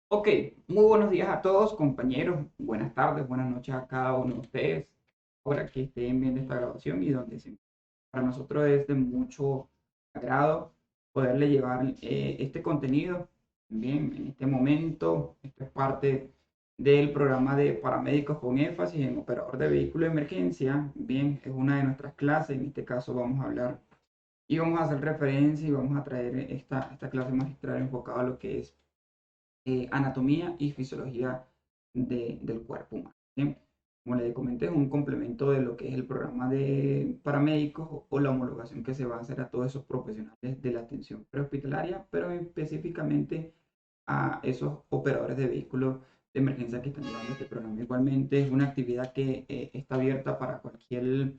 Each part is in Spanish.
Ok, muy buenos días a todos, compañeros. Buenas tardes, buenas noches a cada uno de ustedes. Ahora que estén viendo esta grabación y donde para nosotros es de mucho agrado poderle llevar este contenido. Bien, en este momento, esto es parte del programa de paramédicos con énfasis en operador de vehículo de emergencia. Bien, es una de nuestras clases. En este caso vamos a hablar y vamos a hacer referencia y vamos a traer esta clase magistral enfocada a lo que es anatomía y fisiología del cuerpo humano. ¿Bien? Como les comenté, es un complemento de lo que es el programa de paramédicos o la homologación que se va a hacer a todos esos profesionales de la atención prehospitalaria, pero específicamente a esos operadores de vehículos de emergencia que están llevando este programa. Igualmente es una actividad que está abierta para cualquier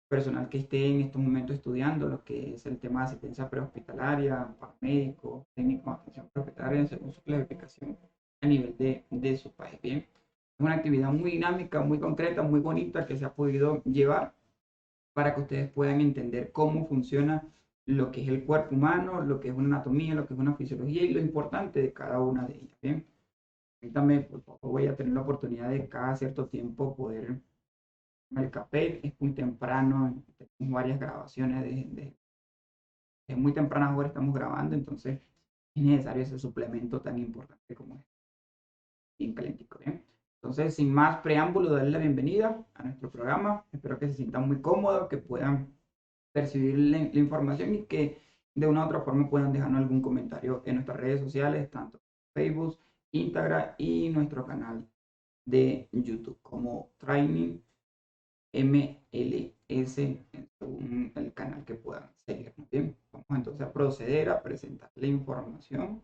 personal que esté en estos momentos estudiando lo que es el tema de asistencia prehospitalaria, paramédicos, técnicos de atención prehospitalaria según su clasificación a nivel de su país. Bien, es una actividad muy dinámica, muy concreta, muy bonita que se ha podido llevar para que ustedes puedan entender cómo funciona lo que es el cuerpo humano, lo que es una anatomía, lo que es una fisiología y lo importante de cada una de ellas. Bien, ahorita por favor, voy a tener la oportunidad de cada cierto tiempo poder el café. Es muy temprano, tenemos varias grabaciones de muy tempranas horas estamos grabando, entonces es necesario ese suplemento tan importante como es bien calentico. ¿Bien? Entonces, sin más preámbulo, darle la bienvenida a nuestro programa. Espero que se sientan muy cómodos, que puedan percibir la información y que de una u otra forma puedan dejarnos algún comentario en nuestras redes sociales, tanto Facebook, Instagram y nuestro canal de YouTube como Training MLS según el canal que puedan seguir. Bien, vamos entonces a proceder a presentar la información.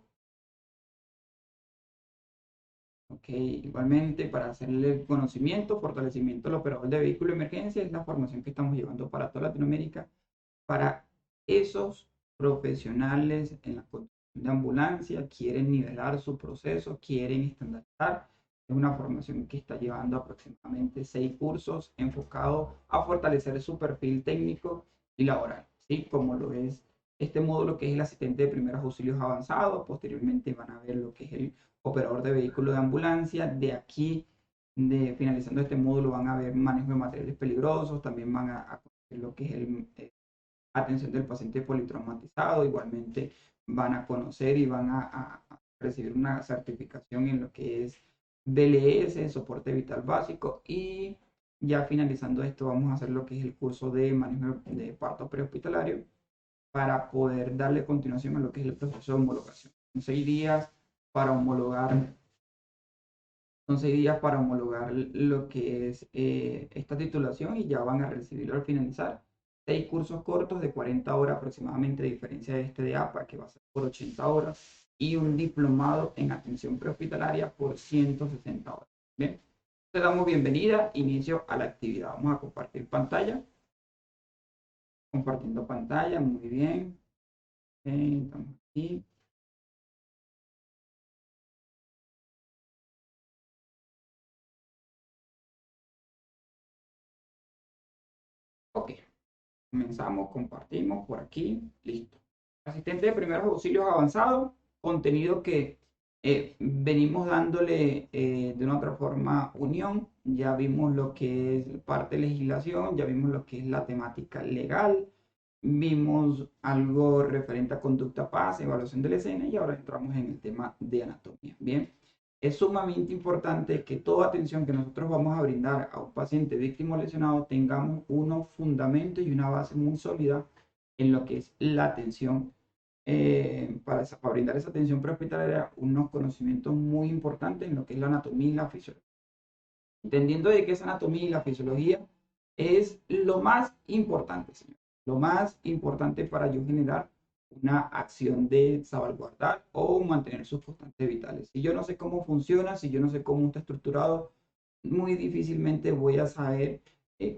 Ok, igualmente para hacerle el conocimiento, fortalecimiento del operador de vehículo de emergencia es la formación que estamos llevando para toda Latinoamérica, para esos profesionales en la conducción de ambulancia, quieren nivelar su proceso, quieren estandarizar. Es una formación que está llevando aproximadamente 6 cursos enfocados a fortalecer su perfil técnico y laboral, ¿sí? Como lo es este módulo que es el asistente de primeros auxilios avanzados. Posteriormente van a ver lo que es el operador de vehículo de ambulancia. De aquí, finalizando este módulo, van a ver manejo de materiales peligrosos, también van a conocer lo que es atención del paciente politraumatizado. Igualmente van a conocer y van a recibir una certificación en lo que es BLS, soporte vital básico, y ya finalizando esto vamos a hacer lo que es el curso de manejo de parto prehospitalario para poder darle continuación a lo que es el proceso de homologación. Son 6 días para homologar son 6 días para homologar lo que es esta titulación y ya van a recibirlo al finalizar. 6 cursos cortos de 40 horas aproximadamente, a diferencia de este de APA, que va a ser por 80 horas, y un diplomado en atención prehospitalaria por 160 horas. Bien, te damos bienvenida, inicio a la actividad. Vamos a compartir pantalla. Compartiendo pantalla, muy bien. Estamos aquí. Ok, comenzamos, compartimos por aquí, listo. Asistente de primeros auxilios avanzados, contenido que venimos dándole de una otra forma unión. Ya vimos lo que es parte de legislación, ya vimos lo que es la temática legal, vimos algo referente a conducta paz, evaluación de la escena y ahora entramos en el tema de anatomía. Bien, es sumamente importante que toda atención que nosotros vamos a brindar a un paciente víctima o lesionado tengamos unos fundamentos y una base muy sólida en lo que es la atención, para brindar esa atención prehospitalaria, unos conocimientos muy importantes en lo que es la anatomía y la fisiología. Entendiendo de que esa anatomía y la fisiología es lo más importante, señor. Lo más importante para yo generar una acción de salvaguardar o mantener sus constantes vitales. Si yo no sé cómo funciona, si yo no sé cómo está estructurado, muy difícilmente voy a saber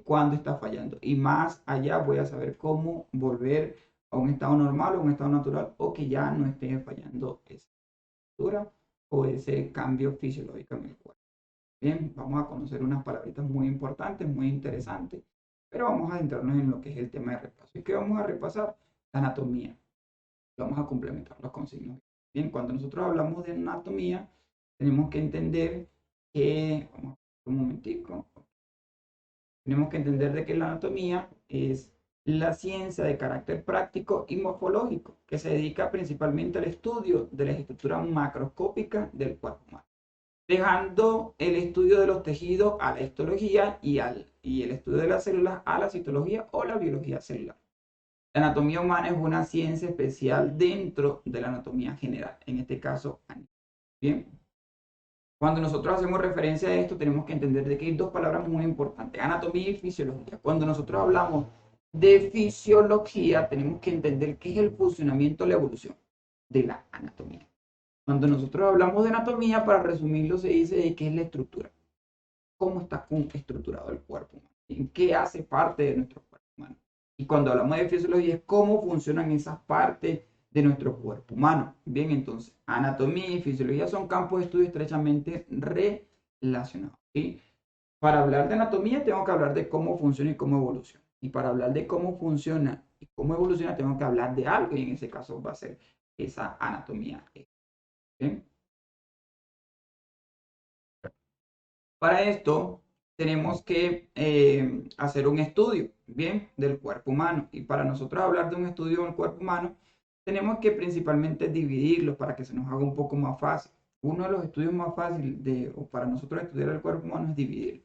cuándo está fallando. Y más allá voy a saber cómo volver a un estado normal o un estado natural o que ya no esté fallando esa estructura o ese cambio fisiológico en el cuerpo. Bien, vamos a conocer unas palabritas muy importantes, muy interesantes, pero vamos a adentrarnos en lo que es el tema de repaso. ¿Y qué vamos a repasar? La anatomía. Vamos a complementarlos con signos. Bien, cuando nosotros hablamos de anatomía, tenemos que entender que, vamos a ver un momentico, tenemos que entender de que la anatomía es la ciencia de carácter práctico y morfológico que se dedica principalmente al estudio de las estructuras macroscópicas del cuerpo humano, dejando el estudio de los tejidos a la histología y el estudio de las células a la citología o la biología celular. La anatomía humana es una ciencia especial dentro de la anatomía general, en este caso, bien. Cuando nosotros hacemos referencia a esto, tenemos que entender de que hay dos palabras muy importantes, anatomía y fisiología. Cuando nosotros hablamos de fisiología, tenemos que entender qué es el funcionamiento, la evolución de la anatomía. Cuando nosotros hablamos de anatomía, para resumirlo, se dice de qué es la estructura, cómo está estructurado el cuerpo humano, en qué hace parte de nuestro cuerpo humano. Y cuando hablamos de fisiología, es cómo funcionan esas partes de nuestro cuerpo humano. Bien, entonces, anatomía y fisiología son campos de estudio estrechamente relacionados. ¿Sí? Para hablar de anatomía, tengo que hablar de cómo funciona y cómo evoluciona. Y para hablar de cómo funciona y cómo evoluciona, tengo que hablar de algo, y en ese caso va a ser esa anatomía. ¿Bien? Para esto tenemos que hacer un estudio, ¿bien? Del cuerpo humano. Y para nosotros hablar de un estudio del cuerpo humano, tenemos que principalmente dividirlo para que se nos haga un poco más fácil. Uno de los estudios más fáciles o para nosotros estudiar el cuerpo humano es dividirlo.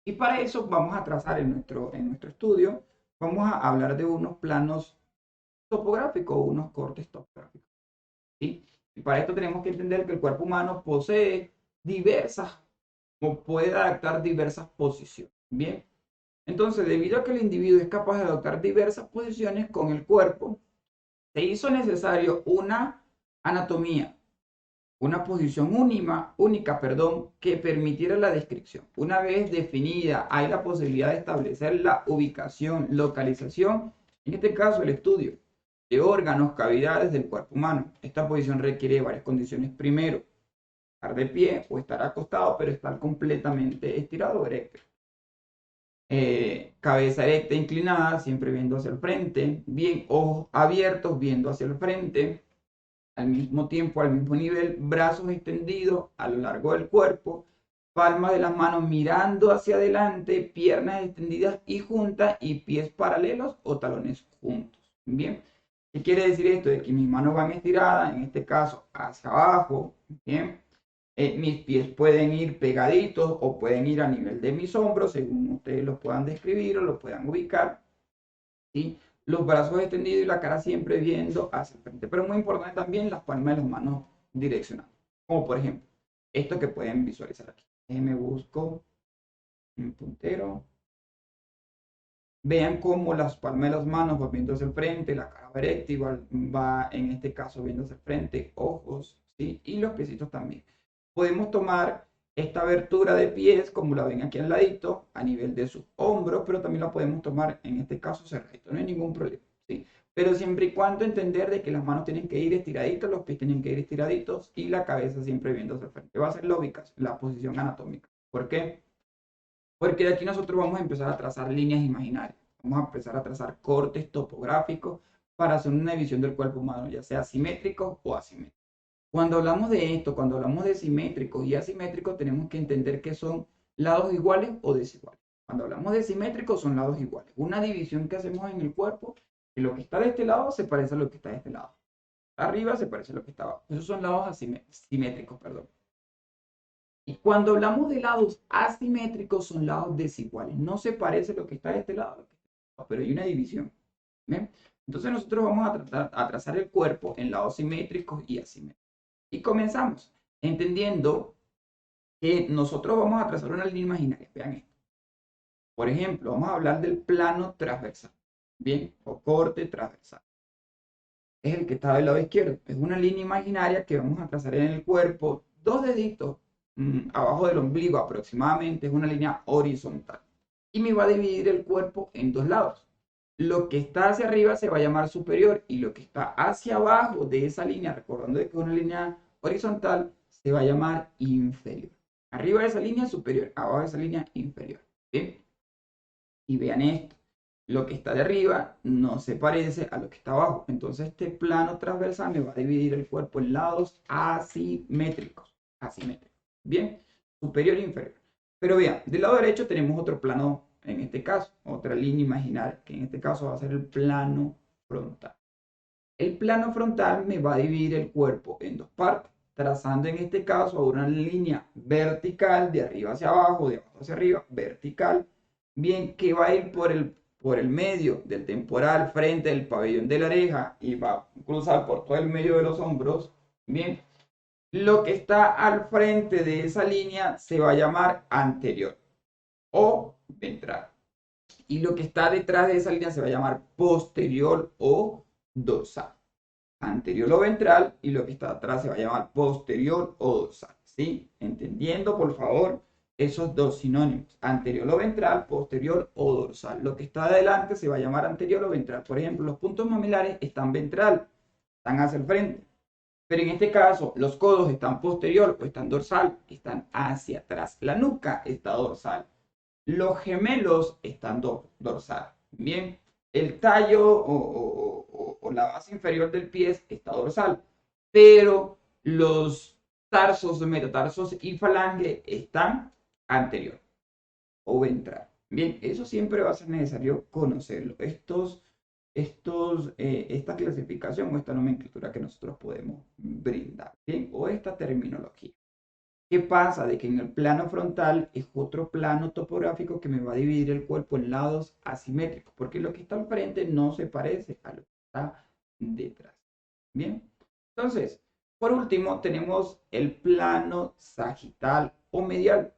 Y para eso vamos a trazar en nuestro estudio, vamos a hablar de unos planos topográficos o unos cortes topográficos. ¿Sí? Y para esto tenemos que entender que el cuerpo humano posee diversas o puede adaptar diversas posiciones. Bien, entonces debido a que el individuo es capaz de adoptar diversas posiciones con el cuerpo, se hizo necesario una anatomía, una posición única, que permitiera la descripción. Una vez definida, hay la posibilidad de establecer la ubicación, localización, en este caso el estudio de órganos, cavidades del cuerpo humano. Esta posición requiere varias condiciones. Primero, estar de pie o estar acostado, pero estar completamente estirado o erecto. Cabeza erecta, inclinada, siempre viendo hacia el frente. Bien, ojos abiertos, viendo hacia el frente. Al mismo tiempo, al mismo nivel, brazos extendidos a lo largo del cuerpo. Palmas de las manos mirando hacia adelante, piernas extendidas y juntas y pies paralelos o talones juntos. Bien, ¿qué quiere decir esto? De que mis manos van estiradas, en este caso hacia abajo. Bien, mis pies pueden ir pegaditos o pueden ir a nivel de mis hombros, según ustedes los puedan describir o los puedan ubicar. ¿Sí? Los brazos extendidos y la cara siempre viendo hacia el frente. Pero muy importante también las palmas de las manos direccionadas. Como por ejemplo, esto que pueden visualizar aquí. Me busco un puntero. Vean cómo las palmas de las manos van viendo hacia el frente, la cara va erecta, igual va en este caso viendo hacia el frente, ojos, ¿sí? Y los piecitos también. Podemos tomar esta abertura de pies, como la ven aquí al ladito, a nivel de sus hombros, pero también la podemos tomar en este caso cerradito, no hay ningún problema, ¿sí? Pero siempre y cuando entender de que las manos tienen que ir estiraditas, los pies tienen que ir estiraditos y la cabeza siempre viendo hacia el frente. Va a ser la ubicación, la posición anatómica. ¿Por qué? Porque de aquí nosotros vamos a empezar a trazar líneas imaginarias. Vamos a empezar a trazar cortes topográficos para hacer una división del cuerpo humano, ya sea simétrico o asimétrico. Cuando hablamos de esto, cuando hablamos de simétricos y asimétricos, tenemos que entender que son lados iguales o desiguales. Cuando hablamos de simétricos, son lados iguales. Una división que hacemos en el cuerpo, que lo que está de este lado se parece a lo que está de este lado. Arriba se parece a lo que está abajo. Esos son lados simétricos, perdón. Y cuando hablamos de lados asimétricos, son lados desiguales. No se parece lo que está de este lado a lo que está de este lado, pero hay una división. ¿Ven? Entonces nosotros vamos a trazar el cuerpo en lados simétricos y asimétricos. Y comenzamos entendiendo que nosotros vamos a trazar una línea imaginaria. Vean esto. Por ejemplo, vamos a hablar del plano transversal. Bien, o corte transversal. Es el que está del lado izquierdo. Es una línea imaginaria que vamos a trazar en el cuerpo. Dos deditos abajo del ombligo aproximadamente. Es una línea horizontal. Y me va a dividir el cuerpo en dos lados. Lo que está hacia arriba se va a llamar superior y lo que está hacia abajo de esa línea, recordando que es una línea horizontal, se va a llamar inferior. Arriba de esa línea superior, abajo de esa línea inferior. ¿Bien? Y vean esto. Lo que está de arriba no se parece a lo que está abajo. Entonces este plano transversal me va a dividir el cuerpo en lados asimétricos. asimétricos. Bien, superior e inferior. Pero vean, del lado derecho tenemos otro plano, en este caso, otra línea imaginaria, que en este caso va a ser el plano frontal. El plano frontal me va a dividir el cuerpo en dos partes, trazando en este caso una línea vertical de arriba hacia abajo, de abajo hacia arriba, vertical, bien, que va a ir por el medio del temporal frente del pabellón de la oreja y va a cruzar por todo el medio de los hombros, bien. Lo que está al frente de esa línea se va a llamar anterior o ventral. Y lo que está detrás de esa línea se va a llamar posterior o dorsal. Anterior o ventral y lo que está atrás se va a llamar posterior o dorsal. ¿Sí? Entendiendo, por favor, esos dos sinónimos. Anterior o ventral, posterior o dorsal. Lo que está adelante se va a llamar anterior o ventral. Por ejemplo, los puntos mamilares están ventral, están hacia el frente. Pero en este caso, los codos están posterior o están dorsal, están hacia atrás. La nuca está dorsal. Los gemelos están dorsal. Bien, el tallo o la base inferior del pie está dorsal. Pero los tarsos, metatarsos y falange están anterior o ventral. Bien, eso siempre va a ser necesario conocerlo. Esta clasificación o esta nomenclatura que nosotros podemos brindar, ¿bien? O esta terminología. ¿Qué pasa? De que en el plano frontal es otro plano topográfico que me va a dividir el cuerpo en lados asimétricos, porque lo que está al frente no se parece a lo que está detrás. ¿Bien? Entonces, por último, tenemos el plano sagital o medial.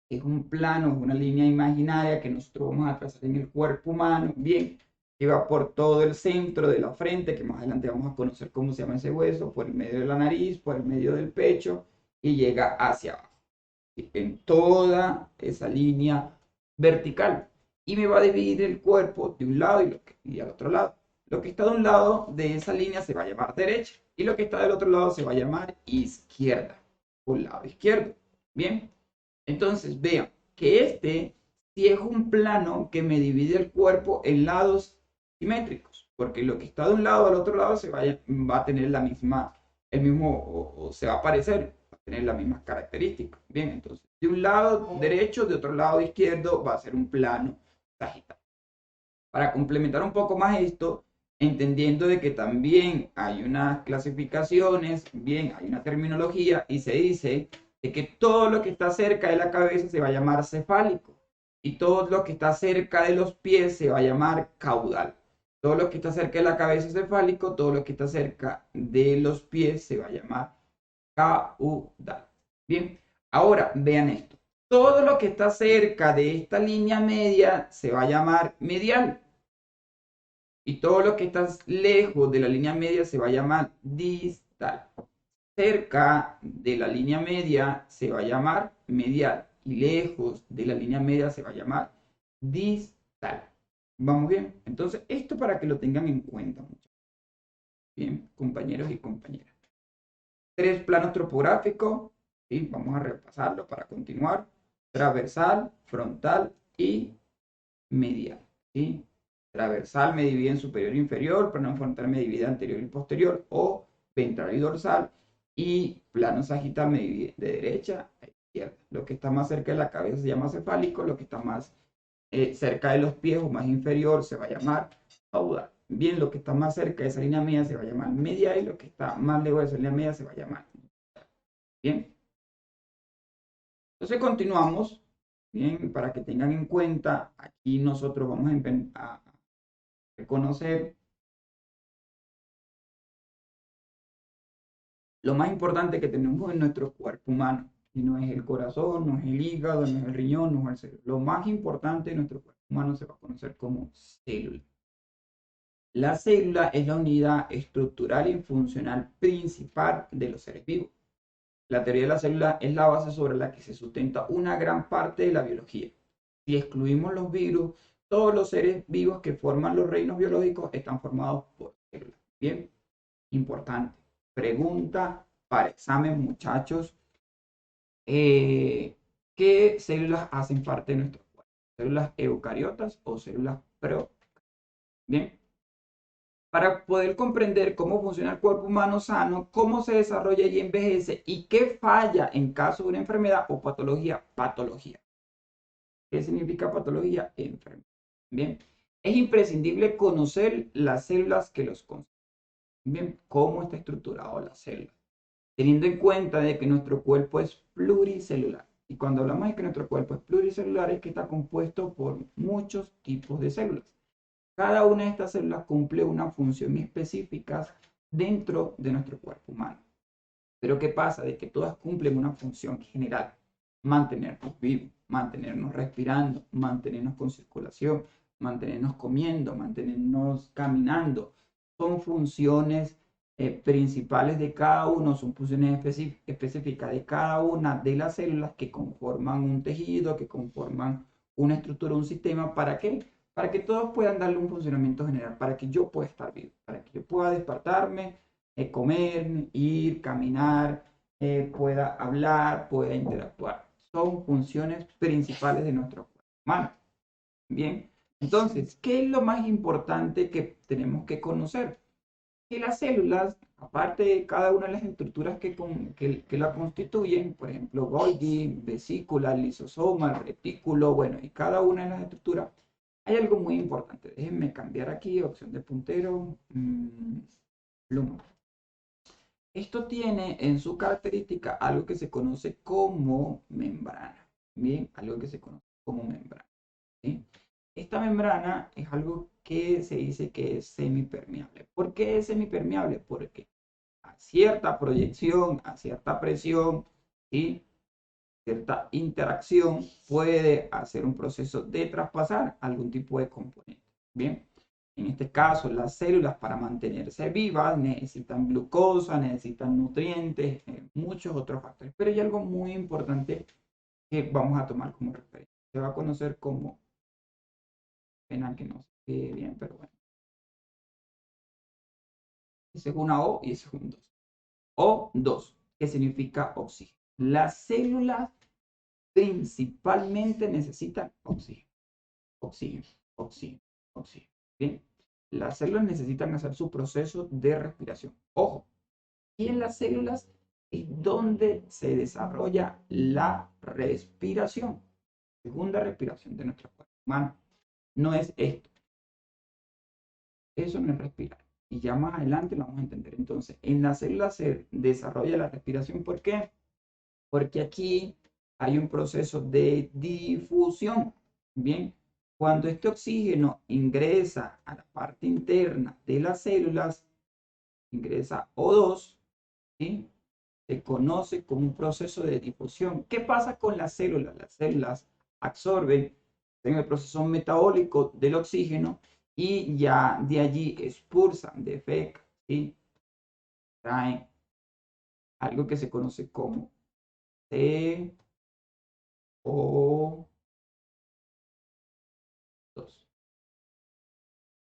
Es un plano, es una línea imaginaria que nosotros vamos a trazar en el cuerpo humano, bien, que va por todo el centro de la frente, que más adelante vamos a conocer cómo se llama ese hueso, por el medio de la nariz, por el medio del pecho, y llega hacia abajo, en toda esa línea vertical. Y me va a dividir el cuerpo de un lado y al otro lado. Lo que está de un lado de esa línea se va a llamar derecha, y lo que está del otro lado se va a llamar izquierda, o lado izquierdo. Bien. Entonces, vean que este sí es un plano que me divide el cuerpo en lados simétricos, porque lo que está de un lado al otro lado va a tener la misma, el mismo, o se va a parecer, va a tener las mismas características. Bien, entonces, de un lado derecho, de otro lado izquierdo, va a ser un plano sagital. Para complementar un poco más esto, entendiendo de que también hay unas clasificaciones, bien, hay una terminología y se dice de que todo lo que está cerca de la cabeza se va a llamar cefálico y todo lo que está cerca de los pies se va a llamar caudal. Todo lo que está cerca de la cabeza es cefálico, todo lo que está cerca de los pies se va a llamar caudal. Bien, ahora vean esto. Todo lo que está cerca de esta línea media se va a llamar medial. Y todo lo que está lejos de la línea media se va a llamar distal. Cerca de la línea media se va a llamar medial. Y lejos de la línea media se va a llamar distal. ¿Vamos bien? Entonces, esto para que lo tengan en cuenta. Bien, compañeros y compañeras. Tres planos topográficos. ¿Sí? Vamos a repasarlo para continuar. Transversal, frontal y medial. ¿Sí? Transversal me divide en superior e inferior, plano frontal me divide anterior y posterior, o ventral y dorsal, y plano sagital me divide de derecha a izquierda. Lo que está más cerca de la cabeza se llama cefálico, lo que está más cerca de los pies o más inferior se va a llamar caudal. Bien, lo que está más cerca de esa línea media se va a llamar media y lo que está más lejos de esa línea media se va a llamar. Bien, entonces continuamos. Bien, para que tengan en cuenta, aquí nosotros vamos a reconocer lo más importante que tenemos en nuestro cuerpo humano. Y no es el corazón, no es el hígado, no es el riñón, no es el cerebro. Lo más importante de nuestro cuerpo humano se va a conocer como célula. La célula es la unidad estructural y funcional principal de los seres vivos. La teoría de la célula es la base sobre la que se sustenta una gran parte de la biología. Si excluimos los virus, todos los seres vivos que forman los reinos biológicos están formados por células. Bien, importante. Pregunta para examen, muchachos. ¿Qué células hacen parte de nuestro cuerpo? ¿Células eucariotas o células procariotas? Bien. para poder comprender cómo funciona el cuerpo humano sano, cómo se desarrolla y envejece y qué falla en caso de una enfermedad o patología. Patología. ¿Qué significa patología? Enfermedad. Bien. Es imprescindible conocer las células que los constituyen. Bien, cómo está estructurado la célula, teniendo en cuenta de que nuestro cuerpo es pluricelular. Y cuando hablamos de que nuestro cuerpo es pluricelular es que está compuesto por muchos tipos de células. Cada una de estas células cumple una función específica dentro de nuestro cuerpo humano. Pero ¿qué pasa? De que todas cumplen una función general. Mantenernos vivos, mantenernos respirando, mantenernos con circulación, mantenernos comiendo, mantenernos caminando. Son funciones principales de cada uno, son funciones específicas de cada una de las células que conforman un tejido, que conforman una estructura, un sistema. ¿Para qué? Para que todos puedan darle un funcionamiento general, para que yo pueda estar vivo, para que yo pueda despertarme, comer, ir, caminar, pueda hablar, pueda interactuar. Son funciones principales de nuestro cuerpo humano. Bien, entonces, ¿qué es lo más importante que tenemos que conocer? Que las células, aparte de cada una de las estructuras que la constituyen, por ejemplo, Golgi, vesícula, lisosoma, retículo, bueno, y cada una de las estructuras, hay algo muy importante. Déjenme cambiar aquí, opción de puntero, pluma. Esto tiene en su característica algo que se conoce como membrana. Bien, algo que se conoce como membrana. ¿Sí? Esta membrana es algo que se dice que es semipermeable. ¿Por qué es semipermeable? Porque a cierta proyección, a cierta presión y cierta interacción puede hacer un proceso de traspasar algún tipo de componente. Bien, en este caso las células para mantenerse vivas necesitan glucosa, necesitan nutrientes, muchos otros factores. Pero hay algo muy importante que vamos a tomar como referencia. Se va a conocer como, pena que no se ve bien, pero bueno. Ese es una O y ese es un 2. O2, que significa oxígeno. Las células principalmente necesitan oxígeno, oxígeno, oxígeno, oxígeno. Bien, las células necesitan hacer su proceso de respiración. Ojo, y en las células es donde se desarrolla la respiración, segunda respiración de nuestro cuerpo humano. No es esto, eso no es respirar. Y ya más adelante lo vamos a entender. Entonces, en las células se desarrolla la respiración. ¿Por qué? Porque aquí hay un proceso de difusión. Bien, cuando este oxígeno ingresa a la parte interna de las células, ingresa O2, ¿sí? Se conoce como un proceso de difusión. ¿Qué pasa con las células? Las células absorben en el proceso metabólico del oxígeno y ya de allí expulsan, defecan, ¿sí? Traen algo que se conoce como CO2.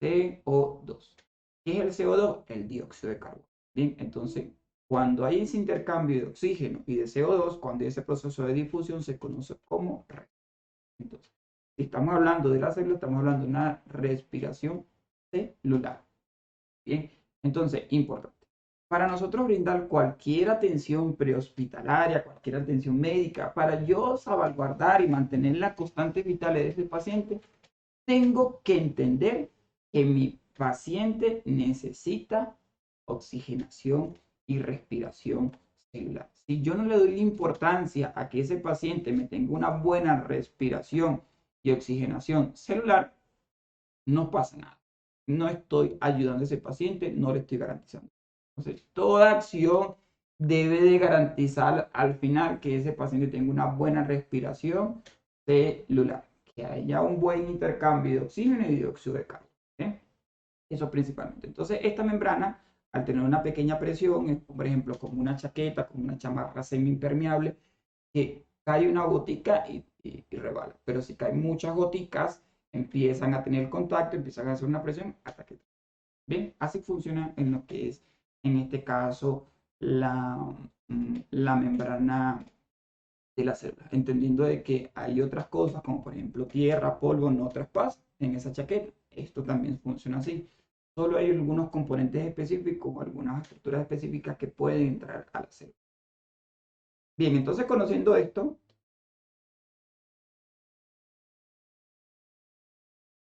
CO2. ¿Qué es el CO2? El dióxido de carbono. Bien, entonces, cuando hay ese intercambio de oxígeno y de CO2, cuando hay ese proceso de difusión, se conoce como respiración. Entonces, si estamos hablando de la célula, estamos hablando de una respiración celular. Bien, entonces, importante. Para nosotros brindar cualquier atención prehospitalaria, cualquier atención médica, para yo salvaguardar y mantener las constantes vitales de ese paciente, tengo que entender que mi paciente necesita oxigenación y respiración celular. Si yo no le doy la importancia a que ese paciente me tenga una buena respiración y oxigenación celular, no pasa nada. No estoy ayudando a ese paciente, no le estoy garantizando. Entonces, toda acción debe de garantizar al final que ese paciente tenga una buena respiración celular, que haya un buen intercambio de oxígeno y dióxido de carbono. ¿Sí? Eso principalmente. Entonces, esta membrana, al tener una pequeña presión, es, por ejemplo, como una chaqueta, como una chamarra semi-impermeable, que cae una gotica y rebala. Pero si caen muchas goticas, empiezan a tener contacto, empiezan a hacer una presión hasta que... Bien, así funciona en lo que es, en este caso, la membrana de la célula, entendiendo de que hay otras cosas, como por ejemplo tierra, polvo, no traspasan en esa chaqueta. Esto también funciona así. solo hay algunos componentes específicos o algunas estructuras específicas que pueden entrar a la célula. Bien, entonces conociendo esto,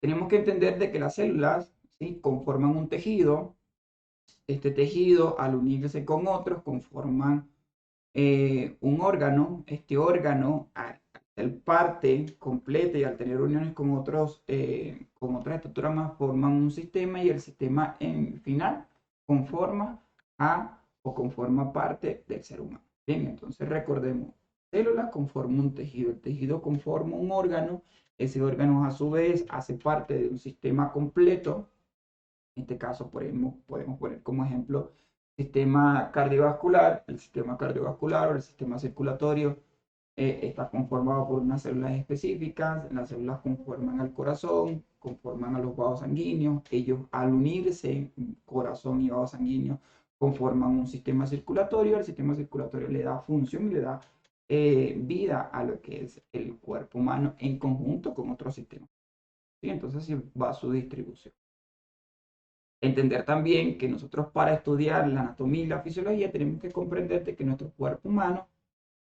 tenemos que entender de que las células, ¿sí?, conforman un tejido. Este tejido, al unirse con otros, conforman un órgano. Este órgano, al ser parte completa y al tener uniones con con otras estructuras más, forman un sistema, y el sistema en final conforma o conforma parte del ser humano. Bien, entonces recordemos, células conforman un tejido, el tejido conforma un órgano, ese órgano a su vez hace parte de un sistema completo. En este caso podemos poner como ejemplo sistema cardiovascular. El sistema cardiovascular o el sistema circulatorio está conformado por unas células específicas. Las células conforman al corazón, conforman a los vasos sanguíneos. Ellos, al unirse, corazón y vasos sanguíneos, conforman un sistema circulatorio. El sistema circulatorio le da función y le da vida a lo que es el cuerpo humano en conjunto con otros sistemas. ¿Sí? Entonces, sí, va su distribución. Entender también que nosotros, para estudiar la anatomía y la fisiología, tenemos que comprender de que nuestro cuerpo humano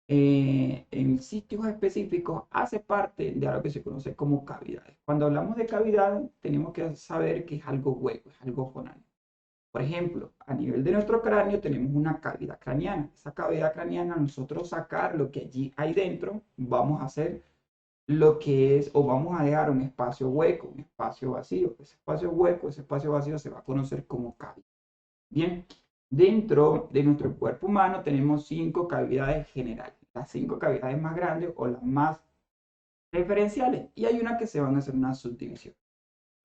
en sitios específicos hace parte de algo que se conoce como cavidades. Cuando hablamos de cavidad, tenemos que saber que es algo hueco, es algo foral. Por ejemplo, a nivel de nuestro cráneo tenemos una cavidad craneana. Esa cavidad craneana, nosotros sacar lo que allí hay dentro, vamos a hacer lo que es, o vamos a dejar un espacio hueco, un espacio vacío. Ese espacio hueco, ese espacio vacío se va a conocer como cavidad. Bien, dentro de nuestro cuerpo humano tenemos 5 cavidades generales, las 5 cavidades más grandes o las más referenciales, y hay una que se van a hacer una subdivisión.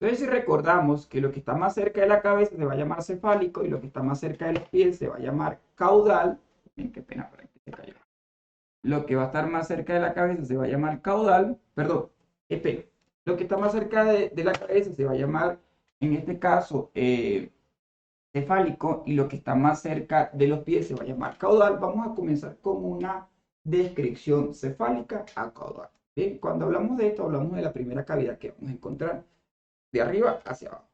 Entonces, si recordamos que lo que está más cerca de la cabeza se va a llamar cefálico y lo que está más cerca de los pies se va a llamar caudal. Bien, qué pena, por aquí se cayó. Lo que va a estar más cerca de la cabeza se va a llamar caudal, perdón, espera. Lo que está más cerca de la cabeza se va a llamar, en este caso, cefálico, y lo que está más cerca de los pies se va a llamar caudal. Vamos a comenzar con una descripción cefálica a caudal. Bien, cuando hablamos de esto, hablamos de la primera cavidad que vamos a encontrar, de arriba hacia abajo.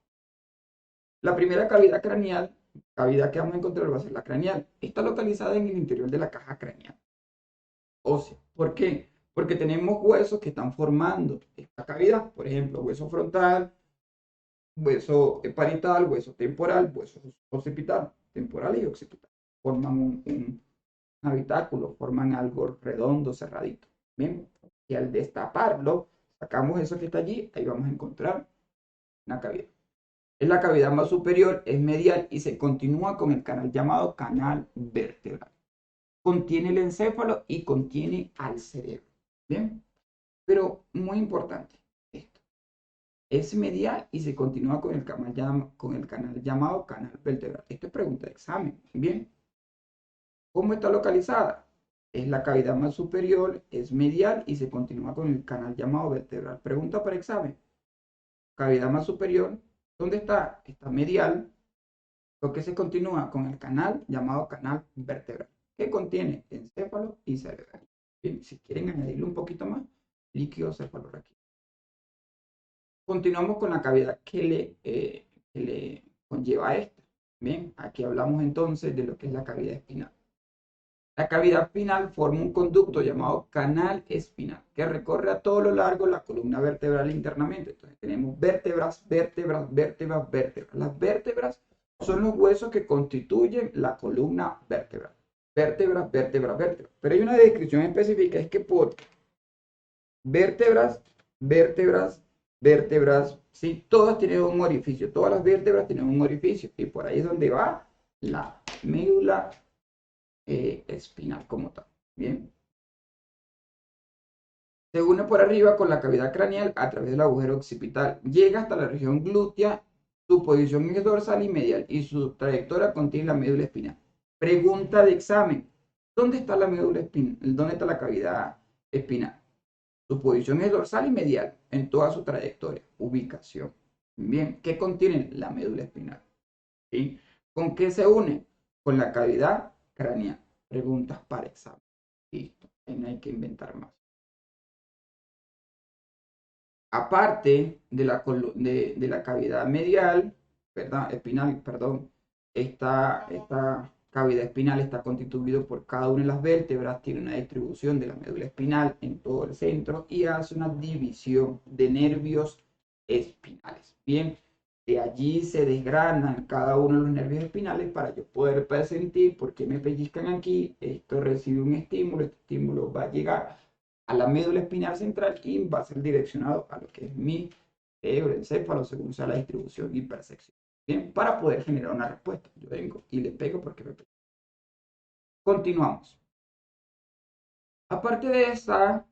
La primera cavidad que vamos a encontrar va a ser la craneal. Está localizada en el interior de la caja craneal ósea. ¿Por qué? Porque tenemos huesos que están formando esta cavidad. Por ejemplo, hueso frontal, hueso parietal, hueso temporal, hueso occipital, temporal y occipital. Forman un habitáculo, forman algo redondo, cerradito. Bien, y al destaparlo, sacamos eso que está allí, ahí vamos a encontrar una cavidad. Es la cavidad más superior, es medial y se continúa con el canal llamado canal vertebral. Contiene el encéfalo y contiene al cerebro. Bien, pero muy importante esto. Es medial y se continúa con con el canal llamado canal vertebral. Esto es pregunta de examen. Bien, ¿cómo está localizada? Es la cavidad más superior, es medial y se continúa con el canal llamado vertebral. Pregunta para examen. Cavidad más superior, ¿dónde está? Está medial, lo que se continúa con el canal llamado canal vertebral, que contiene encéfalo y cerebro. Bien, si quieren añadirle un poquito más, líquido cefalorraquídeo. Continuamos con la cavidad que le conlleva a esta. Bien, aquí hablamos entonces de lo que es la cavidad espinal. La cavidad espinal forma un conducto llamado canal espinal que recorre a todo lo largo de la columna vertebral internamente. Entonces tenemos vértebras, vértebras, vértebras, vértebras. Las vértebras son los huesos que constituyen la columna vertebral. Vértebras, vértebras, vértebras. Pero hay una descripción específica, es que por vértebras, vértebras, vértebras, ¿sí? Todas tienen un orificio, todas las vértebras tienen un orificio, y por ahí es donde va la médula espinal como tal. Bien. Se une por arriba con la cavidad craneal a través del agujero occipital. Llega hasta la región glútea, su posición es dorsal y medial y su trayectoria contiene la médula espinal. Pregunta de examen. ¿Dónde está la médula espinal? ¿Dónde está la cavidad espinal? Su posición es dorsal y medial en toda su trayectoria. Ubicación. Bien, ¿qué contiene la médula espinal? ¿Sí? ¿Con qué se une? Con la cavidad craneal. Preguntas para examen. Listo, no hay que inventar más. Aparte de la cavidad medial, ¿verdad? Espinal, perdón. Esta cavidad espinal está constituido por cada una de las vértebras, tiene una distribución de la médula espinal en todo el centro y hace una división de nervios espinales. Bien, de allí se desgranan cada uno de los nervios espinales para yo poder presentir por qué me pellizcan aquí. Esto recibe un estímulo, este estímulo va a llegar a la médula espinal central y va a ser direccionado a lo que es mi encéfalo según sea la distribución y percepción. Bien, para poder generar una respuesta. Yo vengo y le pego porque me pego. Continuamos. Aparte de esta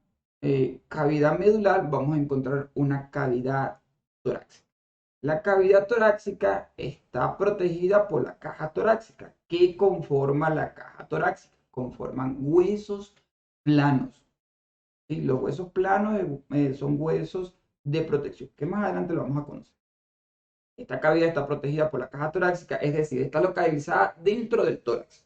cavidad medular, vamos a encontrar una cavidad torácica. La cavidad torácica está protegida por la caja torácica. ¿Qué conforma la caja torácica? Conforman huesos planos. ¿Sí? Los huesos planos son huesos de protección, que más adelante lo vamos a conocer. Esta cavidad está protegida por la caja torácica, es decir, está localizada dentro del tórax.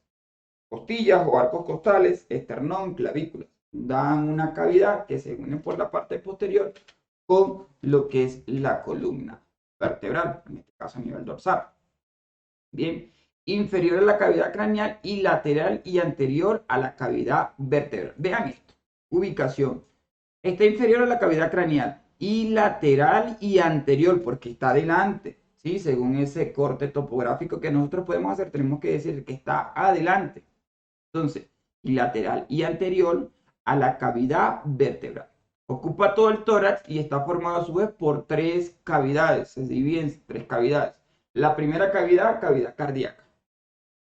Costillas o arcos costales, esternón, clavículas, dan una cavidad que se une por la parte posterior con lo que es la columna vertebral, en este caso a nivel dorsal. Bien, inferior a la cavidad craneal y lateral y anterior a la cavidad vertebral. Vean esto, ubicación. Está inferior a la cavidad craneal y lateral y anterior porque está adelante. ¿Sí? Según ese corte topográfico que nosotros podemos hacer, tenemos que decir que está adelante. Entonces, lateral y anterior a la cavidad vertebral. Ocupa todo el tórax y está formado a su vez por tres cavidades. Se divide en tres cavidades. La primera cavidad, cavidad cardíaca.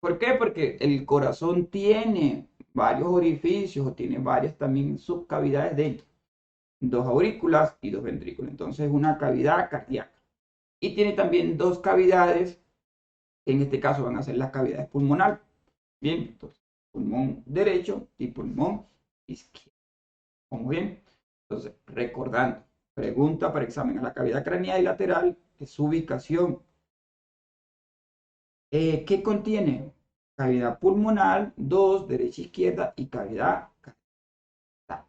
¿Por qué? Porque el corazón tiene varios orificios o tiene varias también subcavidades dentro. Dos aurículas y dos ventrículos. Entonces, una cavidad cardíaca. Y tiene también dos cavidades, que en este caso van a ser las cavidades pulmonar. Bien, entonces, pulmón derecho y pulmón izquierdo. ¿Cómo bien? Entonces, recordando, pregunta para examen: la cavidad craneal y lateral es su ubicación. ¿Qué contiene? Cavidad pulmonar, 2, derecha, izquierda, y cavidad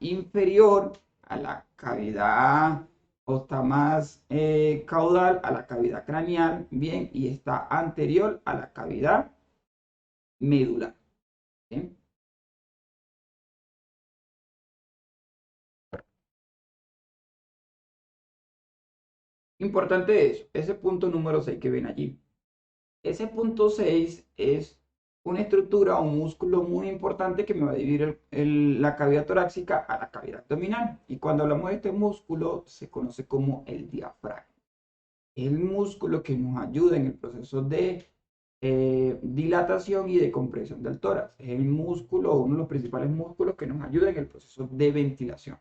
inferior a la cavidad, o está más caudal a la cavidad craneal, bien, y está anterior a la cavidad medular. ¿Bien? Importante eso, ese punto número 6 que ven allí. Ese punto 6 es una estructura o un músculo muy importante que me va a dividir la cavidad torácica a la cavidad abdominal. Y cuando hablamos de este músculo, se conoce como el diafragma. Es el músculo que nos ayuda en el proceso de dilatación y de compresión del tórax. Es el músculo, uno de los principales músculos que nos ayuda en el proceso de ventilación.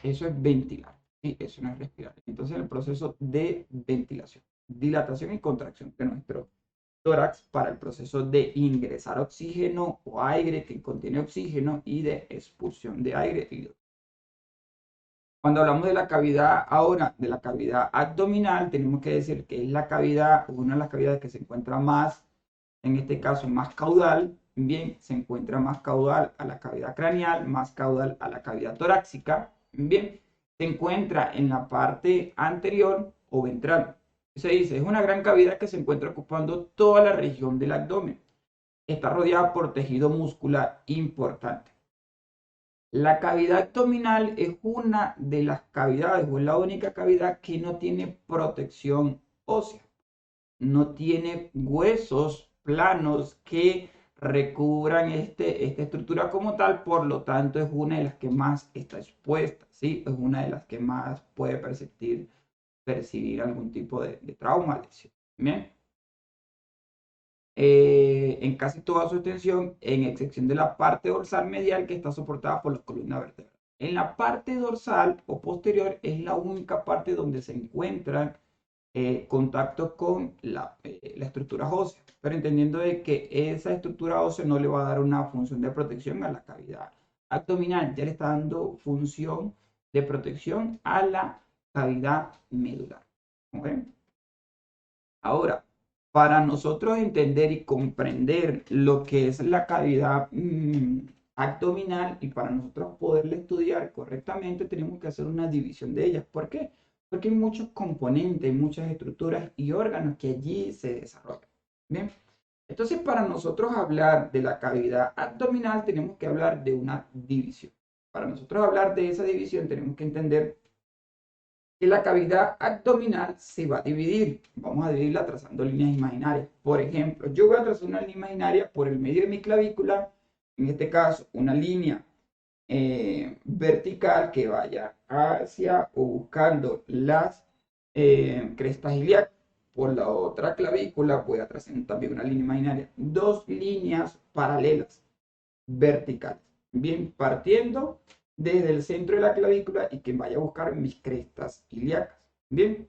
Eso es ventilar, ¿sí? Eso no es respirar. Entonces, el proceso de ventilación, dilatación y contracción de nuestro tórax para el proceso de ingresar oxígeno o aire que contiene oxígeno y de expulsión de aire y cuando hablamos de la cavidad ahora, de la cavidad abdominal, tenemos que decir que es la cavidad, una de las cavidades que se encuentra más, en este caso, más caudal. Bien, se encuentra más caudal a la cavidad craneal, más caudal a la cavidad torácica. Bien, se encuentra en la parte anterior o ventral. Se dice, es una gran cavidad que se encuentra ocupando toda la región del abdomen. Está rodeada por tejido muscular importante. La cavidad abdominal es una de las cavidades o es la única cavidad que no tiene protección ósea. No tiene huesos planos que recubran esta estructura como tal, por lo tanto es una de las que más está expuesta, ¿sí? Es una de las que más puede percibir algún tipo de trauma, lesión. Bien. En casi toda su extensión, en excepción de la parte dorsal medial que está soportada por la columna vertebral. En la parte dorsal o posterior es la única parte donde se encuentran contacto con la estructura ósea, pero entendiendo de que esa estructura ósea no le va a dar una función de protección a la cavidad abdominal, ya le está dando función de protección a la cavidad medular. ¿Okay? Ahora, para nosotros entender y comprender lo que es la cavidad abdominal y para nosotros poderla estudiar correctamente, tenemos que hacer una división de ellas. ¿Por qué? porque hay muchos componentes, muchas estructuras y órganos que allí se desarrollan. Bien, entonces para nosotros hablar de la cavidad abdominal tenemos que hablar de una división. Para nosotros hablar de esa división tenemos que entender que la cavidad abdominal se va a dividir. Vamos a dividirla trazando líneas imaginarias. Por ejemplo, yo voy a trazar una línea imaginaria por el medio de mi clavícula, en este caso una línea vertical que vaya hacia o buscando las crestas ilíacas. Por la otra clavícula voy a trazar también una línea imaginaria. Dos líneas paralelas verticales. Bien, partiendo desde el centro de la clavícula y que vaya a buscar mis crestas ilíacas. Bien,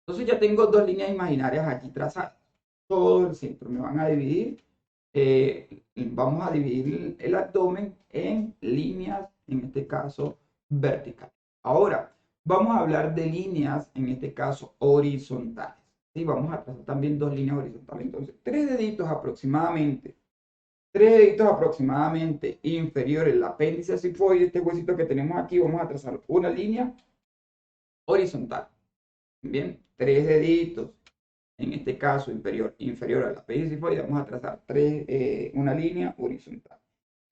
entonces ya tengo dos líneas imaginarias aquí trazadas. Todo el centro me van a dividir. Vamos a dividir el abdomen en líneas, en este caso verticales. Ahora, vamos a hablar de líneas, en este caso horizontales. ¿Sí? Vamos a trazar también dos líneas horizontales. Entonces, tres deditos aproximadamente inferiores al apéndice cifoide, este huesito que tenemos aquí, vamos a trazar una línea horizontal. Bien, tres deditos, en este caso inferior al apéndice cifoide, vamos a trazar una línea horizontal.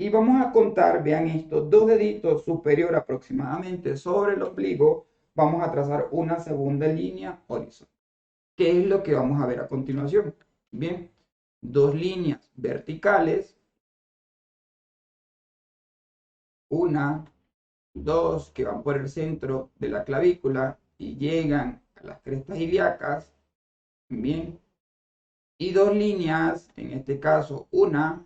Y vamos a contar, vean esto, dos deditos superior aproximadamente sobre el ombligo, vamos a trazar una segunda línea horizontal. ¿Qué es lo que vamos a ver a continuación? Bien, dos líneas verticales, una, dos, que van por el centro de la clavícula y llegan a las crestas ilíacas, bien, y dos líneas, en este caso una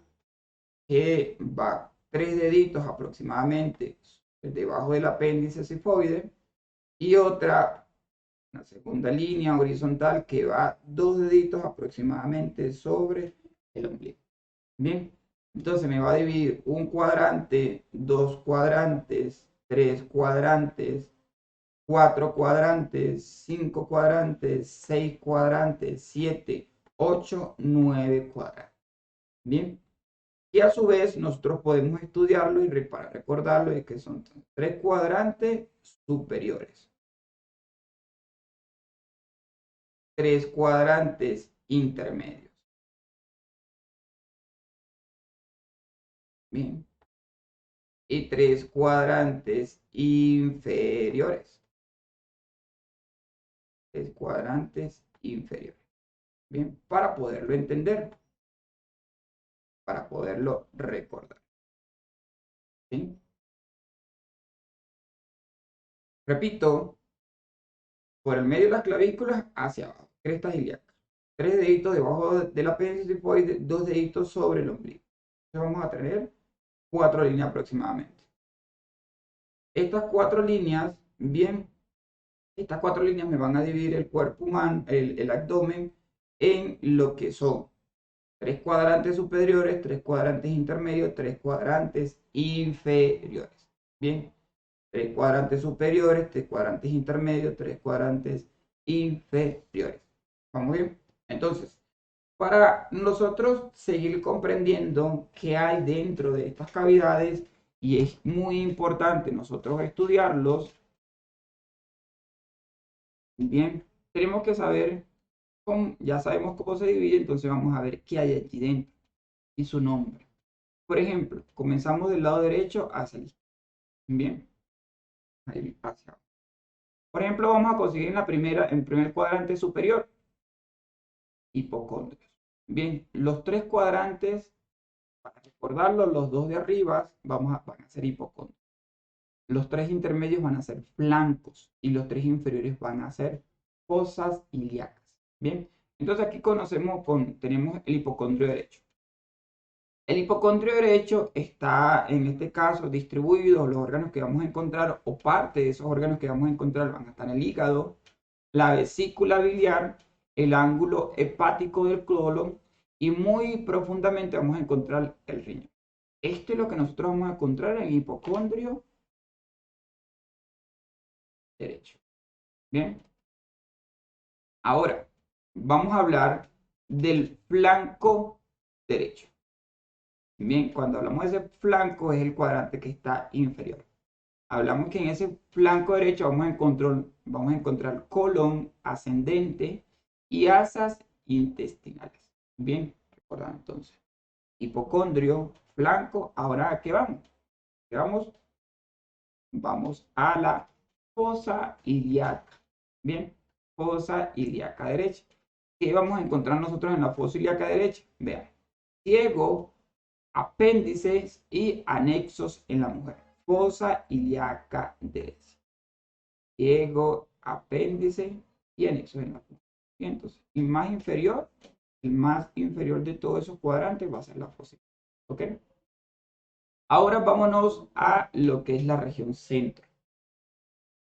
que va tres deditos aproximadamente debajo del apéndice cifoide y otra, una segunda línea horizontal que va dos deditos aproximadamente sobre el ombligo. Bien, entonces me va a dividir un cuadrante, dos cuadrantes, tres cuadrantes, cuatro cuadrantes, cinco cuadrantes, seis cuadrantes, siete, ocho, nueve cuadrantes. Bien, y a su vez nosotros podemos estudiarlo y para recordarlo de que son tres cuadrantes superiores, tres cuadrantes intermedios. Bien, y tres cuadrantes inferiores. Tres cuadrantes inferiores. Bien, para poderlo entender, para poderlo recordar. ¿Sí? Repito, por el medio de las clavículas hacia abajo, crestas ilíacas. Tres deditos debajo del apéndice cifoide, dos deditos sobre el ombligo. Entonces vamos a tener cuatro líneas aproximadamente. Estas cuatro líneas, bien, estas cuatro líneas me van a dividir el cuerpo humano, el abdomen, en lo que son tres cuadrantes superiores, tres cuadrantes intermedios, tres cuadrantes inferiores. Bien, tres cuadrantes superiores, tres cuadrantes intermedios, tres cuadrantes inferiores. ¿Vamos bien? Entonces, para nosotros seguir comprendiendo qué hay dentro de estas cavidades, y es muy importante nosotros estudiarlos, bien, tenemos que saber, ya sabemos cómo se divide, entonces vamos a ver qué hay allí dentro y su nombre. Por ejemplo, comenzamos del lado derecho hacia el izquierdo. Bien, ahí hacia abajo. Por ejemplo, vamos a conseguir en el primer cuadrante superior, hipocondrios. Bien, los tres cuadrantes, para recordarlo, los dos de arriba van a ser hipocondrios. Los tres intermedios van a ser flancos y los tres inferiores van a ser fosas ilíacas. Bien, entonces aquí tenemos el hipocondrio derecho. El hipocondrio derecho está, en este caso, distribuido, los órganos que vamos a encontrar, o parte de esos órganos que vamos a encontrar van a estar en el hígado, la vesícula biliar, el ángulo hepático del colon y muy profundamente vamos a encontrar el riñón. Esto es lo que nosotros vamos a encontrar en el hipocondrio derecho. Bien, ahora vamos a hablar del flanco derecho. Bien, cuando hablamos de ese flanco es el cuadrante que está inferior. hablamos que en ese flanco derecho vamos a encontrar colon ascendente y asas intestinales. Bien, recordad entonces. Hipocondrio, flanco. Ahora, ¿a qué vamos? ¿Qué vamos? Vamos a la fosa ilíaca. Bien, fosa ilíaca derecha. ¿Qué vamos a encontrar nosotros en la fosa ilíaca derecha? Vean, ciego, apéndices y anexos en la mujer. Fosa ilíaca derecha. Ciego, apéndice y anexos en la mujer. Bien, entonces, el más inferior de todos esos cuadrantes va a ser la fosa ilíaca. ¿Ok? Ahora vámonos a lo que es la región centro.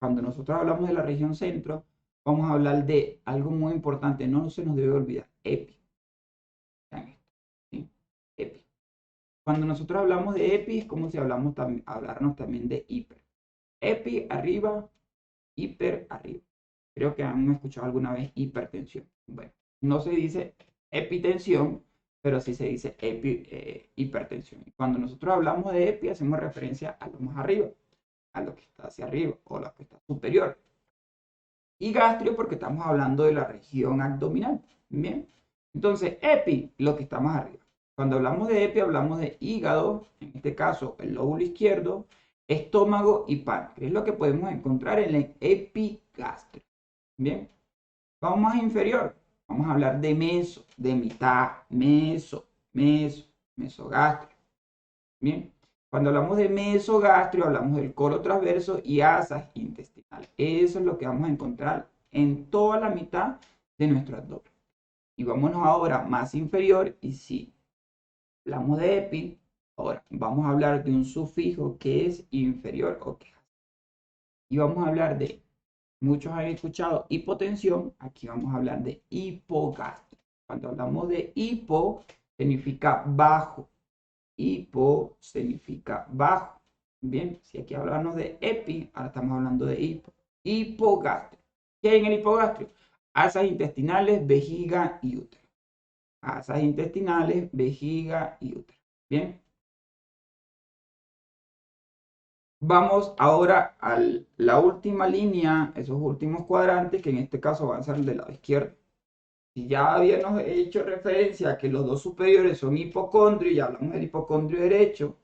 Cuando nosotros hablamos de la región centro, vamos a hablar de algo muy importante, no se nos debe olvidar, EPI. ¿Sí? EPI. Cuando nosotros hablamos de EPI, es como si hablarnos también de hiper. EPI arriba, hiper arriba. Creo que han escuchado alguna vez hipertensión. Bueno, no se dice epitensión, pero sí se dice hipertensión. Cuando nosotros hablamos de EPI, hacemos referencia a lo más arriba, a lo que está hacia arriba o lo que está superior. Y gastrio porque estamos hablando de la región abdominal. Bien. Entonces, epi, lo que está más arriba. Cuando hablamos de epi, hablamos de hígado, en este caso el lóbulo izquierdo, estómago y páncreas. Es lo que podemos encontrar en el epigastrio. Bien. Vamos más inferior. Vamos a hablar de meso, de mitad, mesogastrio. Bien. Cuando hablamos de mesogastrio, hablamos del colon transverso y asas intestinales. Eso es lo que vamos a encontrar en toda la mitad de nuestro abdomen. Y vámonos ahora más inferior y si hablamos de epi, ahora vamos a hablar de un sufijo que es inferior o que y vamos a hablar de, muchos han escuchado hipotensión, aquí vamos a hablar de hipogastrio. Cuando hablamos de hipo, significa bajo. Hipo significa bajo. Bien, si aquí hablamos de epi, ahora estamos hablando de hipo. Hipogastrio. ¿Qué hay en el hipogastrio? Asas intestinales, vejiga y útero. Asas intestinales, vejiga y útero. Bien. Vamos ahora a la última línea, esos últimos cuadrantes, que en este caso van a ser del lado izquierdo. Si ya habíamos hecho referencia a que los dos superiores son hipocondrio y hablamos del hipocondrio derecho,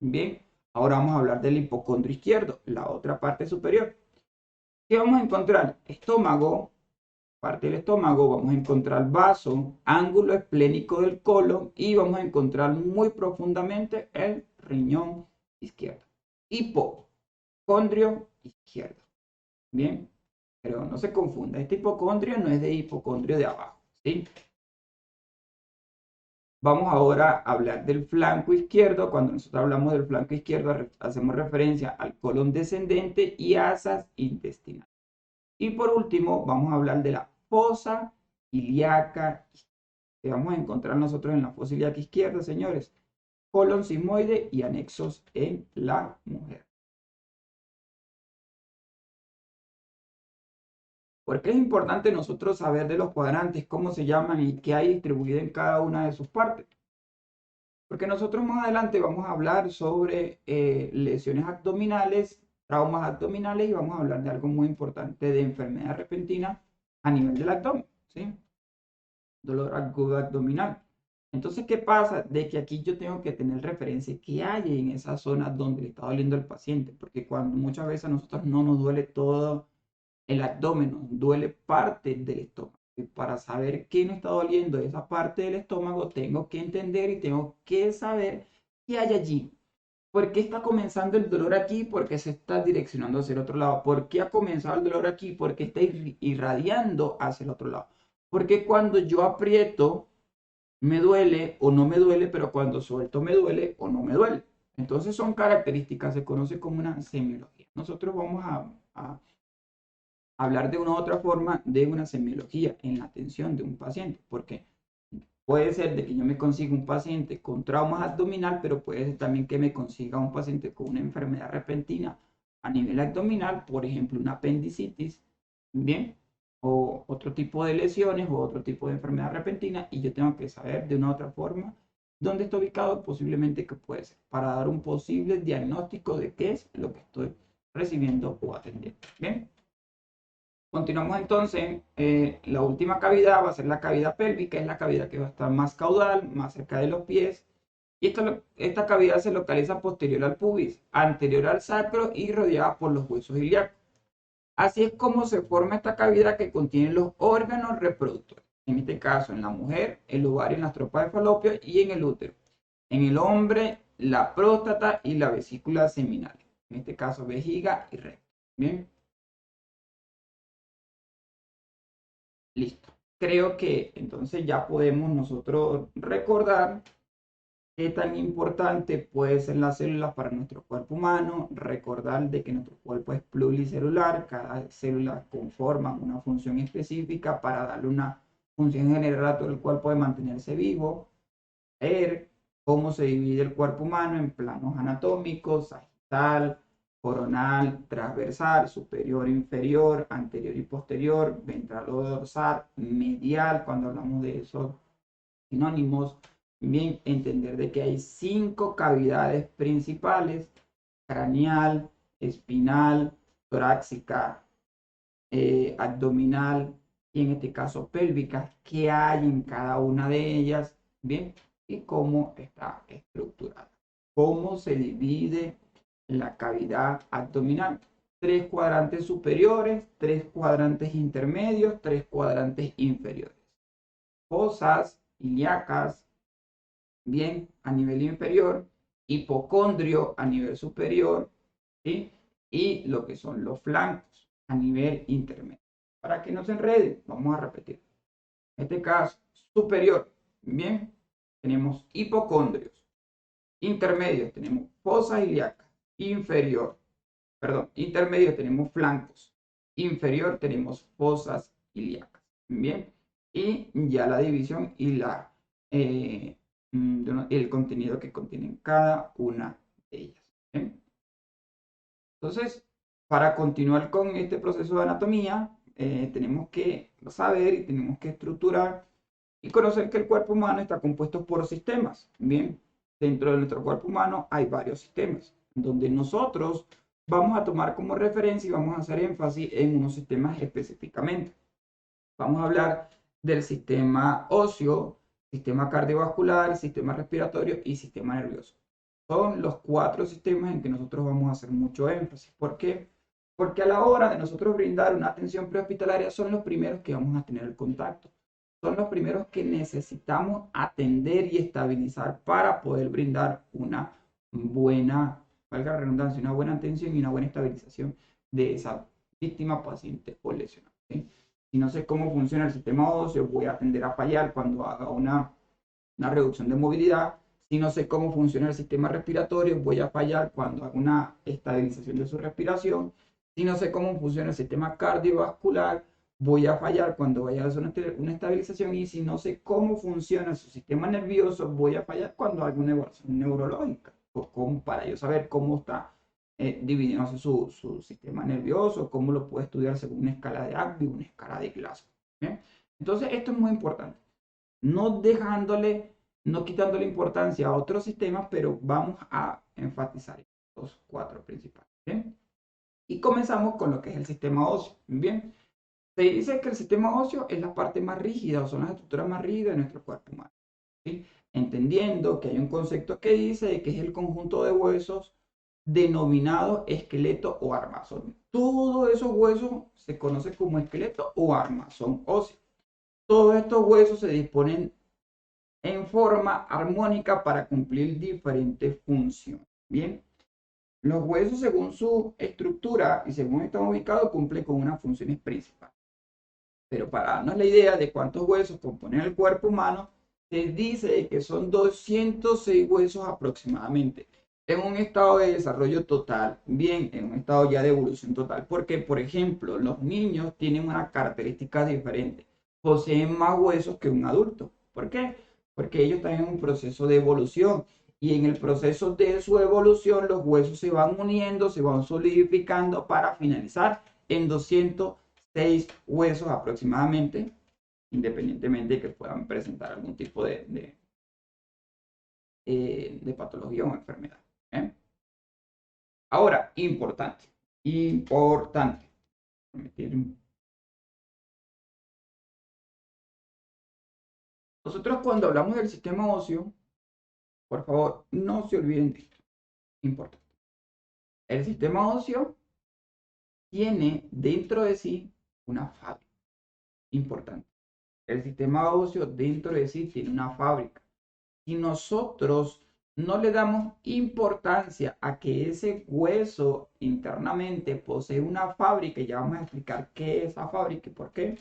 bien, ahora vamos a hablar del hipocondrio izquierdo, la otra parte superior. ¿Qué vamos a encontrar? Estómago, parte del estómago, vamos a encontrar vaso, ángulo esplénico del colon y vamos a encontrar muy profundamente el riñón izquierdo. Hipocondrio izquierdo. Bien, pero no se confunda, este hipocondrio no es de hipocondrio de abajo, ¿sí? Vamos ahora a hablar del flanco izquierdo. Cuando nosotros hablamos del flanco izquierdo, hacemos referencia al colon descendente y asas intestinales. Y por último, vamos a hablar de la fosa ilíaca, que vamos a encontrar nosotros en la fosa ilíaca izquierda, señores. Colon sigmoide y anexos en la mujer. ¿Por qué es importante nosotros saber de los cuadrantes, cómo se llaman y qué hay distribuido en cada una de sus partes? Porque nosotros más adelante vamos a hablar sobre lesiones abdominales, traumas abdominales y vamos a hablar de algo muy importante de enfermedad repentina a nivel del abdomen, ¿sí? Dolor agudo abdominal. Entonces, ¿qué pasa? De que aquí yo tengo que tener referencia qué hay en esa zona donde le está doliendo al paciente, porque cuando muchas veces a nosotros no nos duele todo el abdomen, nos duele parte del estómago. Y para saber qué nos está doliendo esa parte del estómago, tengo que entender y tengo que saber qué hay allí. ¿Por qué está comenzando el dolor aquí? Porque se está direccionando hacia el otro lado. ¿Por qué ha comenzado el dolor aquí? Porque está irradiando hacia el otro lado. Porque cuando yo aprieto, me duele o no me duele, pero cuando suelto me duele o no me duele. Entonces son características, se conoce como una semiología. Nosotros vamos a hablar de una u otra forma de una semiología en la atención de un paciente, porque puede ser de que yo me consiga un paciente con traumas abdominal, pero puede ser también que me consiga un paciente con una enfermedad repentina a nivel abdominal, por ejemplo, una apendicitis, ¿bien? O otro tipo de lesiones o otro tipo de enfermedad repentina, y yo tengo que saber de una u otra forma dónde está ubicado, posiblemente que puede ser, para dar un posible diagnóstico de qué es lo que estoy recibiendo o atendiendo. Bien. Continuamos entonces. La última cavidad va a ser la cavidad pélvica, es la cavidad que va a estar más caudal, más cerca de los pies. Y esta cavidad se localiza posterior al pubis, anterior al sacro y rodeada por los huesos ilíacos. Así es como se forma esta cavidad que contiene los órganos reproductores. En este caso, en la mujer, el ovario en las trompas de falopio y en el útero. En el hombre, la próstata y la vesícula seminal. En este caso, vejiga y recto. Bien, listo. Creo que entonces ya podemos nosotros recordar qué tan importante puede ser las células para nuestro cuerpo humano. Recordar de que nuestro cuerpo es pluricelular, cada célula conforma una función específica para darle una función general a todo el cuerpo de mantenerse vivo. Ver cómo se divide el cuerpo humano en planos anatómicos, sagital, coronal, transversal, superior, inferior, anterior y posterior, ventral o dorsal, medial, cuando hablamos de esos sinónimos. Bien, entender de que hay 5 cavidades principales: craneal, espinal, torácica, abdominal y en este caso pélvica, qué hay en cada una de ellas, bien, y cómo está estructurada. Cómo se divide la cavidad abdominal: 3 cuadrantes superiores, 3 cuadrantes intermedios, 3 cuadrantes inferiores. Fosas ilíacas, bien, a nivel inferior, hipocondrio a nivel superior, ¿sí? Y lo que son los flancos a nivel intermedio. Para que no se enreden, vamos a repetir. En este caso, superior, bien, tenemos hipocondrios. Intermedios tenemos fosa ilíaca. Inferior, perdón, intermedio tenemos flancos. Inferior tenemos fosas ilíacas. Bien, y ya la división y eh, el contenido que contienen cada una de ellas. ¿Bien? Entonces, para continuar con este proceso de anatomía, tenemos que saber y tenemos que estructurar y conocer que el cuerpo humano está compuesto por sistemas. Bien, dentro de nuestro cuerpo humano hay varios sistemas, donde nosotros vamos a tomar como referencia y vamos a hacer énfasis en unos sistemas específicamente. Vamos a hablar del sistema óseo, sistema cardiovascular, sistema respiratorio y sistema nervioso. Son los 4 sistemas en que nosotros vamos a hacer mucho énfasis. ¿Por qué? Porque a la hora de nosotros brindar una atención prehospitalaria son los primeros que vamos a tener el contacto. Son los primeros que necesitamos atender y estabilizar para poder brindar una buena, valga la redundancia, una buena atención y una buena estabilización de esa víctima, paciente o lesionada. ¿Sí? Si no sé cómo funciona el sistema óseo, voy a tender a fallar cuando haga una reducción de movilidad. Si no sé cómo funciona el sistema respiratorio, voy a fallar cuando haga una estabilización de su respiración. Si no sé cómo funciona el sistema cardiovascular, voy a fallar cuando vaya a hacer una estabilización. Y si no sé cómo funciona su sistema nervioso, voy a fallar cuando haga una evaluación neurológica. Para yo saber cómo está dividiéndose su sistema nervioso, cómo lo puede estudiar según una escala de Abbe, una escala de Glasgow. ¿Bien? Entonces, esto es muy importante. No dejándole, no quitándole importancia a otros sistemas, pero vamos a enfatizar los 4 principales. ¿Bien? Y comenzamos con lo que es el sistema óseo. Bien, se dice que el sistema óseo es la parte más rígida o son las estructuras más rígidas de nuestro cuerpo humano. ¿Sí? Entendiendo que hay un concepto que dice que es el conjunto de huesos denominado esqueleto o armazón. Todos esos huesos se conocen como esqueleto o armazón óseo. Todos estos huesos se disponen en forma armónica para cumplir diferentes funciones. Bien, los huesos según su estructura y según están ubicados cumplen con unas funciones principales. Pero para darnos la idea de cuántos huesos componen el cuerpo humano, se dice que son 206 huesos aproximadamente, en un estado de desarrollo total, bien, en un estado ya de evolución total, porque, por ejemplo, los niños tienen una característica diferente, poseen más huesos que un adulto. ¿Por qué? Porque ellos están en un proceso de evolución y en el proceso de su evolución los huesos se van uniendo, se van solidificando para finalizar en 206 huesos aproximadamente, independientemente de que puedan presentar algún tipo de patología o enfermedad. ¿Eh? Ahora, importante, importante. Nosotros cuando hablamos del sistema óseo, por favor, no se olviden de esto. Importante. El sistema óseo tiene dentro de sí una fábrica. Importante. El sistema óseo dentro de sí tiene una fábrica. Si nosotros no le damos importancia a que ese hueso internamente posee una fábrica, y ya vamos a explicar qué es esa fábrica y por qué,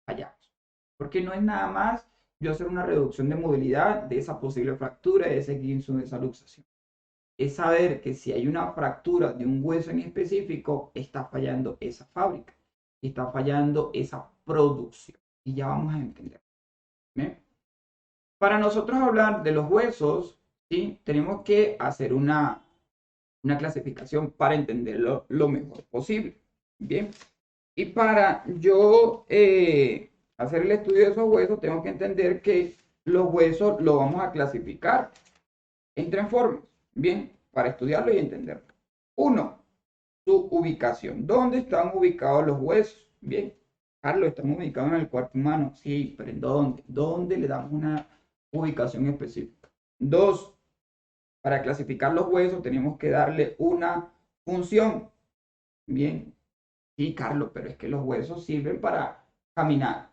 fallamos. Porque no es nada más yo hacer una reducción de movilidad de esa posible fractura, de ese guinzo, de esa luxación. Es saber que si hay una fractura de un hueso en específico, está fallando esa fábrica, está fallando esa producción. Y ya vamos a entender. ¿Bien? Para nosotros hablar de los huesos, ¿sí? Tenemos que hacer una clasificación para entenderlo lo mejor posible. Bien. Y para yo hacer el estudio de esos huesos, tengo que entender que los huesos los vamos a clasificar en tres formas. Bien, para estudiarlo y entenderlo. Uno, su ubicación. ¿Dónde están ubicados los huesos? Bien, Carlos, ¿están ubicados en el cuerpo humano? Sí, pero ¿en dónde? ¿Dónde le damos una ubicación específica? Dos, para clasificar los huesos tenemos que darle una función. Bien, sí, Carlos, pero es que los huesos sirven para caminar,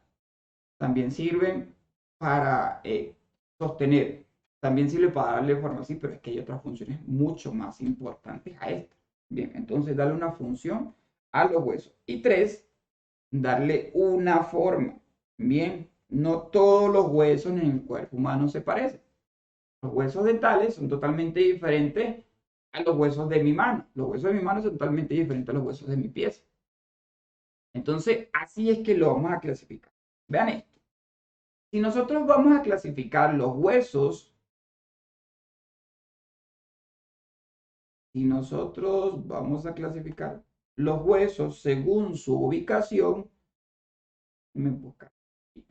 también sirven para sostener, también sirve para darle forma, sí, pero es que hay otras funciones mucho más importantes a esta. Bien, entonces darle una función a los huesos. Y tres, darle una forma. Bien, no todos los huesos en el cuerpo humano se parecen. Los huesos dentales son totalmente diferentes a los huesos de mi mano. Los huesos de mi mano son totalmente diferentes a los huesos de mi pie. Entonces, así es que lo vamos a clasificar. Vean esto. Si nosotros vamos a clasificar los huesos, si nosotros vamos a clasificar los huesos según su ubicación, me busca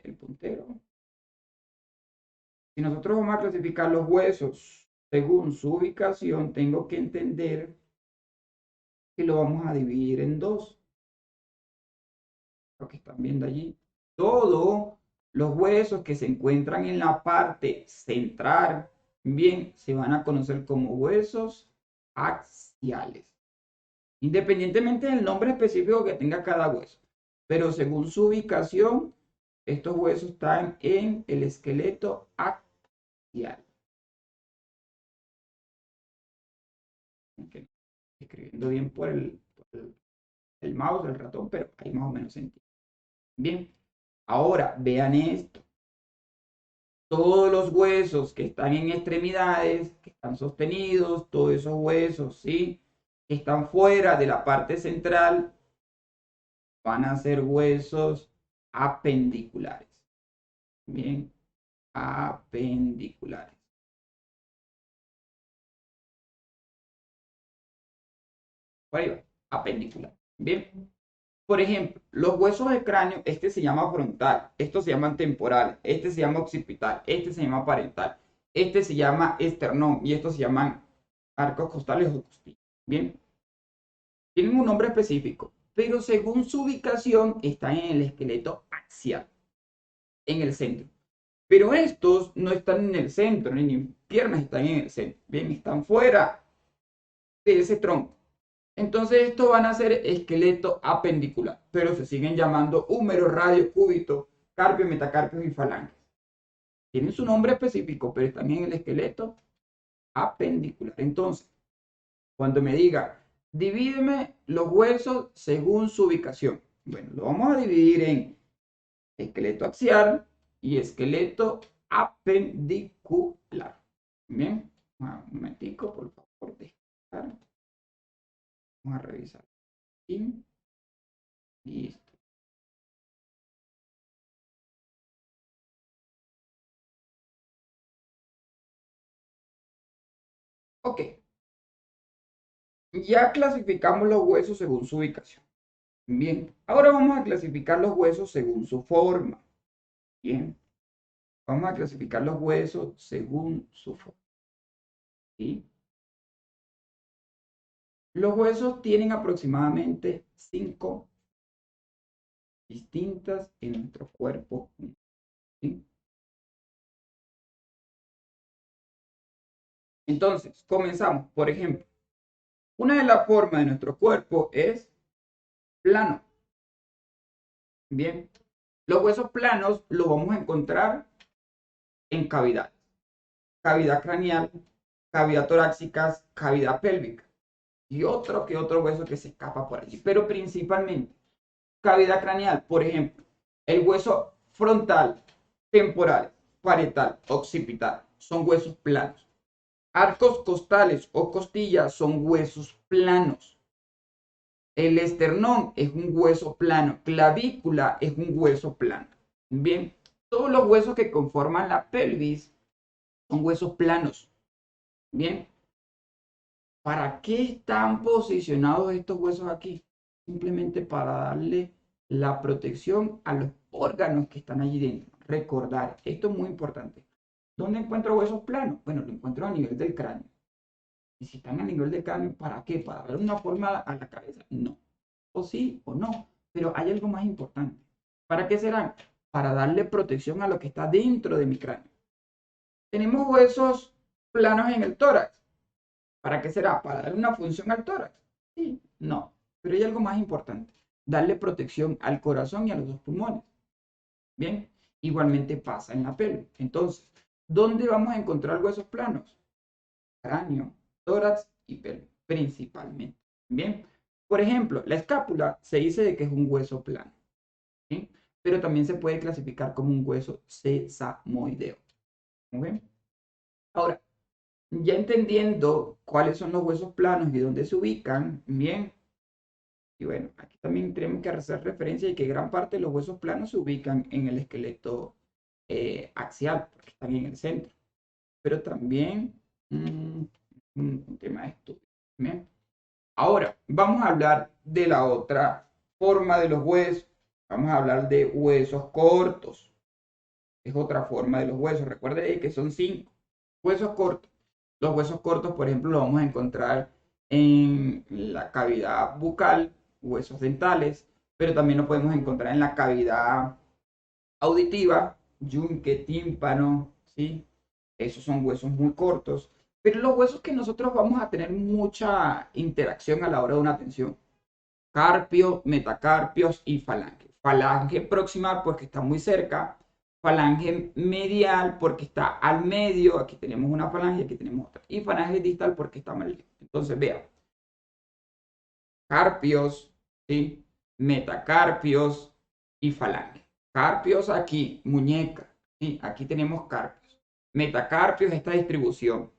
el puntero. Si nosotros vamos a clasificar los huesos según su ubicación, tengo que entender que lo vamos a dividir en dos. Lo que están viendo allí. Todos los huesos que se encuentran en la parte central, bien, se van a conocer como huesos axiales. Independientemente del nombre específico que tenga cada hueso. Pero según su ubicación, estos huesos están en el esqueleto axial. Okay. Escribiendo bien por el mouse, el ratón, pero ahí más o menos se entiende. Bien, ahora vean esto. Todos los huesos que están en extremidades, que están sostenidos, todos esos huesos, ¿sí? Que están fuera de la parte central, van a ser huesos apendiculares. Bien, apendiculares. Por ahí va, apendicular. Bien. Por ejemplo, los huesos del cráneo, este se llama frontal, estos se llaman temporal, este se llama occipital, este se llama parental, este se llama esternón y estos se llaman arcos costales o costillas. Bien, tienen un nombre específico, pero según su ubicación están en el esqueleto axial, en el centro. Pero estos no están en el centro, ni en piernas están en el centro. Bien, están fuera de ese tronco. Entonces estos van a ser esqueleto apendicular, pero se siguen llamando húmero, radio, cúbito, carpio, metacarpios y falanges. Tienen su nombre específico, pero están en el esqueleto apendicular. Entonces, cuando me diga, divídeme los huesos según su ubicación. Bueno, lo vamos a dividir en esqueleto axial y esqueleto apendicular. Bien, un momentico, por favor, descargar. Vamos a revisar. Y listo. Ok, ya clasificamos los huesos según su ubicación. Bien, ahora vamos a clasificar los huesos según su forma. Bien, vamos a clasificar los huesos según su forma. ¿Sí? Los huesos tienen aproximadamente 5 distintas en nuestro cuerpo, ¿sí? Entonces, comenzamos. Por ejemplo, una de las formas de nuestro cuerpo es plano. Bien, los huesos planos los vamos a encontrar en cavidades. Cavidad craneal, cavidad torácica, cavidad pélvica y otro que otro hueso que se escapa por allí. Pero principalmente, cavidad craneal, por ejemplo, el hueso frontal, temporal, parietal, occipital, son huesos planos. Arcos costales o costillas son huesos planos. El esternón es un hueso plano. Clavícula es un hueso plano. Bien, todos los huesos que conforman la pelvis son huesos planos. Bien, ¿para qué están posicionados estos huesos aquí? Simplemente para darle la protección a los órganos que están allí dentro. Recordar, esto es muy importante. ¿Dónde encuentro huesos planos? Bueno, lo encuentro a nivel del cráneo. Y si están a nivel del cráneo, ¿para qué? ¿Para dar una forma a la cabeza? No. O sí o no. Pero hay algo más importante. ¿Para qué serán? Para darle protección a lo que está dentro de mi cráneo. Tenemos huesos planos en el tórax. ¿Para qué será? ¿Para dar una función al tórax? Sí, no. Pero hay algo más importante. Darle protección al corazón y a los dos pulmones. Bien, igualmente pasa en la pelvis. Entonces, ¿dónde vamos a encontrar huesos planos? Cráneo, tórax y pelvis, principalmente. Bien, por ejemplo, la escápula se dice de que es un hueso plano, ¿sí? Pero también se puede clasificar como un hueso sesamoideo. ¿Ok? Ahora, ya entendiendo cuáles son los huesos planos y dónde se ubican, bien, y bueno, aquí también tenemos que hacer referencia de que gran parte de los huesos planos se ubican en el esqueleto axial, porque están en el centro, pero también un tema de estudio. Bien. Ahora, vamos a hablar de la otra forma de los huesos. Vamos a hablar de huesos cortos. Es otra forma de los huesos. Recuerde que son 5 huesos cortos. Los huesos cortos, por ejemplo, los vamos a encontrar en la cavidad bucal, huesos dentales, pero también lo podemos encontrar en la cavidad auditiva, yunque, tímpano, ¿sí? Esos son huesos muy cortos, pero los huesos que nosotros vamos a tener mucha interacción a la hora de una tensión. Carpio, metacarpios y falange. Falange proximal porque está muy cerca, falange medial porque está al medio, aquí tenemos una falange, aquí tenemos otra, y falange distal porque está mal. Entonces, vean, carpios, ¿sí? Metacarpios y falange. Carpios aquí, muñeca, ¿sí? Aquí tenemos carpios. Metacarpios, esta distribución.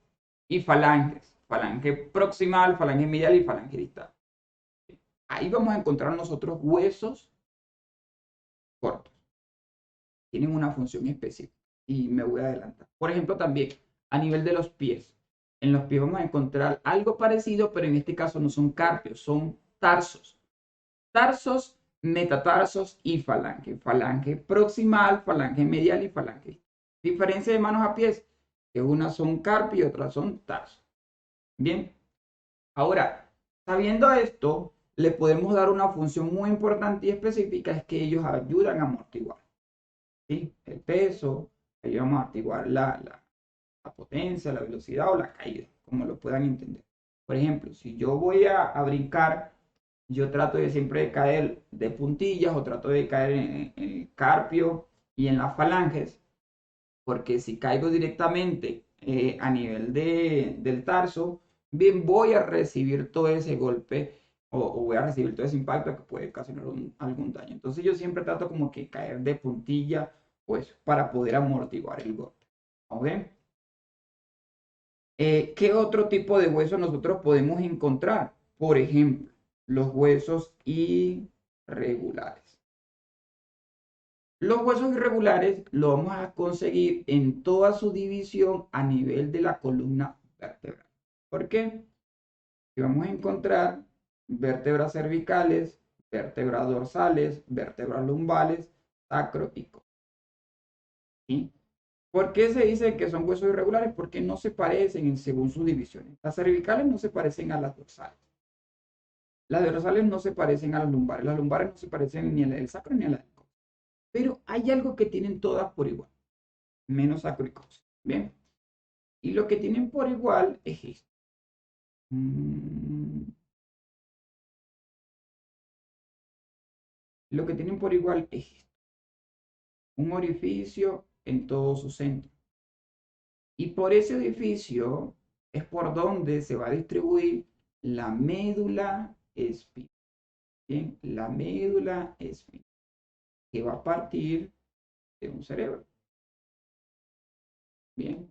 Y falanges, falange proximal, falange medial y falange distal. Ahí vamos a encontrar nosotros huesos cortos. Tienen una función específica y me voy a adelantar. Por ejemplo, también a nivel de los pies. En los pies vamos a encontrar algo parecido, pero en este caso no son carpios, son tarsos. Tarsos, metatarsos y falange. Falange proximal, falange medial y falange. Diferencia de manos a pies, que unas son carpios y otras son tarsos. Bien, ahora, sabiendo esto, le podemos dar una función muy importante y específica, es que ellos ayudan a amortiguar, ¿sí? El peso, ayudan a amortiguar la potencia, la velocidad o la caída, como lo puedan entender. Por ejemplo, si yo voy a brincar, yo trato de siempre caer de puntillas o trato de caer en el carpio y en las falanges, porque si caigo directamente a nivel del tarso, bien voy a recibir todo ese golpe o voy a recibir todo ese impacto que puede ocasionar algún daño. Entonces yo siempre trato como que caer de puntilla, pues para poder amortiguar el golpe. ¿Ok? ¿Qué otro tipo de hueso nosotros podemos encontrar? Por ejemplo, los huesos irregulares. Los huesos irregulares los vamos a conseguir en toda su división a nivel de la columna vertebral. ¿Por qué? Porque vamos a encontrar vértebras cervicales, vértebras dorsales, vértebras lumbales, sacro y coxis. ¿Sí? ¿Por qué se dice que son huesos irregulares? Porque no se parecen según sus divisiones. Las cervicales no se parecen a las dorsales. Las dorsales no se parecen a las lumbares no se parecen ni a la del sacro ni a la del coxis. Pero hay algo que tienen todas por igual, menos sacro y coxis. Bien, y lo que tienen por igual es esto. Lo que tienen por igual es esto. Un orificio en todo su centro. Y por ese orificio es por donde se va a distribuir la médula espinal. Bien, la médula espinal, que va a partir de un cerebro. Bien,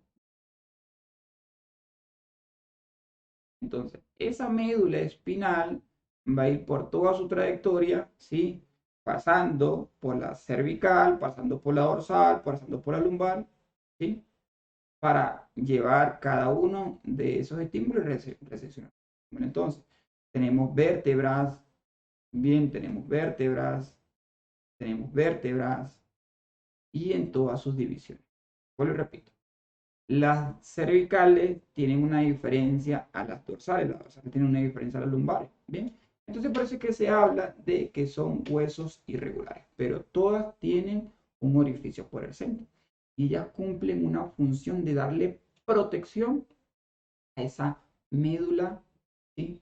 entonces esa médula espinal va a ir por toda su trayectoria, ¿sí? Pasando por la cervical, pasando por la dorsal, pasando por la lumbar, ¿sí? Para llevar cada uno de esos estímulos y recepcionar. Bueno, entonces, tenemos vértebras, bien, tenemos vértebras y en todas sus divisiones. Vuelvo y repito, las cervicales tienen una diferencia a las dorsales tienen una diferencia a las lumbares, bien. Entonces parece que se habla de que son huesos irregulares, pero todas tienen un orificio por el centro y ellas cumplen una función de darle protección a esa médula, ¿sí?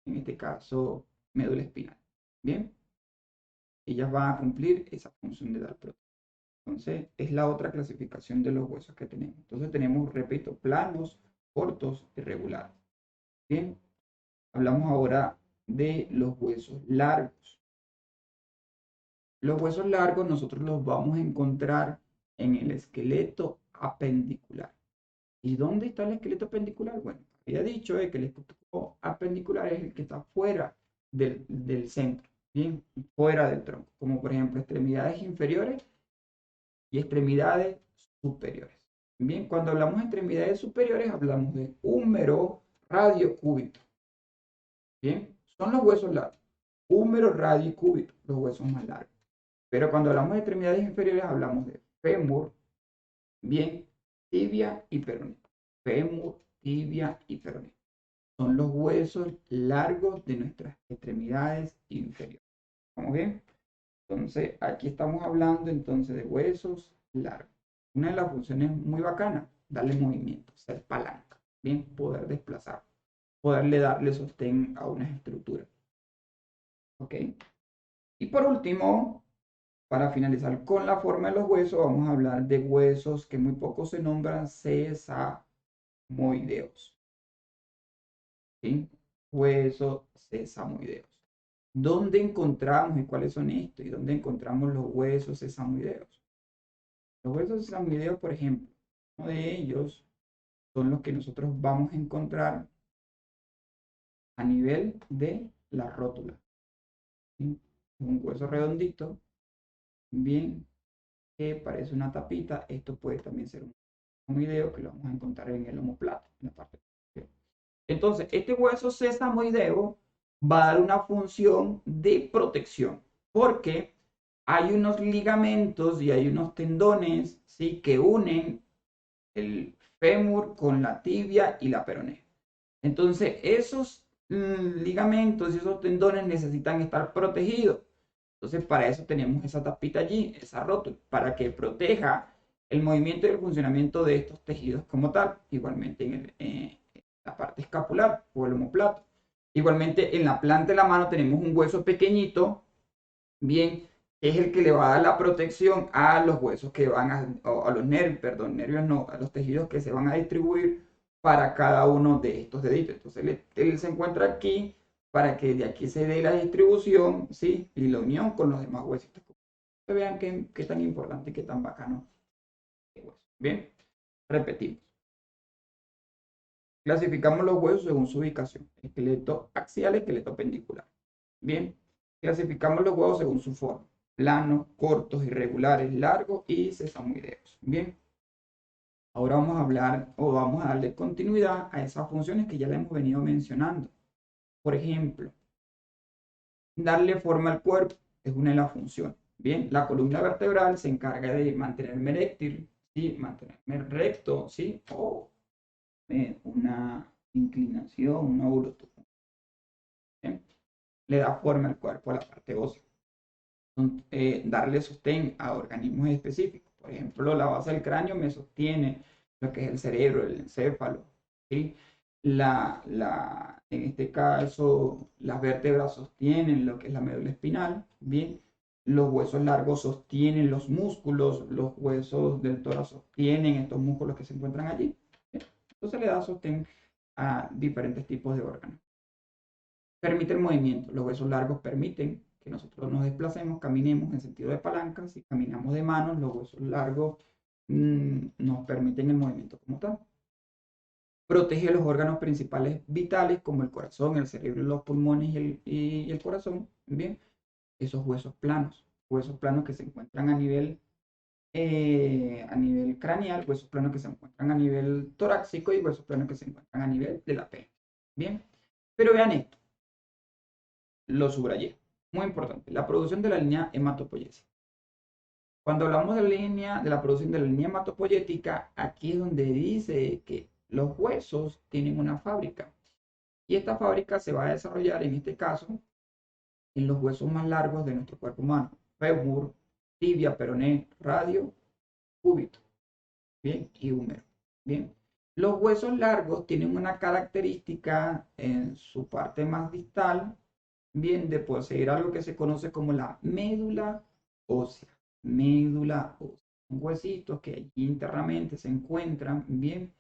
En este caso, médula espinal. Bien, ellas van a cumplir esa función de dar protección. Entonces, es la otra clasificación de los huesos que tenemos. Entonces, tenemos, repito, planos, cortos y regulares. Bien, hablamos ahora de los huesos largos. Los huesos largos nosotros los vamos a encontrar en el esqueleto apendicular. ¿Y dónde está el esqueleto apendicular? Bueno, había dicho que el esqueleto apendicular es el que está fuera del centro, bien, fuera del tronco, como por ejemplo extremidades inferiores y extremidades superiores. Bien, cuando hablamos de extremidades superiores hablamos de húmero, radio, cúbito. Bien, son los huesos largos. Húmero, radio y cúbito, los huesos más largos. Pero cuando hablamos de extremidades inferiores hablamos de fémur, bien, tibia y peroné. Fémur, tibia y peroné. Son los huesos largos de nuestras extremidades inferiores. ¿Vamos bien? Entonces, aquí estamos hablando entonces de huesos largos. Una de las funciones muy bacanas, darle movimiento, ser palanca, bien, poder desplazar, poderle darle sostén a una estructura. ¿Ok? Y por último, para finalizar con la forma de los huesos, vamos a hablar de huesos que muy poco se nombran sesamoideos. ¿Sí? Huesos sesamoideos. ¿Dónde encontramos y cuáles son estos? ¿Y dónde encontramos los huesos sesamoideos? Los huesos sesamoideos, por ejemplo, uno de ellos son los que nosotros vamos a encontrar a nivel de la rótula. ¿Sí? Un hueso redondito, bien, que parece una tapita. Esto puede también ser un video que lo vamos a encontrar en el omoplato, en la parte. Entonces, este hueso sesamoideo va a dar una función de protección, porque hay unos ligamentos y hay unos tendones, ¿sí? Que unen el fémur con la tibia y la peroné. Entonces, esos ligamentos y esos tendones necesitan estar protegidos. Entonces, para eso tenemos esa tapita allí, esa rótula, para que proteja el movimiento y el funcionamiento de estos tejidos como tal. Igualmente en la parte escapular o el omoplato. Igualmente en la planta de la mano tenemos un hueso pequeñito, bien, que es el que le va a dar la protección a los huesos que van a los nervios, perdón, nervios no, a los tejidos que se van a distribuir para cada uno de estos deditos. Entonces él se encuentra aquí para que de aquí se dé la distribución, ¿sí? Y la unión con los demás huesitos. Que vean qué tan importante y qué tan bacano es hueso. Bien, repetimos. Clasificamos los huesos según su ubicación. Esqueleto axial, esqueleto pendicular. Bien, clasificamos los huesos según su forma. Planos, cortos, irregulares, largos y sesamoideos. Bien, ahora vamos a hablar o vamos a darle continuidad a esas funciones que ya le hemos venido mencionando. Por ejemplo, darle forma al cuerpo es una de las funciones. Bien, la columna vertebral se encarga de mantenerme eréctil, ¿sí? Mantenerme recto, ¿sí? O una inclinación, una ortotomía. le da forma al cuerpo, a la parte ósea. Darle sostén a organismos específicos. Por ejemplo, la base del cráneo me sostiene lo que es el cerebro, el encéfalo, ¿sí? En este caso, las vértebras sostienen lo que es la médula espinal, ¿bien? Los huesos largos sostienen los músculos, los huesos del tórax sostienen estos músculos que se encuentran allí. ¿Bien? Entonces le da sostén a diferentes tipos de órganos. Permite el movimiento. Los huesos largos permiten que nosotros nos desplacemos, caminemos en sentido de palanca. Si caminamos de manos, los huesos largos nos permiten el movimiento como tal. Protege los órganos principales vitales como el corazón, el cerebro, los pulmones y el corazón. Bien, esos huesos planos que se encuentran a nivel craneal, huesos planos que se encuentran a nivel torácico y huesos planos que se encuentran a nivel de la pelvis. Bien, pero vean esto, lo subrayé. Muy importante, la producción de la línea hematopoyética. Cuando hablamos de la producción de la línea hematopoyética, aquí es donde dice que los huesos tienen una fábrica. Y esta fábrica se va a desarrollar, en este caso, en los huesos más largos de nuestro cuerpo humano. Fémur, tibia, peroné, radio, cúbito, ¿bien? Y húmero, ¿bien? Los huesos largos tienen una característica en su parte más distal, bien, de poseer algo que se conoce como la médula ósea. Médula ósea. Huesitos que allí internamente se encuentran, bien.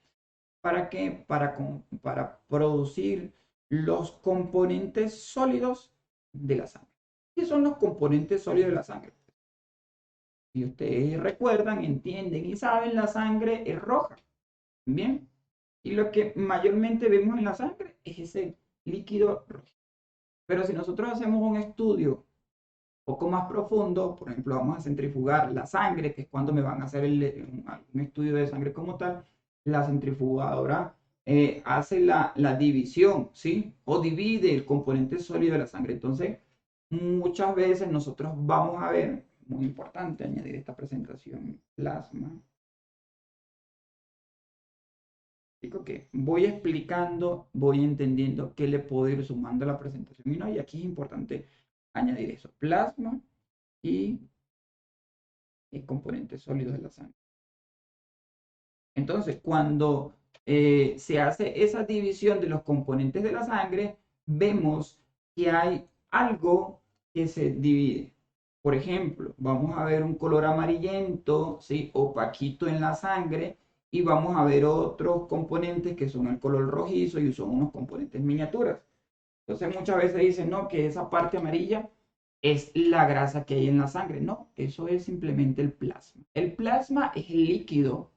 ¿Para qué? Para producir los componentes sólidos de la sangre. ¿Qué son los componentes sólidos de la sangre? Si ustedes recuerdan, entienden y saben, la sangre es roja. Bien. Y lo que mayormente vemos en la sangre es ese líquido rojo. Pero si nosotros hacemos un estudio poco más profundo, por ejemplo, vamos a centrifugar la sangre, que es cuando me van a hacer un estudio de sangre como tal, la centrifugadora hace la división, ¿sí? O divide el componente sólido de la sangre. Entonces, muchas veces nosotros vamos a ver, muy importante añadir esta presentación, plasma. Digo que voy explicando, voy entendiendo qué le puedo ir sumando a la presentación. Y aquí es importante añadir eso, plasma y componentes sólidos de la sangre. Entonces, cuando se hace esa división de los componentes de la sangre, vemos que hay algo que se divide. Por ejemplo, vamos a ver un color amarillento, ¿sí? Opaquito en la sangre, y vamos a ver otros componentes que son el color rojizo y son unos componentes miniaturas. Entonces, muchas veces dicen, no, que esa parte amarilla es la grasa que hay en la sangre. No, eso es simplemente el plasma. El plasma es el líquido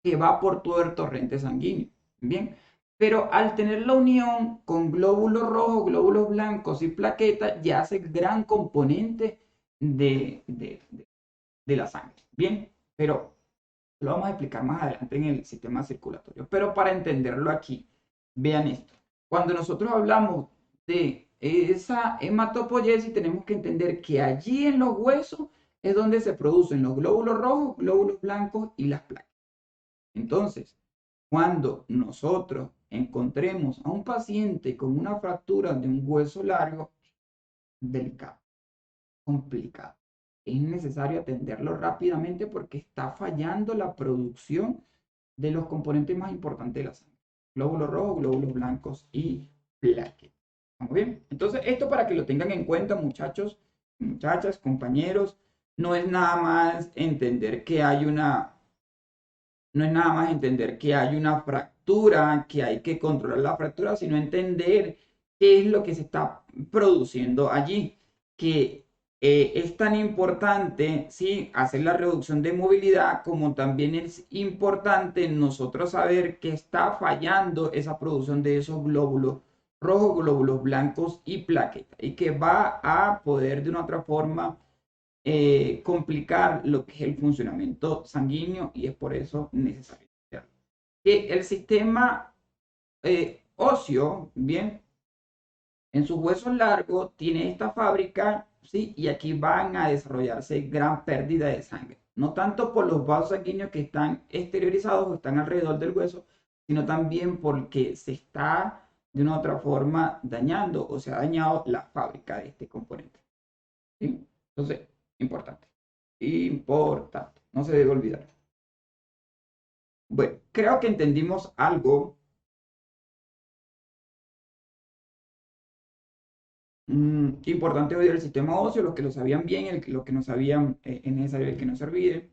que va por todo el torrente sanguíneo. Bien, pero al tener la unión con glóbulos rojos, glóbulos blancos y plaquetas, ya hace gran componente de la sangre. Bien, pero lo vamos a explicar más adelante en el sistema circulatorio. Pero para entenderlo aquí, vean esto. Cuando nosotros hablamos de esa hematopoiesis, tenemos que entender que allí en los huesos es donde se producen los glóbulos rojos, glóbulos blancos y las placas. Entonces, cuando nosotros encontremos a un paciente con una fractura de un hueso largo, delicado, complicado, es necesario atenderlo rápidamente porque está fallando la producción de los componentes más importantes de la sangre. Glóbulos rojos, glóbulos blancos y plaquetas. ¿Vamos bien? Entonces, esto para que lo tengan en cuenta, muchachos, muchachas, compañeros, no es nada más entender que hay una no es nada más entender que hay una fractura, que hay que controlar la fractura, sino entender qué es lo que se está produciendo allí, que es tan importante, ¿sí? Hacer la reducción de movilidad, como también es importante nosotros saber que está fallando esa producción de esos glóbulos rojos, glóbulos blancos y plaquetas, y que va a poder de una otra forma complicar lo que es el funcionamiento sanguíneo, y es por eso necesario que el sistema óseo, bien, en sus huesos largos tiene esta fábrica, ¿sí? Y aquí van a desarrollarse gran pérdida de sangre, no tanto por los vasos sanguíneos que están exteriorizados o están alrededor del hueso, sino también porque se está de una u otra forma dañando o se ha dañado la fábrica de este componente. ¿Sí? Entonces, importante. Importante. No se debe olvidar. Bueno, creo que entendimos algo importante hoy del sistema óseo, los que lo sabían bien, los que no sabían, es necesario el que no se olvide.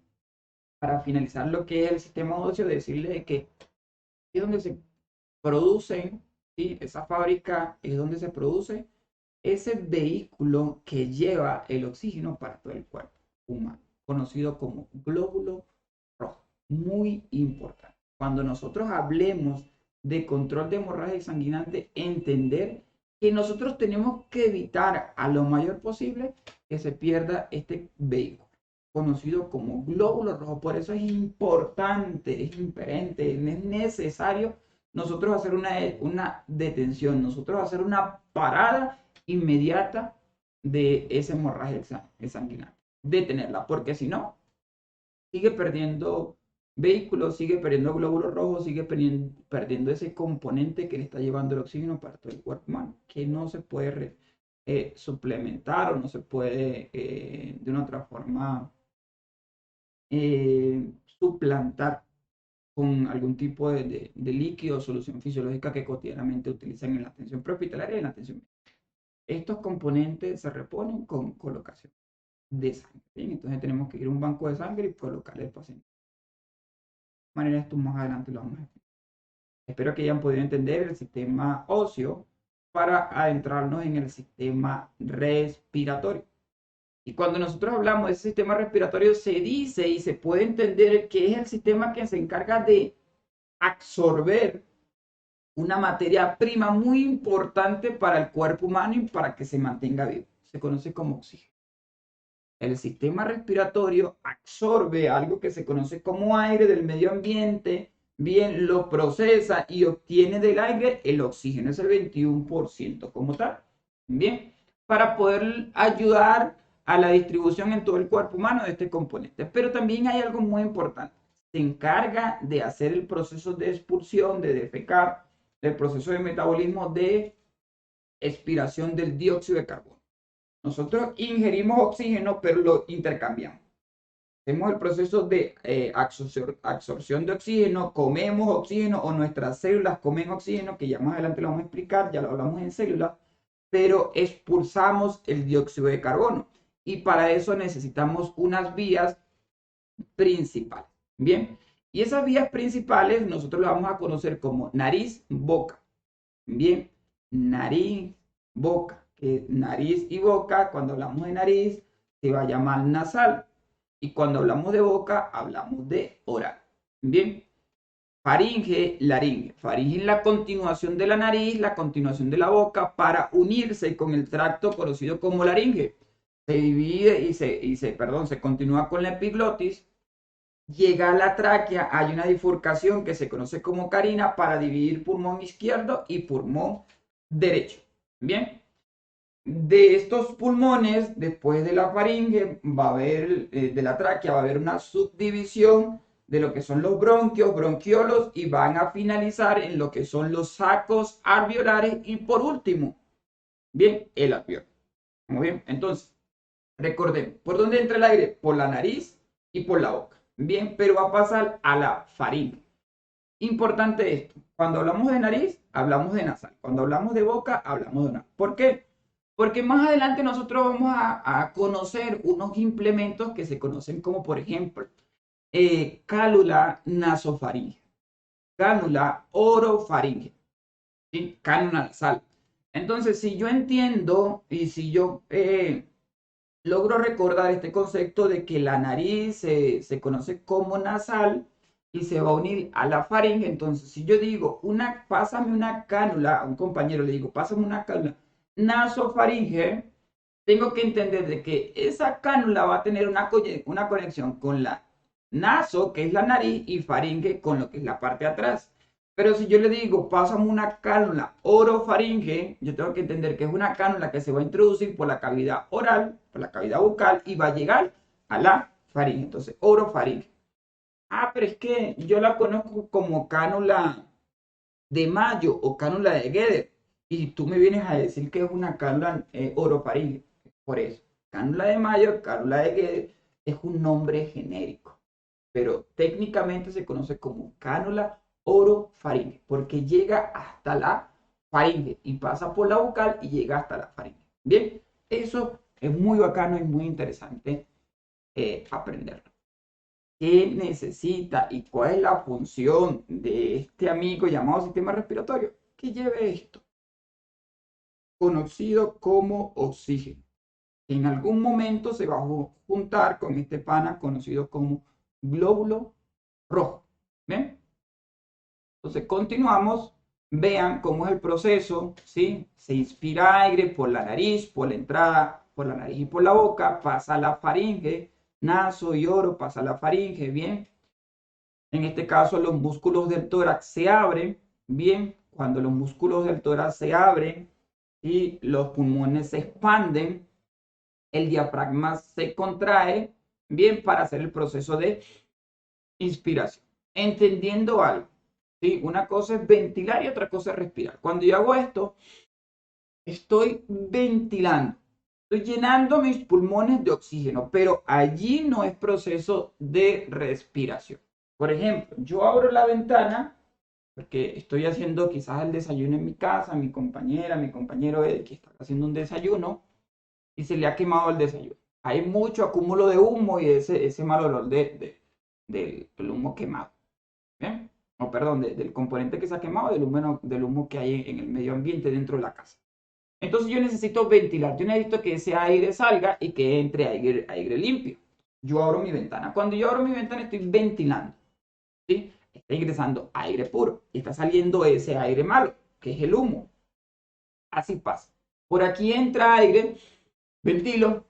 Para finalizar lo que es el sistema óseo, decirle que es donde se producen, ¿sí? Esa fábrica es donde se produce ese vehículo que lleva el oxígeno para todo el cuerpo humano, conocido como glóbulo rojo. Muy importante. Cuando nosotros hablemos de control de hemorragia sanguinante, entender que nosotros tenemos que evitar a lo mayor posible que se pierda este vehículo, conocido como glóbulo rojo. Por eso es importante, es imperante, es necesario nosotros hacer una detención, nosotros hacer una parada inmediata de esa hemorragia sanguínea, detenerla, porque si no, sigue perdiendo vehículos, sigue perdiendo glóbulos rojos, sigue perdiendo ese componente que le está llevando el oxígeno para todo el cuerpo humano, que no se puede suplementar o no se puede de una otra forma suplantar con algún tipo de líquido o solución fisiológica que cotidianamente utilizan en la atención prehospitalaria y en la atención médica. Estos componentes se reponen con colocación de sangre. ¿Bien? Entonces tenemos que ir a un banco de sangre y colocarle al paciente. De manera esto más adelante lo vamos a explicar. Espero que hayan podido entender el sistema óseo para adentrarnos en el sistema respiratorio. Y cuando nosotros hablamos de ese sistema respiratorio, se dice y se puede entender que es el sistema que se encarga de absorber una materia prima muy importante para el cuerpo humano y para que se mantenga vivo. Se conoce como oxígeno. El sistema respiratorio absorbe algo que se conoce como aire del medio ambiente, bien, lo procesa y obtiene del aire el oxígeno, es el 21% como tal. Bien, para poder ayudar a la distribución en todo el cuerpo humano de este componente. Pero también hay algo muy importante. Se encarga de hacer el proceso de expulsión, de defecar, del proceso de metabolismo de expiración del dióxido de carbono. Nosotros ingerimos oxígeno, pero lo intercambiamos. Hacemos el proceso de absorción de oxígeno, comemos oxígeno o nuestras células comen oxígeno, que ya más adelante lo vamos a explicar, ya lo hablamos en células, pero expulsamos el dióxido de carbono. Y para eso necesitamos unas vías principales. Bien, y esas vías principales nosotros las vamos a conocer como nariz, boca. Bien, nariz, boca. Que nariz y boca, cuando hablamos de nariz, se va a llamar nasal. Y cuando hablamos de boca, hablamos de oral. Bien, faringe, laringe. Faringe es la continuación de la nariz, la continuación de la boca, para unirse con el tracto conocido como laringe. Se divide y se continúa con la epiglotis. Llega a la tráquea, hay una bifurcación que se conoce como carina para dividir pulmón izquierdo y pulmón derecho. Bien, de estos pulmones, después de la faringe, va a haber, de la tráquea, va a haber una subdivisión de lo que son los bronquios, bronquiolos, y van a finalizar en lo que son los sacos alveolares y por último, bien, el alveolo. Muy bien, entonces, recordemos, ¿por dónde entra el aire? Por la nariz y por la boca. Bien, pero va a pasar a la faringe. Importante esto, cuando hablamos de nariz, hablamos de nasal. Cuando hablamos de boca, hablamos de oral. ¿Por qué? Porque más adelante nosotros vamos a conocer unos implementos que se conocen como, por ejemplo, cánula nasofaringe, cánula orofaringe, ¿sí? Cánula nasal. Entonces, si yo entiendo y si yo logro recordar este concepto de que la nariz se conoce como nasal y se va a unir a la faringe, entonces si yo digo, pásame una cánula, a un compañero le digo, pásame una cánula nasofaringe, tengo que entender de que esa cánula va a tener una conexión con la naso, que es la nariz, y faringe con lo que es la parte de atrás. Pero si yo le digo, pásame una cánula orofaringe, yo tengo que entender que es una cánula que se va a introducir por la cavidad oral, por la cavidad bucal, y va a llegar a la faringe. Entonces, orofaringe. Ah, pero es que yo la conozco como cánula de Mayo o cánula de Guedes. Y tú me vienes a decir que es una cánula orofaringe. Por eso, cánula de Mayo, cánula de Guedes, es un nombre genérico, pero técnicamente se conoce como cánula orofaringe, porque llega hasta la faringe y pasa por la vocal y llega hasta la faringe. Bien, eso es muy bacano y muy interesante aprenderlo. ¿Qué necesita y cuál es la función de este amigo llamado sistema respiratorio? Que lleve esto, conocido como oxígeno. En algún momento se va a juntar con este pana conocido como glóbulo rojo. ¿Ven? Entonces continuamos. Vean cómo es el proceso, ¿sí? Se inspira aire por la nariz, por la entrada, por la nariz y por la boca, pasa a la faringe, naso y oro, pasa a la faringe, ¿bien? En este caso los músculos del tórax se abren, ¿bien? Cuando los músculos del tórax se abren y los pulmones se expanden, el diafragma se contrae, bien, para hacer el proceso de inspiración. Entendiendo algo, ¿sí? Una cosa es ventilar y otra cosa es respirar. Cuando yo hago esto, estoy ventilando, estoy llenando mis pulmones de oxígeno, pero allí no es proceso de respiración. Por ejemplo, yo abro la ventana porque estoy haciendo quizás el desayuno en mi casa, mi compañera, mi compañero Ed, que está haciendo un desayuno y se le ha quemado el desayuno. Hay mucho acúmulo de humo y ese mal olor del humo quemado. ¿Bien? O perdón, del componente que se ha quemado, del humo que hay en el medio ambiente dentro de la casa. Entonces yo necesito ventilar, yo necesito que ese aire salga y que entre aire limpio. Yo abro mi ventana. Cuando yo abro mi ventana estoy ventilando, ¿sí? Está ingresando aire puro y está saliendo ese aire malo, que es el humo. Así pasa. Por aquí entra aire, ventilo,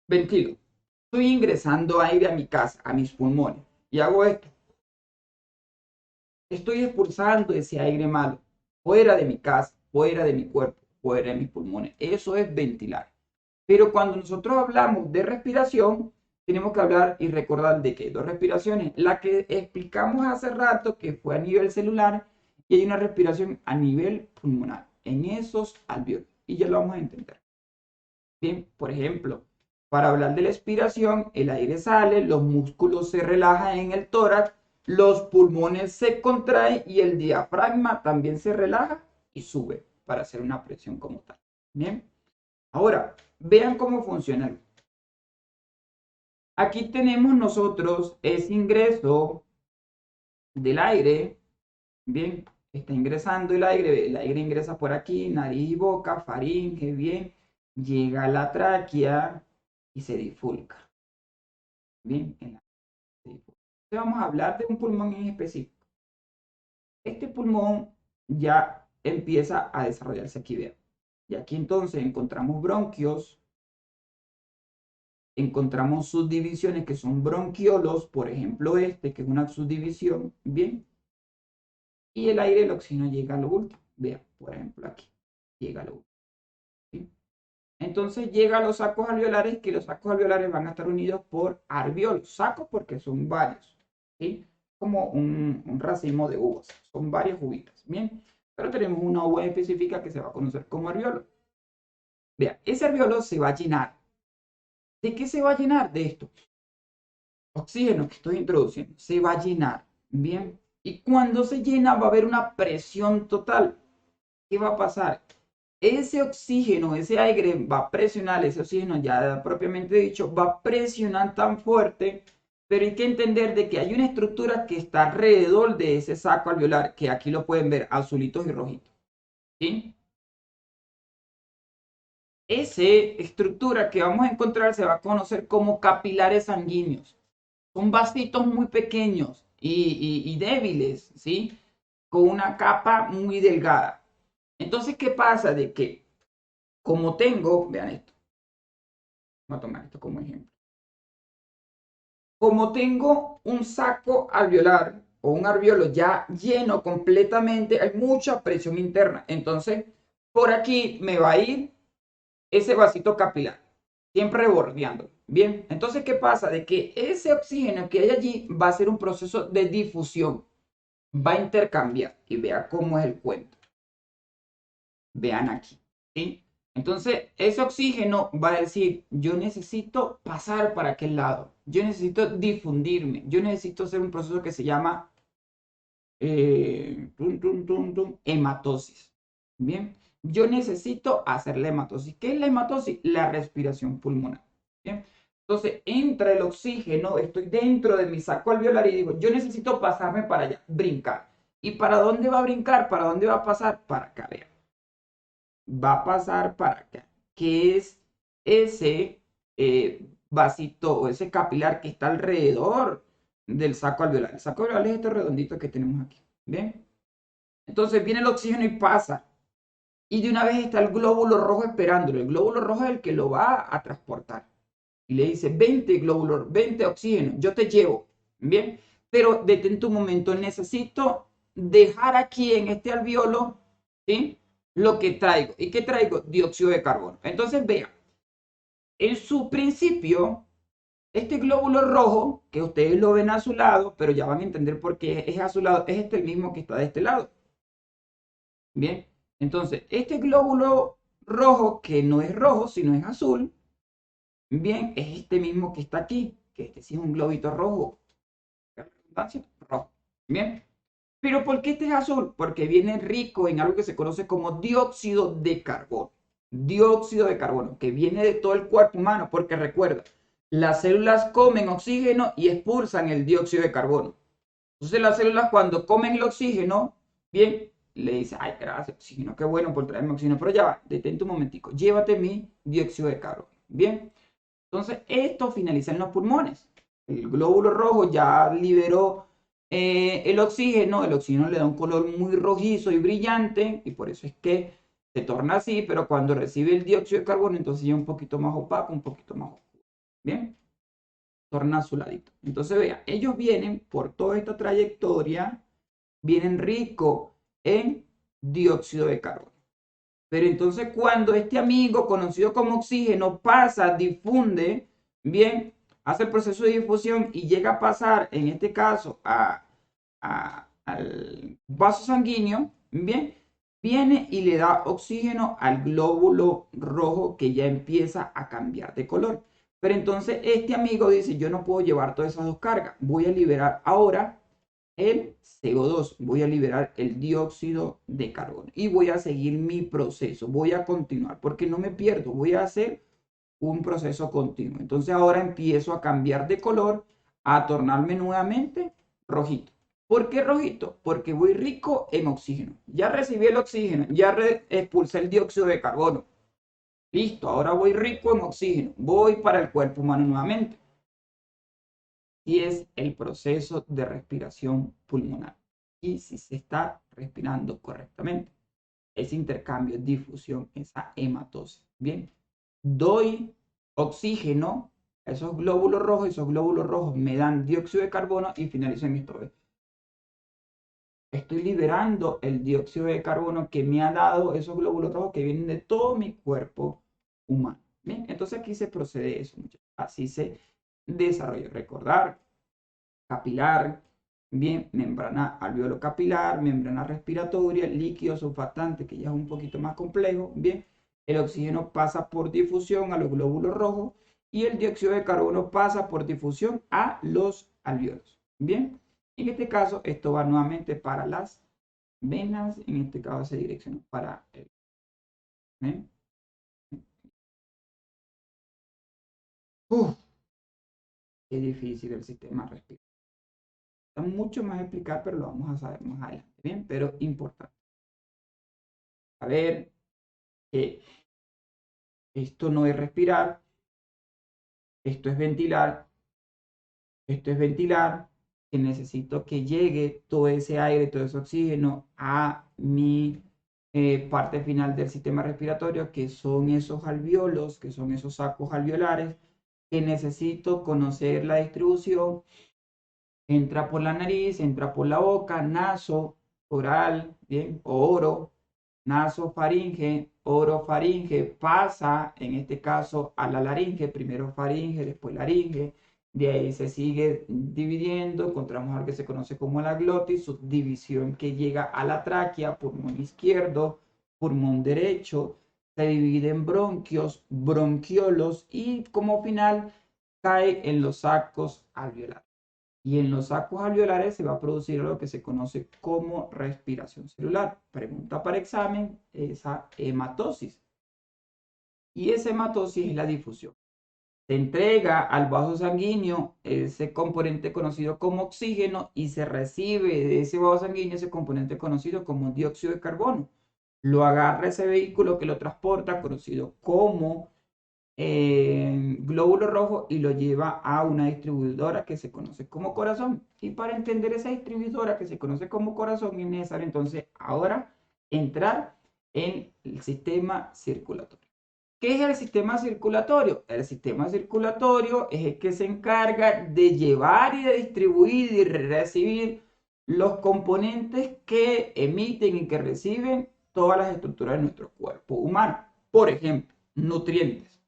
ventilo. Estoy ingresando aire a mi casa, a mis pulmones. Y hago esto. Estoy expulsando ese aire malo fuera de mi casa, fuera de mi cuerpo, fuera de mis pulmones. Eso es ventilar. Pero cuando nosotros hablamos de respiración, tenemos que hablar y recordar de que hay dos respiraciones. La que explicamos hace rato, que fue a nivel celular, y hay una respiración a nivel pulmonar, en esos alveolos. Y ya lo vamos a entender. Bien, por ejemplo, para hablar de la expiración, el aire sale, los músculos se relajan en el tórax, los pulmones se contraen y el diafragma también se relaja y sube para hacer una presión como tal. Bien, ahora vean cómo funciona. Aquí tenemos nosotros ese ingreso del aire. Bien, está ingresando el aire ingresa por aquí, nariz y boca, faringe, bien, llega a la tráquea y se difulca. Bien, entonces vamos a hablar de un pulmón en específico. Este pulmón ya empieza a desarrollarse aquí, vean. Y aquí entonces encontramos bronquios, encontramos subdivisiones que son bronquiolos, por ejemplo este, que es una subdivisión, bien, y el aire, el oxígeno llega a lo último, vean, por ejemplo aquí, llega a lo último. ¿Sí? Entonces llega a los sacos alveolares, que los sacos alveolares van a estar unidos por alveolos, sacos porque son varios, ¿sí? Como un racimo de uvas, son varias uvitas, ¿bien? Pero tenemos una uva específica que se va a conocer como alveolo. Vean, ese alveolo se va a llenar. ¿De qué se va a llenar? De esto. Oxígeno que estoy introduciendo, se va a llenar, ¿bien? Y cuando se llena va a haber una presión total. ¿Qué va a pasar? Ese oxígeno, ese aire va a presionar, ese oxígeno ya propiamente dicho, va a presionar tan fuerte, pero hay que entender de que hay una estructura que está alrededor de ese saco alveolar, que aquí lo pueden ver, azulitos y rojitos, ¿sí? Esa estructura que vamos a encontrar se va a conocer como capilares sanguíneos. Son vasitos muy pequeños y débiles, ¿sí? Con una capa muy delgada. Entonces, ¿qué pasa? De que como tengo, vean esto, voy a tomar esto como ejemplo. Como tengo un saco alveolar o un alveolo ya lleno completamente, hay mucha presión interna. Entonces, por aquí me va a ir ese vasito capilar, siempre bordeando. Bien, entonces, ¿qué pasa? De que ese oxígeno que hay allí va a ser un proceso de difusión, va a intercambiar y vea cómo es el cuento. Vean aquí, ¿sí? Entonces, ese oxígeno va a decir, yo necesito pasar para aquel lado, yo necesito difundirme, yo necesito hacer un proceso que se llama hematosis. Bien, yo necesito hacer la hematosis. ¿Qué es la hematosis? La respiración pulmonar. Bien, entonces entra el oxígeno, estoy dentro de mi saco alveolar y digo, yo necesito pasarme para allá, brincar. ¿Y para dónde va a brincar? ¿Para dónde va a pasar? Para acá, vean. Va a pasar para acá, que es ese vasito o ese capilar que está alrededor del saco alveolar. El saco alveolar es este redondito que tenemos aquí. Bien. Entonces viene el oxígeno y pasa. Y de una vez está el glóbulo rojo esperándolo. El glóbulo rojo es el que lo va a transportar. Y le dice, 20 glóbulos, 20 oxígeno, yo te llevo. Bien. Pero detente un momento, necesito dejar aquí en este alveolo, ¿sí? Lo que traigo. ¿Y qué traigo? Dióxido de carbono. Entonces, vea, en su principio, este glóbulo rojo, que ustedes lo ven a su lado, pero ya van a entender por qué es a su lado, es este mismo que está de este lado. Bien, entonces, este glóbulo rojo, que no es rojo, sino es azul, bien, es este mismo que está aquí, que este sí es un globito rojo, rojo. Bien, pero ¿por qué este es azul? Porque viene rico en algo que se conoce como dióxido de carbono. Dióxido de carbono, que viene de todo el cuerpo humano, porque recuerda, las células comen oxígeno y expulsan el dióxido de carbono. Entonces las células cuando comen el oxígeno, bien, le dice, ay, gracias, oxígeno, qué bueno por traerme oxígeno, pero ya va, detente un momentico, llévate mi dióxido de carbono, bien. Entonces esto finaliza en los pulmones. El glóbulo rojo ya liberó el oxígeno le da un color muy rojizo y brillante, y por eso es que se torna así, pero cuando recibe el dióxido de carbono, entonces ya un poquito más opaco, un poquito más oscuro, bien, torna azuladito. Entonces, vea, ellos vienen por toda esta trayectoria, vienen ricos en dióxido de carbono. Pero entonces cuando este amigo, conocido como oxígeno, pasa, difunde, bien, hace el proceso de difusión y llega a pasar, en este caso, al vaso sanguíneo, bien, viene y le da oxígeno al glóbulo rojo que ya empieza a cambiar de color. Pero entonces este amigo dice, yo no puedo llevar todas esas dos cargas, voy a liberar ahora el CO2, voy a liberar el dióxido de carbono y voy a seguir mi proceso, voy a continuar porque no me pierdo, voy a hacer un proceso continuo. Entonces ahora empiezo a cambiar de color, a tornarme nuevamente rojito. ¿Por qué rojito? Porque voy rico en oxígeno. Ya recibí el oxígeno, ya expulsé el dióxido de carbono. Listo, ahora voy rico en oxígeno. Voy para el cuerpo humano nuevamente. Y es el proceso de respiración pulmonar. Y si se está respirando correctamente, ese intercambio, difusión, esa hematosis. Bien, doy oxígeno a esos glóbulos rojos me dan dióxido de carbono y finalizo en esto. Estoy liberando el dióxido de carbono que me ha dado esos glóbulos rojos que vienen de todo mi cuerpo humano. Bien, entonces aquí se procede eso, muchachos. Así se desarrolla. Recordar, capilar, bien, membrana alveolo capilar, membrana respiratoria, líquido surfactante, que ya es un poquito más complejo, bien, el oxígeno pasa por difusión a los glóbulos rojos y el dióxido de carbono pasa por difusión a los alveolos, bien. En este caso, esto va nuevamente para las venas, en este caso se direcciona para el... ¿bien? Uf, qué difícil el sistema respiratorio. Está mucho más explicar, pero lo vamos a saber más adelante, bien, pero importante. A ver, que esto no es respirar, esto es ventilar, esto es ventilar, que necesito que llegue todo ese aire, todo ese oxígeno a mi parte final del sistema respiratorio, que son esos alveolos, que son esos sacos alveolares, que necesito conocer la distribución, entra por la nariz, entra por la boca, naso, oral, bien, oro, nasofaringe, orofaringe, pasa en este caso a la laringe, primero faringe, después laringe, de ahí se sigue dividiendo, encontramos algo que se conoce como la glotis, subdivisión que llega a la tráquea, pulmón izquierdo, pulmón derecho, se divide en bronquios, bronquiolos y como final cae en los sacos alveolares. Y en los sacos alveolares se va a producir lo que se conoce como respiración celular. Pregunta para examen, esa hematosis. Y esa hematosis es la difusión. Se entrega al vaso sanguíneo ese componente conocido como oxígeno y se recibe de ese vaso sanguíneo ese componente conocido como dióxido de carbono. Lo agarra ese vehículo que lo transporta, conocido como glóbulo rojo, y lo lleva a una distribuidora que se conoce como corazón. Y para entender esa distribuidora que se conoce como corazón es necesario entonces ahora entrar en el sistema circulatorio. ¿Qué es el sistema circulatorio? El sistema circulatorio es el que se encarga de llevar y de distribuir y recibir los componentes que emiten y que reciben todas las estructuras de nuestro cuerpo humano. Por ejemplo, nutrientes.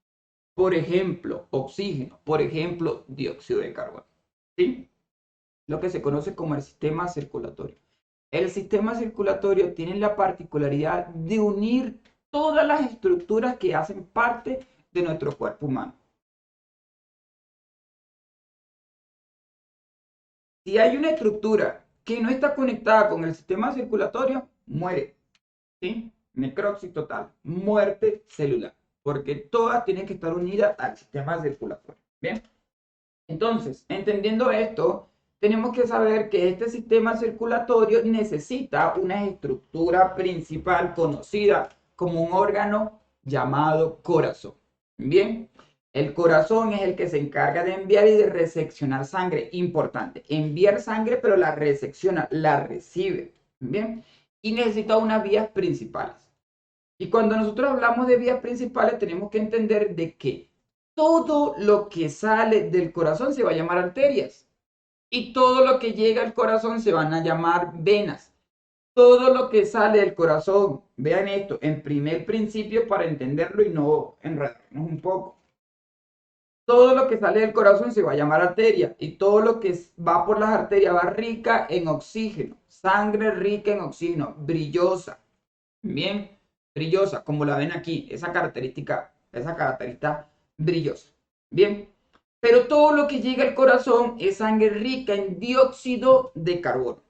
Por ejemplo, oxígeno. Por ejemplo, dióxido de carbono. ¿Sí? Lo que se conoce como el sistema circulatorio. El sistema circulatorio tiene la particularidad de unir todas las estructuras que hacen parte de nuestro cuerpo humano. Si hay una estructura que no está conectada con el sistema circulatorio, muere. ¿Sí? Necrosis total, muerte celular, porque todas tienen que estar unidas al sistema circulatorio. Bien, entonces, entendiendo esto, tenemos que saber que este sistema circulatorio necesita una estructura principal conocida como un órgano llamado corazón. Bien, el corazón es el que se encarga de enviar y de reseccionar sangre. Importante, enviar sangre, pero la resecciona, la recibe. Bien, y necesita unas vías principales. Y cuando nosotros hablamos de vías principales, tenemos que entender de que todo lo que sale del corazón se va a llamar arterias. Y todo lo que llega al corazón se van a llamar venas. Todo lo que sale del corazón, vean esto, en primer principio para entenderlo y no enredarnos un poco. Todo lo que sale del corazón se va a llamar arteria y todo lo que va por las arterias va rica en oxígeno, sangre rica en oxígeno, brillosa, bien, brillosa, como la ven aquí, esa característica brillosa, bien. Pero todo lo que llega al corazón es sangre rica en dióxido de carbono.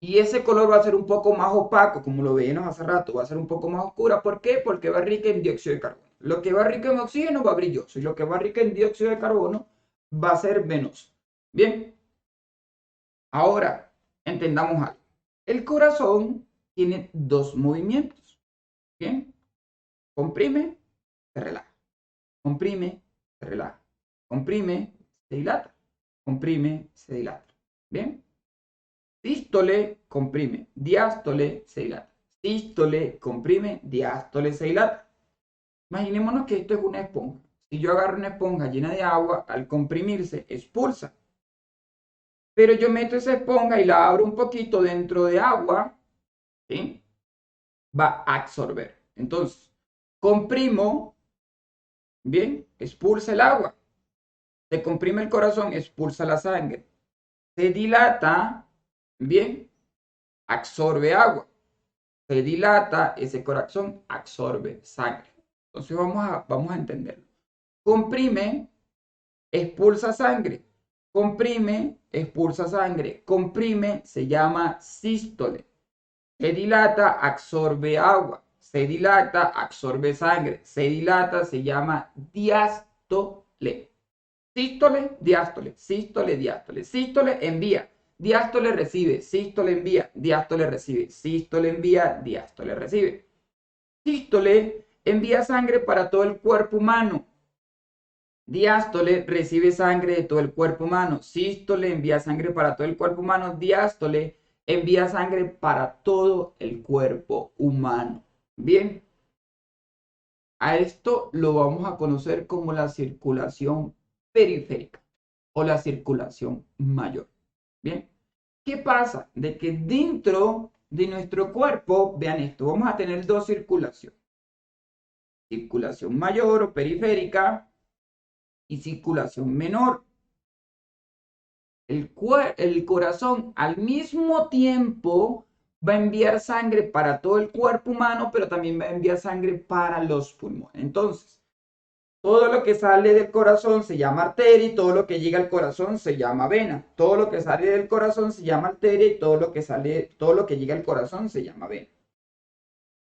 Y ese color va a ser un poco más opaco, como lo veíamos hace rato, va a ser un poco más oscura. ¿Por qué? Porque va rica en dióxido de carbono. Lo que va rico en oxígeno va brilloso y lo que va rico en dióxido de carbono va a ser venoso. Bien, ahora entendamos algo. El corazón tiene dos movimientos. Bien, comprime, se relaja. Comprime, se relaja. Comprime, se dilata. Comprime, se dilata. Bien. Sístole, comprime. Diástole, se dilata. Sístole, comprime. Diástole, se dilata. Imaginémonos que esto es una esponja. Si yo agarro una esponja llena de agua, al comprimirse, expulsa. Pero yo meto esa esponja y la abro un poquito dentro de agua, ¿sí? Va a absorber. Entonces, comprimo, bien, expulsa el agua. Se comprime el corazón, expulsa la sangre. Se dilata, bien, absorbe agua. Se dilata, ese corazón absorbe sangre. Entonces vamos a entenderlo. Comprime, expulsa sangre. Comprime, expulsa sangre. Comprime, se llama sístole. Se dilata, absorbe agua. Se dilata, absorbe sangre. Se dilata, se llama diástole. Sístole, diástole, sístole, diástole. Sístole envía, diástole recibe, sístole envía, diástole recibe, sístole envía, diástole recibe. Sístole envía sangre para todo el cuerpo humano. Diástole recibe sangre de todo el cuerpo humano. Sístole envía sangre para todo el cuerpo humano. Diástole envía sangre para todo el cuerpo humano. Bien, a esto lo vamos a conocer como la circulación periférica o la circulación mayor. Bien, ¿qué pasa? De que dentro de nuestro cuerpo, vean esto, vamos a tener dos circulaciones. Circulación mayor o periférica y circulación menor. El corazón al mismo tiempo va a enviar sangre para todo el cuerpo humano, pero también va a enviar sangre para los pulmones. Entonces, todo lo que sale del corazón se llama arteria y todo lo que llega al corazón se llama vena. Todo lo que sale del corazón se llama arteria y todo lo que llega al corazón se llama vena.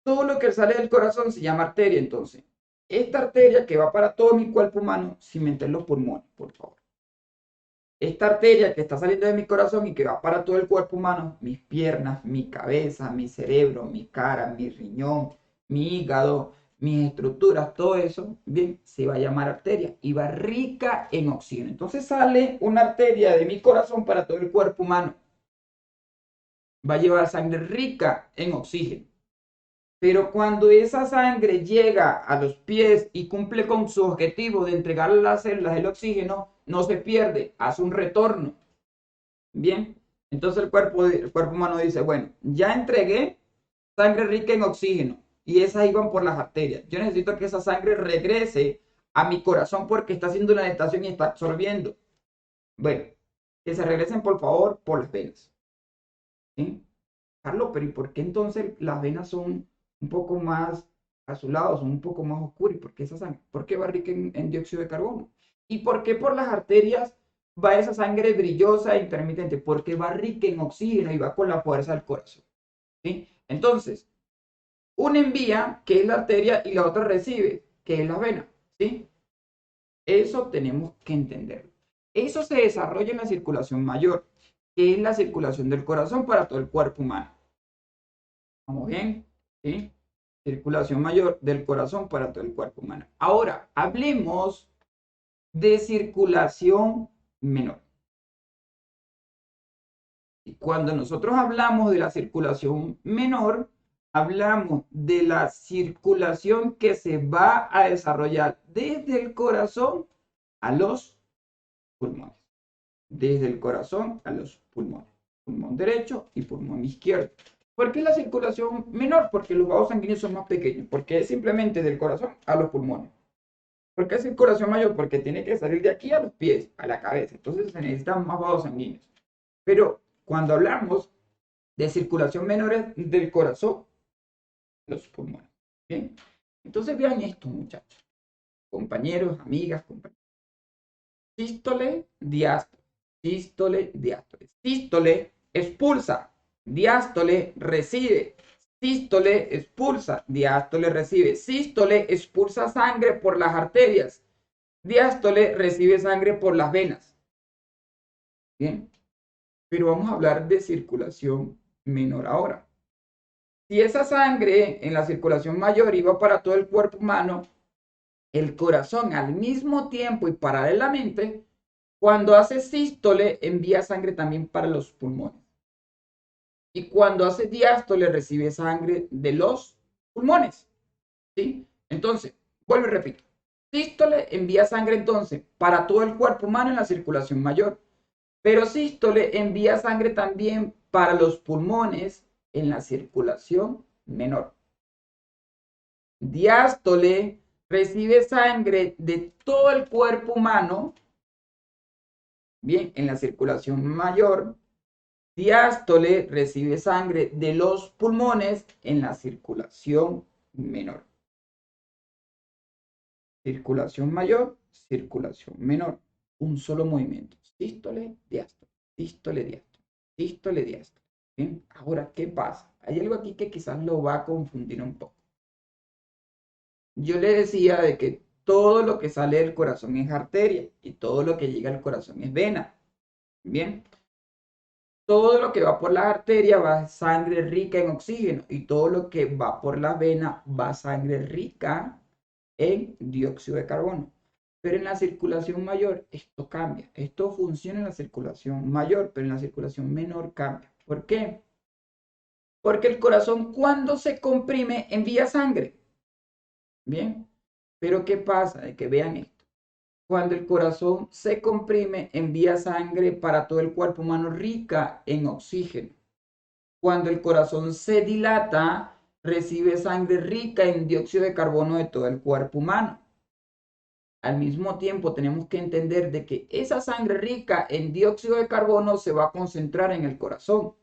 Todo lo que sale del corazón se llama arteria, entonces. Esta arteria que va para todo mi cuerpo humano, sin meter los pulmones, por favor. Esta arteria que está saliendo de mi corazón y que va para todo el cuerpo humano, mis piernas, mi cabeza, mi cerebro, mi cara, mi riñón, mi hígado, mis estructuras, todo eso, bien, se va a llamar arteria y va rica en oxígeno. Entonces sale una arteria de mi corazón para todo el cuerpo humano. Va a llevar sangre rica en oxígeno. Pero cuando esa sangre llega a los pies y cumple con su objetivo de entregar a las células el oxígeno, no se pierde, hace un retorno. Bien, entonces el cuerpo humano dice, bueno, ya entregué sangre rica en oxígeno y esas iban por las arterias. Yo necesito que esa sangre regrese a mi corazón porque está haciendo una dilatación y está absorbiendo. Bueno, que se regresen por favor por las venas. ¿Sí? Carlos, pero ¿y por qué entonces las venas son un poco más azuladas, son un poco más oscuras? ¿Y por qué esa sangre? ¿Por qué va rica en dióxido de carbono? ¿Y por qué por las arterias va esa sangre brillosa e intermitente? Porque va rica en oxígeno y va con la fuerza del corazón. ¿Sí? Entonces, una envía, que es la arteria, y la otra recibe, que es la vena. ¿Sí? Eso tenemos que entenderlo. Eso se desarrolla en la circulación mayor, que es la circulación del corazón para todo el cuerpo humano. ¿Vamos bien? ¿Sí? Circulación mayor del corazón para todo el cuerpo humano. Ahora, hablemos de circulación menor. Y cuando nosotros hablamos de la circulación menor, hablamos de la circulación que se va a desarrollar desde el corazón a los pulmones. Desde el corazón a los pulmones. Pulmón derecho y pulmón izquierdo. ¿Por qué la circulación menor? Porque los vasos sanguíneos son más pequeños. Porque es simplemente del corazón a los pulmones. ¿Por qué circulación mayor? Porque tiene que salir de aquí a los pies, a la cabeza. Entonces se necesitan más vasos sanguíneos. Pero cuando hablamos de circulación menor es del corazón a los pulmones. ¿Bien? Entonces vean esto, muchachos. Compañeros, amigas, compañeros. Sístole, diástole. Sístole, diástole. Sístole expulsa, diástole recibe. Sístole expulsa, diástole recibe. Sístole expulsa sangre por las arterias. Diástole recibe sangre por las venas. Bien, pero vamos a hablar de circulación menor ahora. Si esa sangre en la circulación mayor iba para todo el cuerpo humano, el corazón al mismo tiempo y paralelamente, cuando hace sístole, envía sangre también para los pulmones. Y cuando hace diástole, recibe sangre de los pulmones. ¿Sí? Entonces, vuelvo y repito. Sístole envía sangre entonces para todo el cuerpo humano en la circulación mayor. Pero sístole envía sangre también para los pulmones en la circulación menor. Diástole recibe sangre de todo el cuerpo humano, bien, en la circulación mayor. Diástole recibe sangre de los pulmones en la circulación menor. Circulación mayor, circulación menor. Un solo movimiento. Sístole, diástole, sístole, diástole, sístole, diástole. ¿Bien? Ahora, ¿qué pasa? Hay algo aquí que quizás lo va a confundir un poco. Yo le decía de que todo lo que sale del corazón es arteria y todo lo que llega al corazón es vena. Bien, todo lo que va por las arterias va sangre rica en oxígeno y todo lo que va por las venas va sangre rica en dióxido de carbono. Pero en la circulación mayor esto cambia. Esto funciona en la circulación mayor, pero en la circulación menor cambia. ¿Por qué? Porque el corazón cuando se comprime envía sangre. Bien, pero ¿qué pasa? De que vean esto. Cuando el corazón se comprime, envía sangre para todo el cuerpo humano rica en oxígeno. Cuando el corazón se dilata, recibe sangre rica en dióxido de carbono de todo el cuerpo humano. Al mismo tiempo, tenemos que entender de que esa sangre rica en dióxido de carbono se va a concentrar en el corazón.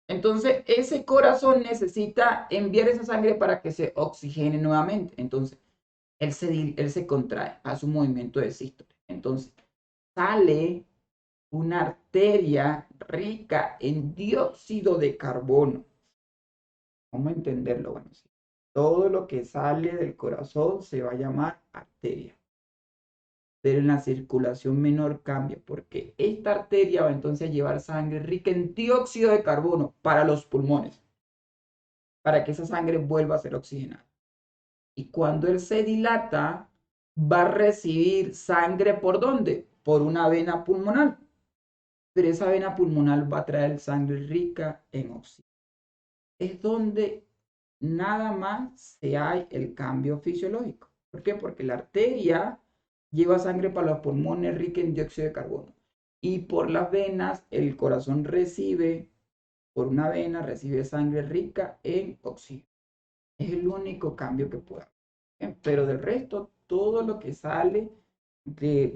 Entonces, ese corazón necesita enviar esa sangre para que se oxigene nuevamente. Entonces, él se contrae, hace un movimiento de sístole. Entonces, sale una arteria rica en dióxido de carbono. ¿Cómo entenderlo? Bueno, sí. Todo lo que sale del corazón se va a llamar arteria. Pero en la circulación menor cambia, porque esta arteria va entonces a llevar sangre rica en dióxido de carbono para los pulmones, para que esa sangre vuelva a ser oxigenada. Y cuando él se dilata, va a recibir sangre ¿por dónde? Por una vena pulmonar. Pero esa vena pulmonar va a traer sangre rica en oxígeno. Es donde nada más se hay el cambio fisiológico. ¿Por qué? Porque la arteria lleva sangre para los pulmones rica en dióxido de carbono. Y por las venas, el corazón recibe, por una vena, recibe sangre rica en oxígeno. Es el único cambio que puede haber. Pero del resto, todo lo que sale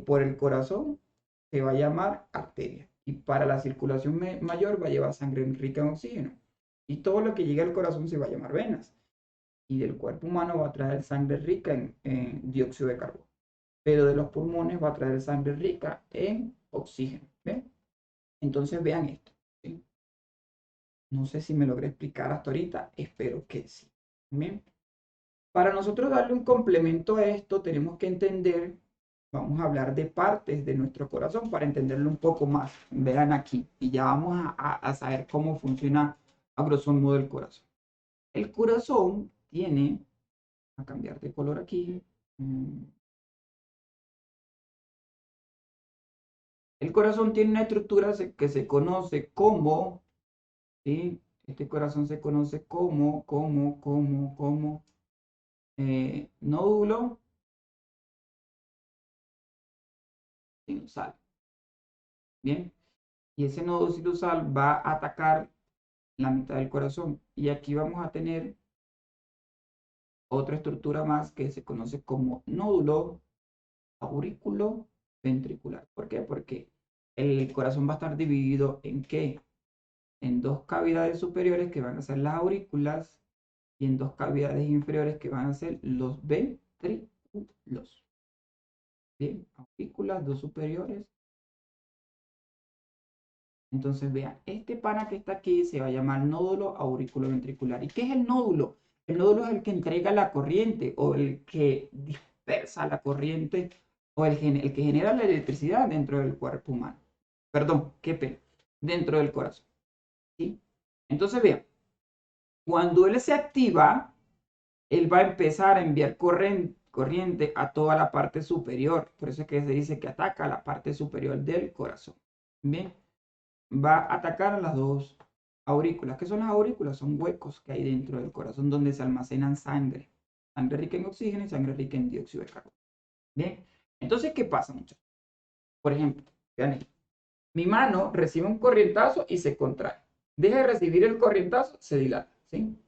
por el corazón se va a llamar arteria. Y para la circulación mayor va a llevar sangre rica en oxígeno. Y todo lo que llegue al corazón se va a llamar venas. Y del cuerpo humano va a traer sangre rica en dióxido de carbono. Pero de los pulmones va a traer sangre rica en oxígeno. ¿Ven? Entonces vean esto. ¿Sí? No sé si me logré explicar hasta ahorita. Espero que sí. ¿Bien? Para nosotros darle un complemento a esto, tenemos que entender, vamos a hablar de partes de nuestro corazón para entenderlo un poco más. Vean aquí, y ya vamos a saber cómo funciona a grosso modo el corazón. El corazón tiene, a cambiar de color aquí, el corazón tiene una estructura que se conoce como, ¿sí? Este corazón se conoce como nódulo sinusal. Bien, y ese nódulo sinusal va a atacar la mitad del corazón. Y aquí vamos a tener otra estructura más que se conoce como nódulo aurículo ventricular. ¿Por qué? Porque el corazón va a estar dividido en ¿qué? En dos cavidades superiores que van a ser las aurículas y en dos cavidades inferiores que van a ser los ventrículos. Bien, aurículas, dos superiores. Entonces, vean, este pana que está aquí se va a llamar nódulo auriculoventricular. ¿Y qué es el nódulo? El nódulo es el que entrega la corriente o el que dispersa la corriente o el que genera la electricidad dentro del cuerpo humano. Perdón, qué pena. Dentro del corazón. ¿Sí? Entonces, vean, cuando él se activa, él va a empezar a enviar corriente a toda la parte superior. Por eso es que se dice que ataca a la parte superior del corazón. Bien, va a atacar a las dos aurículas. ¿Qué son las aurículas? Son huecos que hay dentro del corazón donde se almacenan sangre. Sangre rica en oxígeno y sangre rica en dióxido de carbono. Bien, entonces, ¿qué pasa, muchachos? Por ejemplo, vean esto. Mi mano recibe un corrientazo y se contrae. Deja de recibir el corrientazo, se dilata. ¿Sí?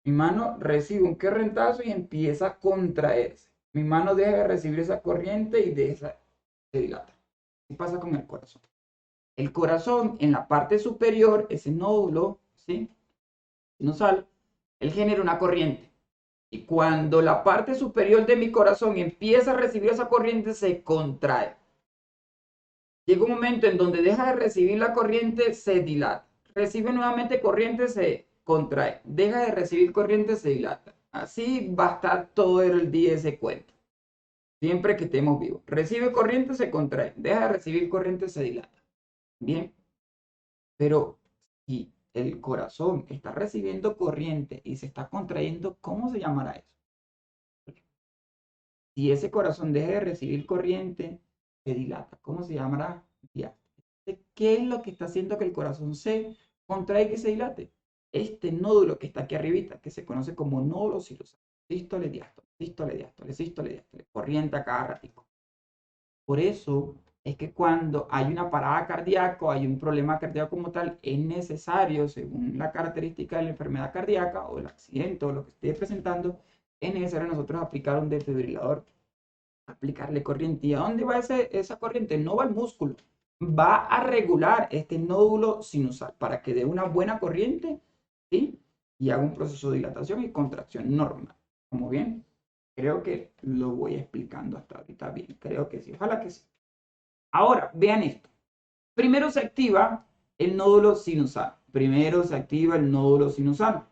Mi mano recibe un corrientazo y empieza a contraerse. Mi mano deja de recibir esa corriente y se dilata. ¿Qué pasa con el corazón? El corazón, en la parte superior, ese nódulo, ¿sí? Sinusal, él genera una corriente. Y cuando la parte superior de mi corazón empieza a recibir esa corriente, se contrae. Llega un momento en donde deja de recibir la corriente, se dilata. Recibe nuevamente corriente, se contrae. Deja de recibir corriente, se dilata. Así va a estar todo el día ese cuento. Siempre que estemos vivos. Recibe corriente, se contrae. Deja de recibir corriente, se dilata. Bien. Pero si el corazón está recibiendo corriente y se está contrayendo, ¿cómo se llamará eso? Si ese corazón deja de recibir corriente, se dilata. ¿Cómo se llamará? Diástole. ¿Qué es lo que está haciendo que el corazón se contraiga y se dilate? Este nódulo que está aquí arribita, que se conoce como nódulo sinusal. Sístole, diástole, sístole, diástole, sístole, diástole. Corriente a cada ratico. Por eso es que cuando hay una parada cardíaca o hay un problema cardíaco como tal, es necesario, según la característica de la enfermedad cardíaca o el accidente o lo que esté presentando, es necesario nosotros aplicar un desfibrilador, aplicarle corriente. ¿Y a dónde va esa corriente? No va al músculo, va a regular este nódulo sinusal para que dé una buena corriente, ¿sí? Y haga un proceso de dilatación y contracción normal. Como bien, creo que lo voy explicando hasta ahorita bien. Creo que sí, ojalá que sí. Ahora, vean esto. Primero se activa el nódulo sinusal. Primero se activa el nódulo sinusal.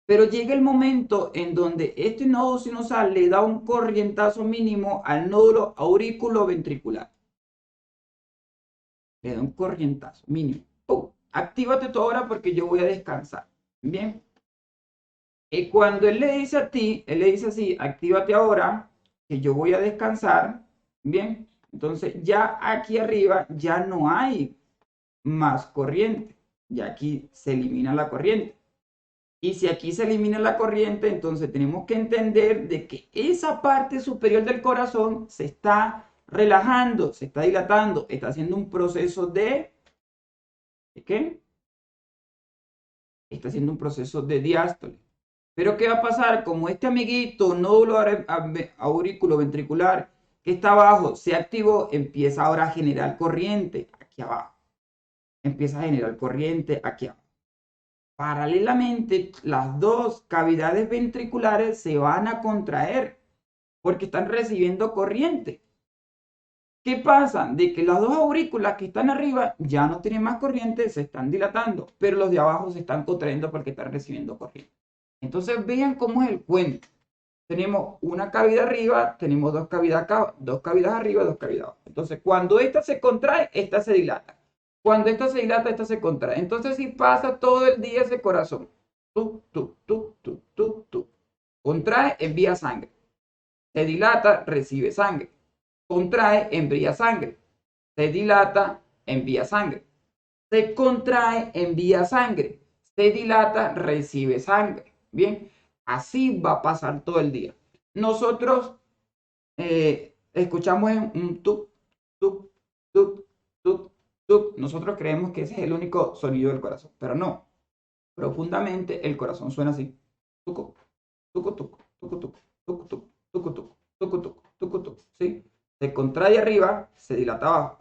Pero llega el momento en donde este nódulo sinusal le da un corrientazo mínimo al nódulo auriculoventricular. Le da un corrientazo mínimo. ¡Pum! Actívate tú ahora porque yo voy a descansar. Bien. Y cuando él le dice a ti, él le dice así, actívate ahora, que yo voy a descansar. Bien. Entonces ya aquí arriba ya no hay más corriente. Ya aquí se elimina la corriente. Y si aquí se elimina la corriente, entonces tenemos que entender de que esa parte superior del corazón se está relajando, se está dilatando, está haciendo un proceso ¿de qué? Está haciendo un proceso de diástole. Pero ¿qué va a pasar? Como este amiguito nódulo auriculoventricular que está abajo se activó, empieza ahora a generar corriente aquí abajo. Empieza a generar corriente aquí abajo. Paralelamente, las dos cavidades ventriculares se van a contraer porque están recibiendo corriente. ¿Qué pasa? De que las dos aurículas que están arriba ya no tienen más corriente, se están dilatando, pero los de abajo se están contrayendo porque están recibiendo corriente. Entonces vean cómo es el cuento. Tenemos una cavidad arriba, tenemos dos cavidades acá, dos cavidades arriba, dos cavidades abajo. Entonces cuando esta se contrae, esta se dilata. Cuando esta se dilata, esta se contrae. Entonces si pasa todo el día ese corazón. Tú. Contrae, envía sangre. Se dilata, recibe sangre. Contrae, envía sangre. Se dilata, envía sangre. Se contrae, envía sangre. Se dilata, recibe sangre. Bien, así va a pasar todo el día. Nosotros escuchamos un tuc, tuc, tuc, tuc, tuc. Nosotros creemos que ese es el único sonido del corazón, pero no. Profundamente el corazón suena así. Tucu, tucu, tucu, tucu, tucu, tucu, tucu, tucu, tucu, tucu, tucu, tucu, tucu, ¿sí? Se contrae arriba, se dilata abajo.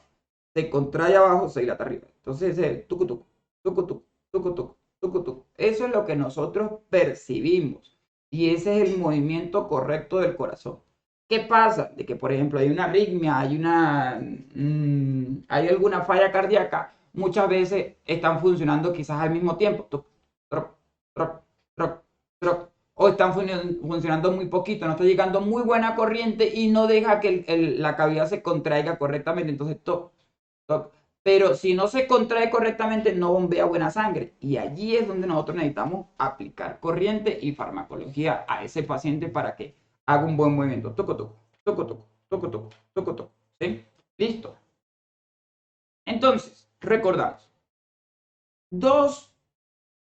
Se contrae abajo, se dilata arriba. Entonces es el tucu, tucu, tucu, tucu, tucu, tucu, tucu, tucu. Eso es lo que nosotros percibimos. Y ese es el movimiento correcto del corazón. ¿Qué pasa? De que, por ejemplo, hay una arritmia, hay alguna falla cardíaca, muchas veces están funcionando quizás al mismo tiempo. Tuc, troc, troc, troc, troc, o están funcionando muy poquito, no está llegando muy buena corriente y no deja que la cavidad se contraiga correctamente. Entonces, toc, toc. Pero si no se contrae correctamente, no bombea buena sangre. Y allí es donde nosotros necesitamos aplicar corriente y farmacología a ese paciente para que haga un buen movimiento. Toco, toco, toco, toco, toco, toco, toco, toco. ¿Sí? Listo. Entonces, recordamos. Dos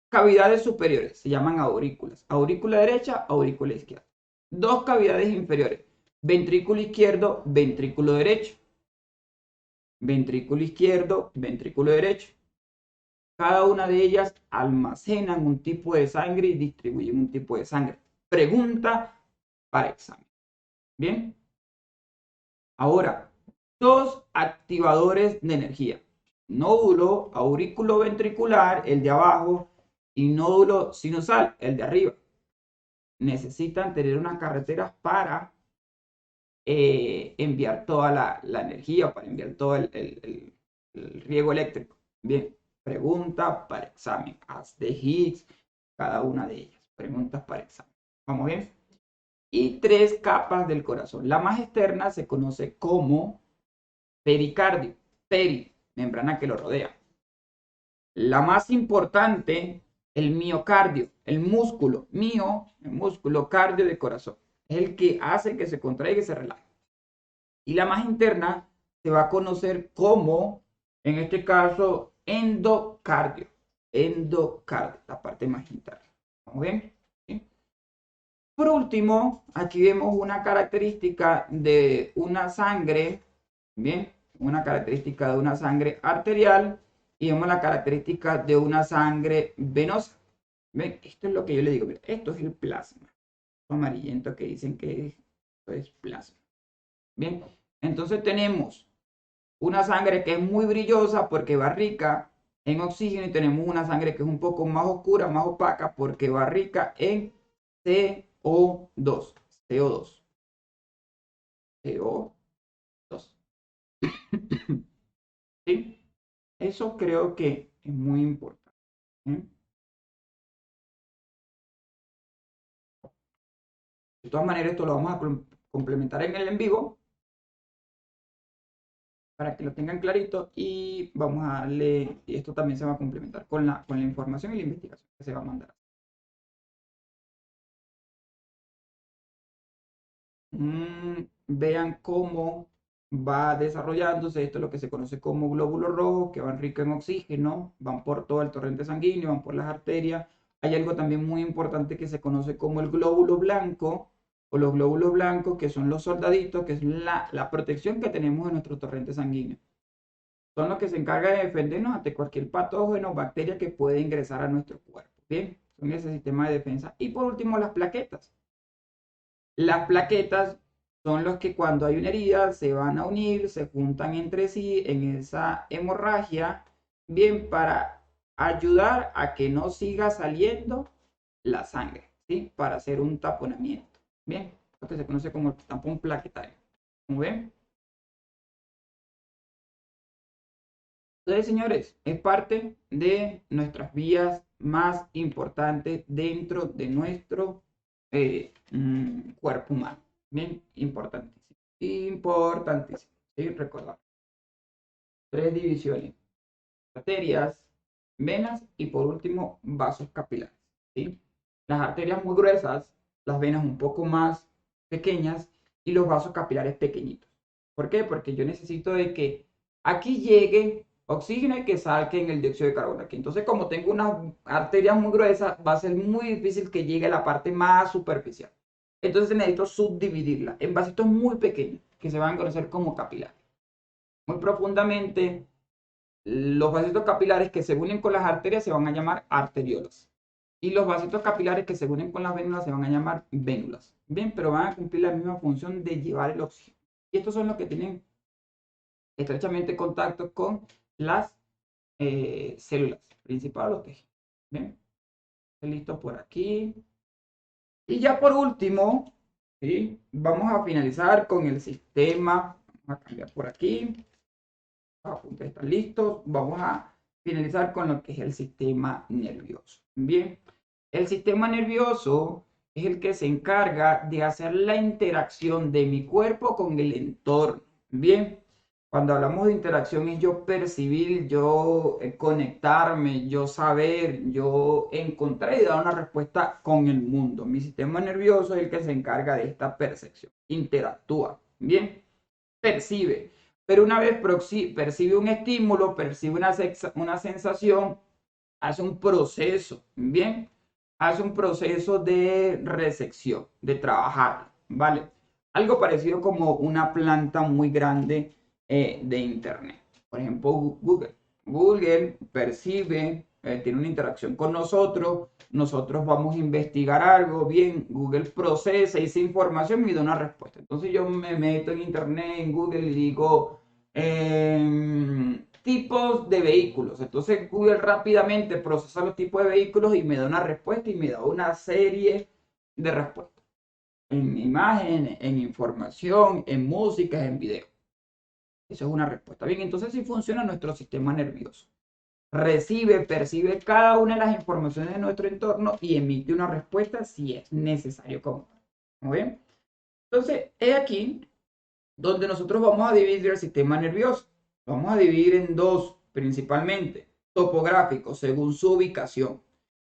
cavidades superiores se llaman aurículas. Aurícula derecha, aurícula izquierda. Dos cavidades inferiores. Ventrículo izquierdo, ventrículo derecho. Ventrículo izquierdo, ventrículo derecho. Cada una de ellas almacenan un tipo de sangre y distribuyen un tipo de sangre. Pregunta para examen. Bien. Ahora, dos activadores de energía. Nódulo auriculoventricular, el de abajo, y nódulo sinusal, el de arriba. Necesitan tener unas carreteras para enviar toda la energía, para enviar todo el riego eléctrico. Bien, pregunta para examen. Haz de hits cada una de ellas. Preguntas para examen. ¿Vamos bien? Y tres capas del corazón. La más externa se conoce como pericardio, membrana que lo rodea. La más importante, el miocardio, el músculo, el músculo cardio del corazón. Es el que hace que se contraiga y se relaje. Y la más interna se va a conocer como, en este caso, endocardio. Endocardio, la parte más interna. ¿Vamos bien? ¿Sí? Por último, aquí vemos una característica de una sangre, bien, una característica de una sangre arterial y vemos la característica de una sangre venosa. ¿Ven? Esto es lo que yo le digo, mira, esto es el plasma. Amarillento que dicen que esto es plasma. Bien, entonces tenemos una sangre que es muy brillosa porque va rica en oxígeno y tenemos una sangre que es un poco más oscura, más opaca porque va rica en CO2. CO2. CO2. ¿Sí? Eso creo que es muy importante. ¿Eh? De todas maneras, esto lo vamos a complementar en el en vivo para que lo tengan clarito y vamos a darle, y esto también se va a complementar con la información y la investigación que se va a mandar. Vean cómo va desarrollándose esto, lo que se conoce como glóbulos rojos, que van ricos en oxígeno, van por todo el torrente sanguíneo, van por las arterias. Hay algo también muy importante que se conoce como el glóbulo blanco o los glóbulos blancos, que son los soldaditos, que es la protección que tenemos en nuestro torrente sanguíneo. Son los que se encargan de defendernos ante cualquier patógeno o bacteria que puede ingresar a nuestro cuerpo. Bien, son ese sistema de defensa. Y por último, las plaquetas. Las plaquetas son los que cuando hay una herida se van a unir, se juntan entre sí en esa hemorragia, bien, para ayudar a que no siga saliendo la sangre, ¿sí? Para hacer un taponamiento, bien, lo que se conoce como el tampón plaquetario. ¿Cómo ven? Entonces, señores, es parte de nuestras vías más importantes dentro de nuestro cuerpo humano. Bien, importantísimo. Importantísimo. ¿Sí? Recordar. Tres divisiones. Arterias, venas y por último vasos capilares. ¿Sí? Las arterias muy gruesas, las venas un poco más pequeñas y los vasos capilares pequeñitos. ¿Por qué? Porque yo necesito de que aquí llegue oxígeno y que salga en el dióxido de carbono aquí. Entonces, como tengo unas arterias muy gruesas, va a ser muy difícil que llegue a la parte más superficial. Entonces necesito subdividirla en vasitos muy pequeños que se van a conocer como capilares. Muy profundamente los vasitos capilares que se unen con las arterias se van a llamar arteriolas. Y los vasitos capilares que se unen con las vénulas se van a llamar vénulas. Bien, pero van a cumplir la misma función de llevar el oxígeno. Y estos son los que tienen estrechamente contacto con las células principales, los tejidos. Bien, listo por aquí. Y ya por último, ¿sí? Vamos a finalizar con el sistema. Vamos a cambiar por aquí. Los apuntes están listos. Vamos a finalizar con lo que es el sistema nervioso. Bien, el sistema nervioso es el que se encarga de hacer la interacción de mi cuerpo con el entorno. Bien, cuando hablamos de interacción es yo percibir, yo conectarme, yo saber, yo encontrar y dar una respuesta con el mundo. Mi sistema nervioso es el que se encarga de esta percepción. Interactúa. Bien, percibe. Pero una vez percibe un estímulo, percibe una sensación, hace un proceso, ¿bien? Hace un proceso de recepción, de trabajar, ¿vale? Algo parecido como una planta muy grande de Internet. Por ejemplo, Google. Google percibe, tiene una interacción con nosotros, nosotros vamos a investigar algo, bien, Google procesa esa información y me da una respuesta. Entonces yo me meto en Internet, en Google y digo, tipos de vehículos. Entonces Google rápidamente procesa los tipos de vehículos y me da una respuesta y me da una serie de respuestas. En imagen, en información, en música, en video. Eso es una respuesta. Bien, entonces así funciona nuestro sistema nervioso. Recibe, percibe cada una de las informaciones de nuestro entorno y emite una respuesta si es necesario. ¿Cómo ven? Entonces, es aquí donde nosotros vamos a dividir el sistema nervioso. Vamos a dividir en dos principalmente, topográfico según su ubicación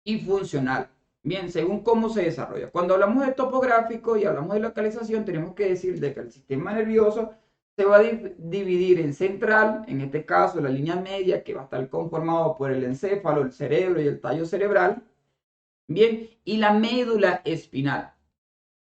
y funcional. Bien, según cómo se desarrolla. Cuando hablamos de topográfico y hablamos de localización, tenemos que decir de que el sistema nervioso se va a dividir en central, en este caso la línea media, que va a estar conformado por el encéfalo, el cerebro y el tallo cerebral. Bien, y la médula espinal.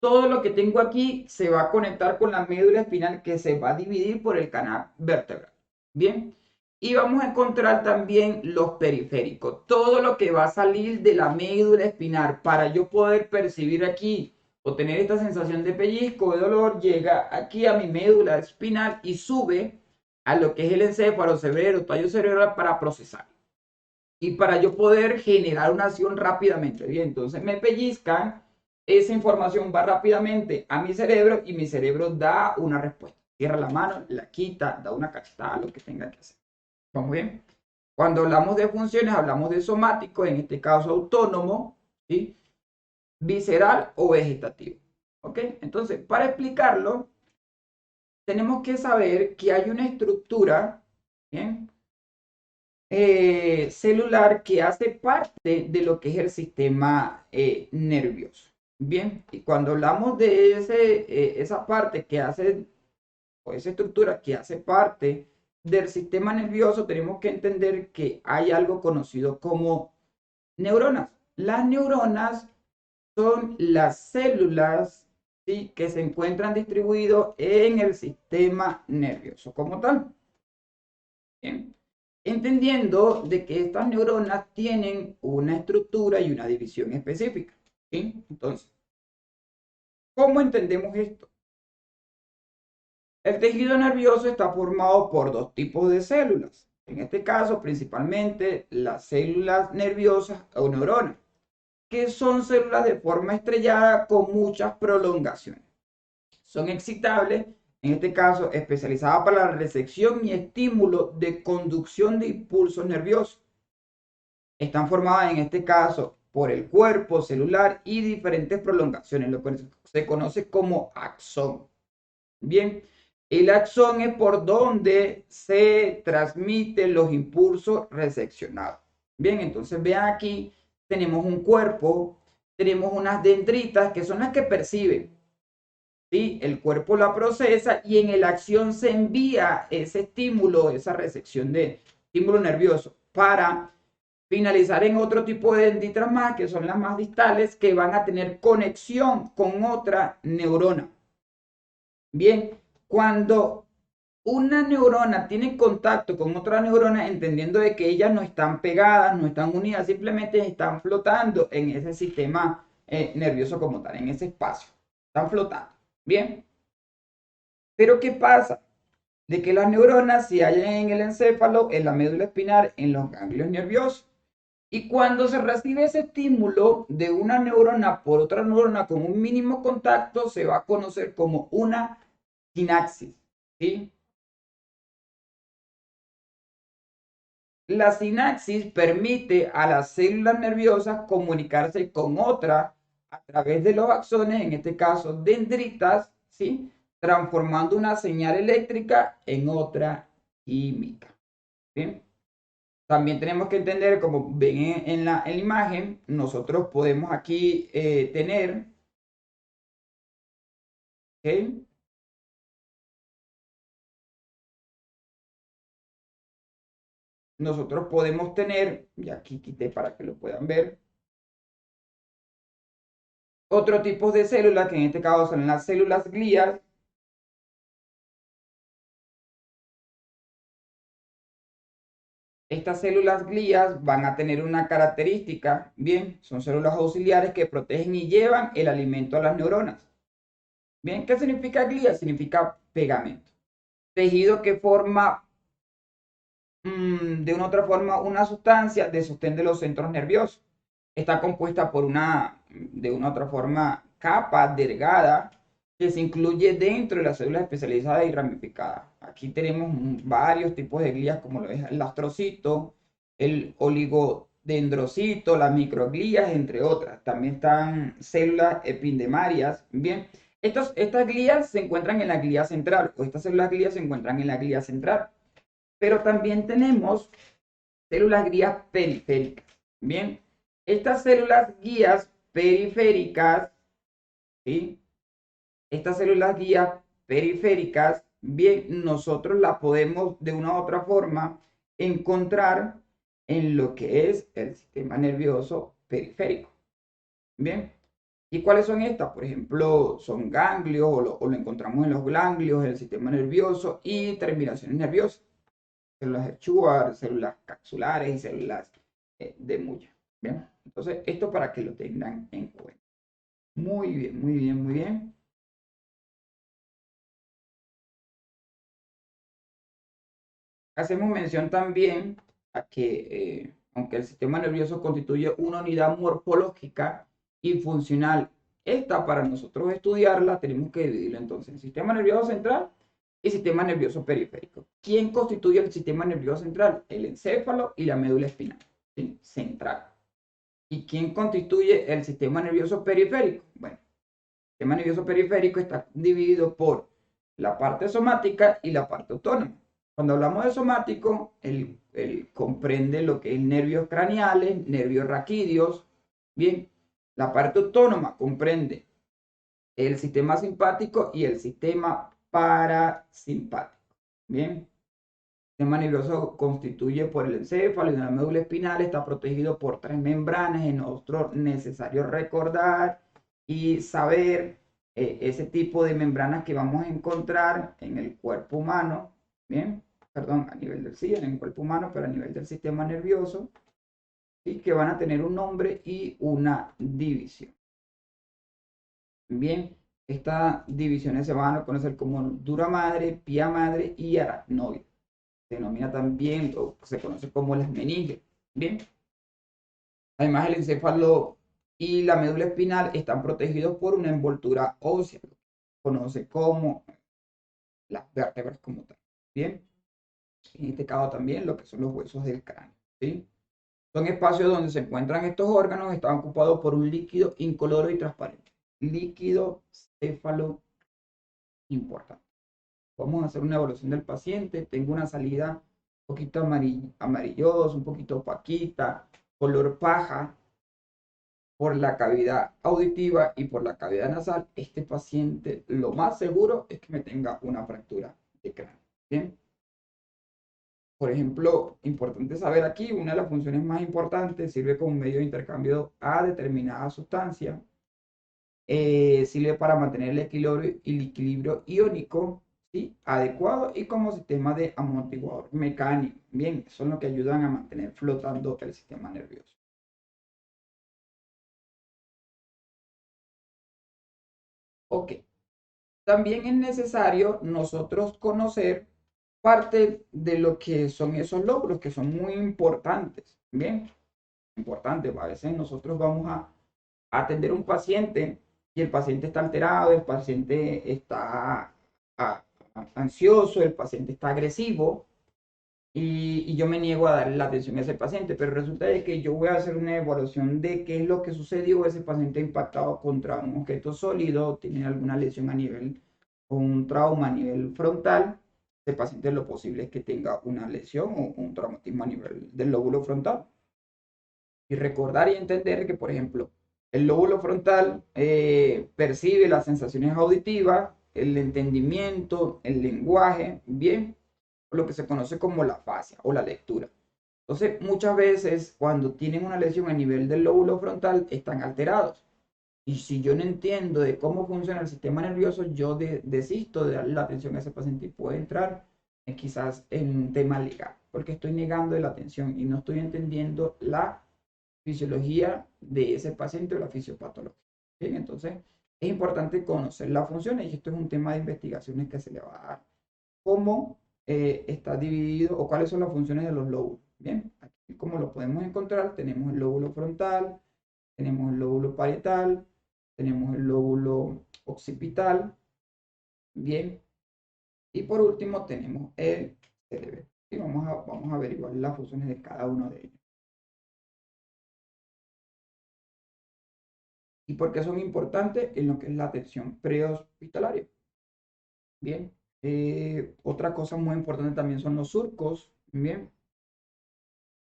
Todo lo que tengo aquí se va a conectar con la médula espinal que se va a dividir por el canal vertebral. Bien. Y vamos a encontrar también los periféricos. Todo lo que va a salir de la médula espinal para yo poder percibir aquí o tener esta sensación de pellizco, de dolor, llega aquí a mi médula espinal y sube a lo que es el encéfalo, cerebro, tallo cerebral para procesar. Y para yo poder generar una acción rápidamente. Bien, entonces me pellizcan, esa información va rápidamente a mi cerebro y mi cerebro da una respuesta. Cierra la mano, la quita, da una cachetada, lo que tenga que hacer. ¿Vamos bien? Cuando hablamos de funciones, hablamos de somático, en este caso autónomo, ¿sí? Visceral o vegetativo. ¿Ok? Entonces, para explicarlo, tenemos que saber que hay una estructura, ¿bien? Celular que hace parte de lo que es el sistema nervioso. Bien, y cuando hablamos de esa parte que hace, o esa estructura que hace parte del sistema nervioso, tenemos que entender que hay algo conocido como neuronas. Las neuronas son las células, ¿sí?, que se encuentran distribuidos en el sistema nervioso como tal. Bien. Entendiendo de que estas neuronas tienen una estructura y una división específica. ¿Sí? Entonces, ¿cómo entendemos esto? El tejido nervioso está formado por dos tipos de células. En este caso, principalmente las células nerviosas o neuronas, que son células de forma estrellada con muchas prolongaciones. Son excitables, en este caso especializadas para la recepción y estímulo de conducción de impulsos nerviosos. Están formadas en este caso por el cuerpo celular y diferentes prolongaciones, lo que se conoce como axón. Bien, el axón es por donde se transmiten los impulsos recepcionados. Bien, entonces vean aquí, tenemos un cuerpo, tenemos unas dendritas que son las que perciben. ¿Sí? El cuerpo la procesa y en el axón se envía ese estímulo, esa recepción de estímulo nervioso para finalizar en otro tipo de dendritas más, que son las más distales, que van a tener conexión con otra neurona. Bien, cuando una neurona tiene contacto con otra neurona, entendiendo de que ellas no están pegadas, no están unidas, simplemente están flotando en ese sistema nervioso como tal, en ese espacio. Están flotando. Bien, pero ¿qué pasa? De que las neuronas se hallan en el encéfalo, en la médula espinal, en los ganglios nerviosos. Y cuando se recibe ese estímulo de una neurona por otra neurona con un mínimo contacto, se va a conocer como una sinapsis. ¿Sí? La sinapsis permite a las células nerviosas comunicarse con otras a través de los axones, en este caso dendritas, ¿sí?, transformando una señal eléctrica en otra química. ¿Bien? También tenemos que entender, como ven en la imagen, nosotros podemos aquí tener, ¿ok? Nosotros podemos tener, y aquí quité para que lo puedan ver, otro tipo de células, que en este caso son las células glías. Estas células glías van a tener una característica, bien, son células auxiliares que protegen y llevan el alimento a las neuronas. Bien, ¿qué significa glía? Significa pegamento. Tejido que forma de una otra forma una sustancia de sostén de los centros nerviosos. Está compuesta por de una otra forma, capa delgada que se incluye dentro de las células especializadas y ramificadas. Aquí tenemos varios tipos de glías, como lo es el astrocito, el oligodendrocito, las microglías, entre otras. También están células epidemarias. Bien, estas glías se encuentran en la glía central, o estas células glías se encuentran en la glía central. Pero también tenemos células guías periféricas. Bien, estas células guías periféricas, ¿sí?, estas células guías periféricas, bien, nosotros las podemos de una u otra forma encontrar en lo que es el sistema nervioso periférico. Bien, ¿y cuáles son estas? Por ejemplo, son ganglios o lo encontramos en los ganglios, en el sistema nervioso y terminaciones nerviosas. Células de Schwartz, células capsulares y células de Muller. Bien, entonces esto para que lo tengan en cuenta. Muy bien, muy bien, muy bien. Hacemos mención también a que, aunque el sistema nervioso constituye una unidad morfológica y funcional, esta para nosotros estudiarla tenemos que dividirlo entonces en sistema nervioso central y sistema nervioso periférico. ¿Quién constituye el sistema nervioso central? El encéfalo y la médula espinal, ¿sí? Central. ¿Y quién constituye el sistema nervioso periférico? Bueno, el sistema nervioso periférico está dividido por la parte somática y la parte autónoma. Cuando hablamos de somático, él comprende lo que es nervios craneales, nervios raquídeos. Bien, la parte autónoma comprende el sistema simpático y el sistema parasimpático. Bien, el sistema nervioso constituye por el encéfalo y la médula espinal, está protegido por tres membranas. Es necesario recordar y saber ese tipo de membranas que vamos a encontrar en el cuerpo humano, bien, perdón, a nivel del sí, en el cuerpo humano, pero a nivel del sistema nervioso, y que van a tener un nombre y una división. Bien, estas divisiones se van a conocer como dura madre, pía madre y aracnoide. Se denomina también, o se conoce como las meninges. Bien, además el encéfalo y la médula espinal están protegidos por una envoltura ósea, lo que se conoce como las vértebras como tal. Bien, en este caso también lo que son los huesos del cráneo. ¿Sí? Son espacios donde se encuentran estos órganos, están ocupados por un líquido incoloro y transparente. Líquido céfalo importante. Vamos a hacer una evaluación del paciente. Tengo una salida un poquito amarillosa, un poquito opaquita, color paja por la cavidad auditiva y por la cavidad nasal. Este paciente lo más seguro es que me tenga una fractura de cráneo. Bien. Por ejemplo, importante saber aquí, una de las funciones más importantes, sirve como medio de intercambio a determinada sustancia, sirve para mantener el equilibrio iónico, ¿sí? Adecuado y como sistema de amortiguador mecánico. Bien, son los que ayudan a mantener flotando el sistema nervioso. Ok, también es necesario nosotros conocer parte de lo que son esos lóbulos, que son muy importantes. Bien, importantes. A veces nosotros vamos a atender a un paciente y el paciente está alterado, el paciente está ansioso, el paciente está agresivo y yo me niego a darle la atención a ese paciente, pero resulta de que yo voy a hacer una evaluación de qué es lo que sucedió. Ese paciente impactado contra un objeto sólido, tiene alguna lesión a nivel o un trauma a nivel frontal. Ese paciente lo posible es que tenga una lesión o un traumatismo a nivel del lóbulo frontal. Y recordar y entender que, por ejemplo, el lóbulo frontal percibe las sensaciones auditivas, el entendimiento, el lenguaje, bien, lo que se conoce como la fascia o la lectura. Entonces, muchas veces cuando tienen una lesión a nivel del lóbulo frontal, están alterados. Y si yo no entiendo de cómo funciona el sistema nervioso, yo desisto de darle la atención a ese paciente y puede entrar quizás en un tema legal, porque estoy negando la atención y no estoy entendiendo la fisiología de ese paciente o la fisiopatología. Bien, entonces es importante conocer las funciones y esto es un tema de investigaciones que se le va a dar. ¿Cómo está dividido o cuáles son las funciones de los lóbulos? Bien, aquí como lo podemos encontrar, tenemos el lóbulo frontal, tenemos el lóbulo parietal, tenemos el lóbulo occipital, bien, y por último tenemos el cerebro. Y vamos a averiguar las funciones de cada uno de ellos. ¿Y por qué son importantes en lo que es la atención prehospitalaria? Bien, otra cosa muy importante también son los surcos, bien,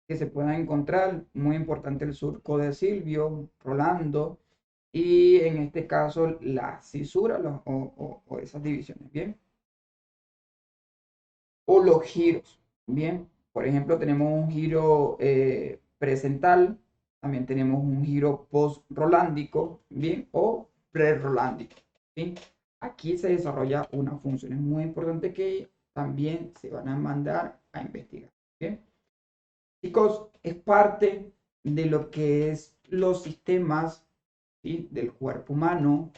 que se puedan encontrar. Muy importante el surco de Silvio, Rolando, y en este caso la cisura o esas divisiones, bien. O los giros, bien. Por ejemplo, tenemos un giro presental, también tenemos un giro post-rolándico, bien, o pre-rolándico, ¿sí? Aquí se desarrolla una función muy importante que también se van a mandar a investigar, bien. Chicos, es parte de lo que es los sistemas, ¿sí?, del cuerpo humano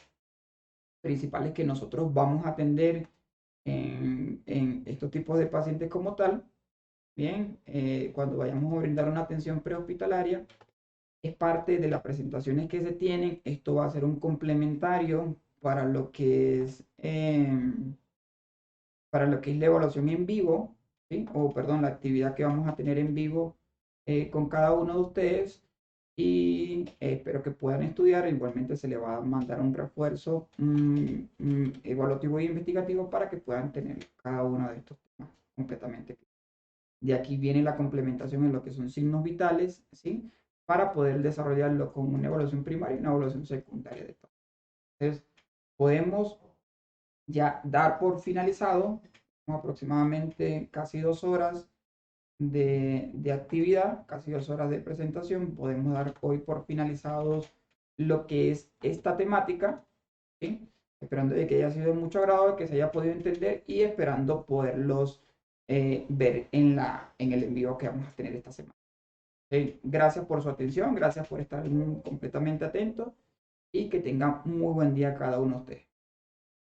principales que nosotros vamos a atender en estos tipos de pacientes como tal. Bien, cuando vayamos a brindar una atención prehospitalaria, es parte de las presentaciones que se tienen. Esto va a ser un complementario para lo que es la evaluación en vivo, ¿sí? O perdón, la actividad que vamos a tener en vivo con cada uno de ustedes. Y espero que puedan estudiar. Igualmente se les va a mandar un refuerzo evaluativo e investigativo para que puedan tener cada uno de estos temas completamente. De aquí viene la complementación en lo que son signos vitales, ¿sí? Para poder desarrollarlo con una evaluación primaria y una evaluación secundaria de todo. Entonces, podemos ya dar por finalizado aproximadamente casi 2 horas de actividad, casi 2 horas de presentación. Podemos dar hoy por finalizados lo que es esta temática, ¿sí? Esperando de que haya sido de mucho agrado, que se haya podido entender y esperando poderlos ver en el envío que vamos a tener esta semana. Gracias por su atención, gracias por estar completamente atentos y que tengan un muy buen día cada uno de ustedes.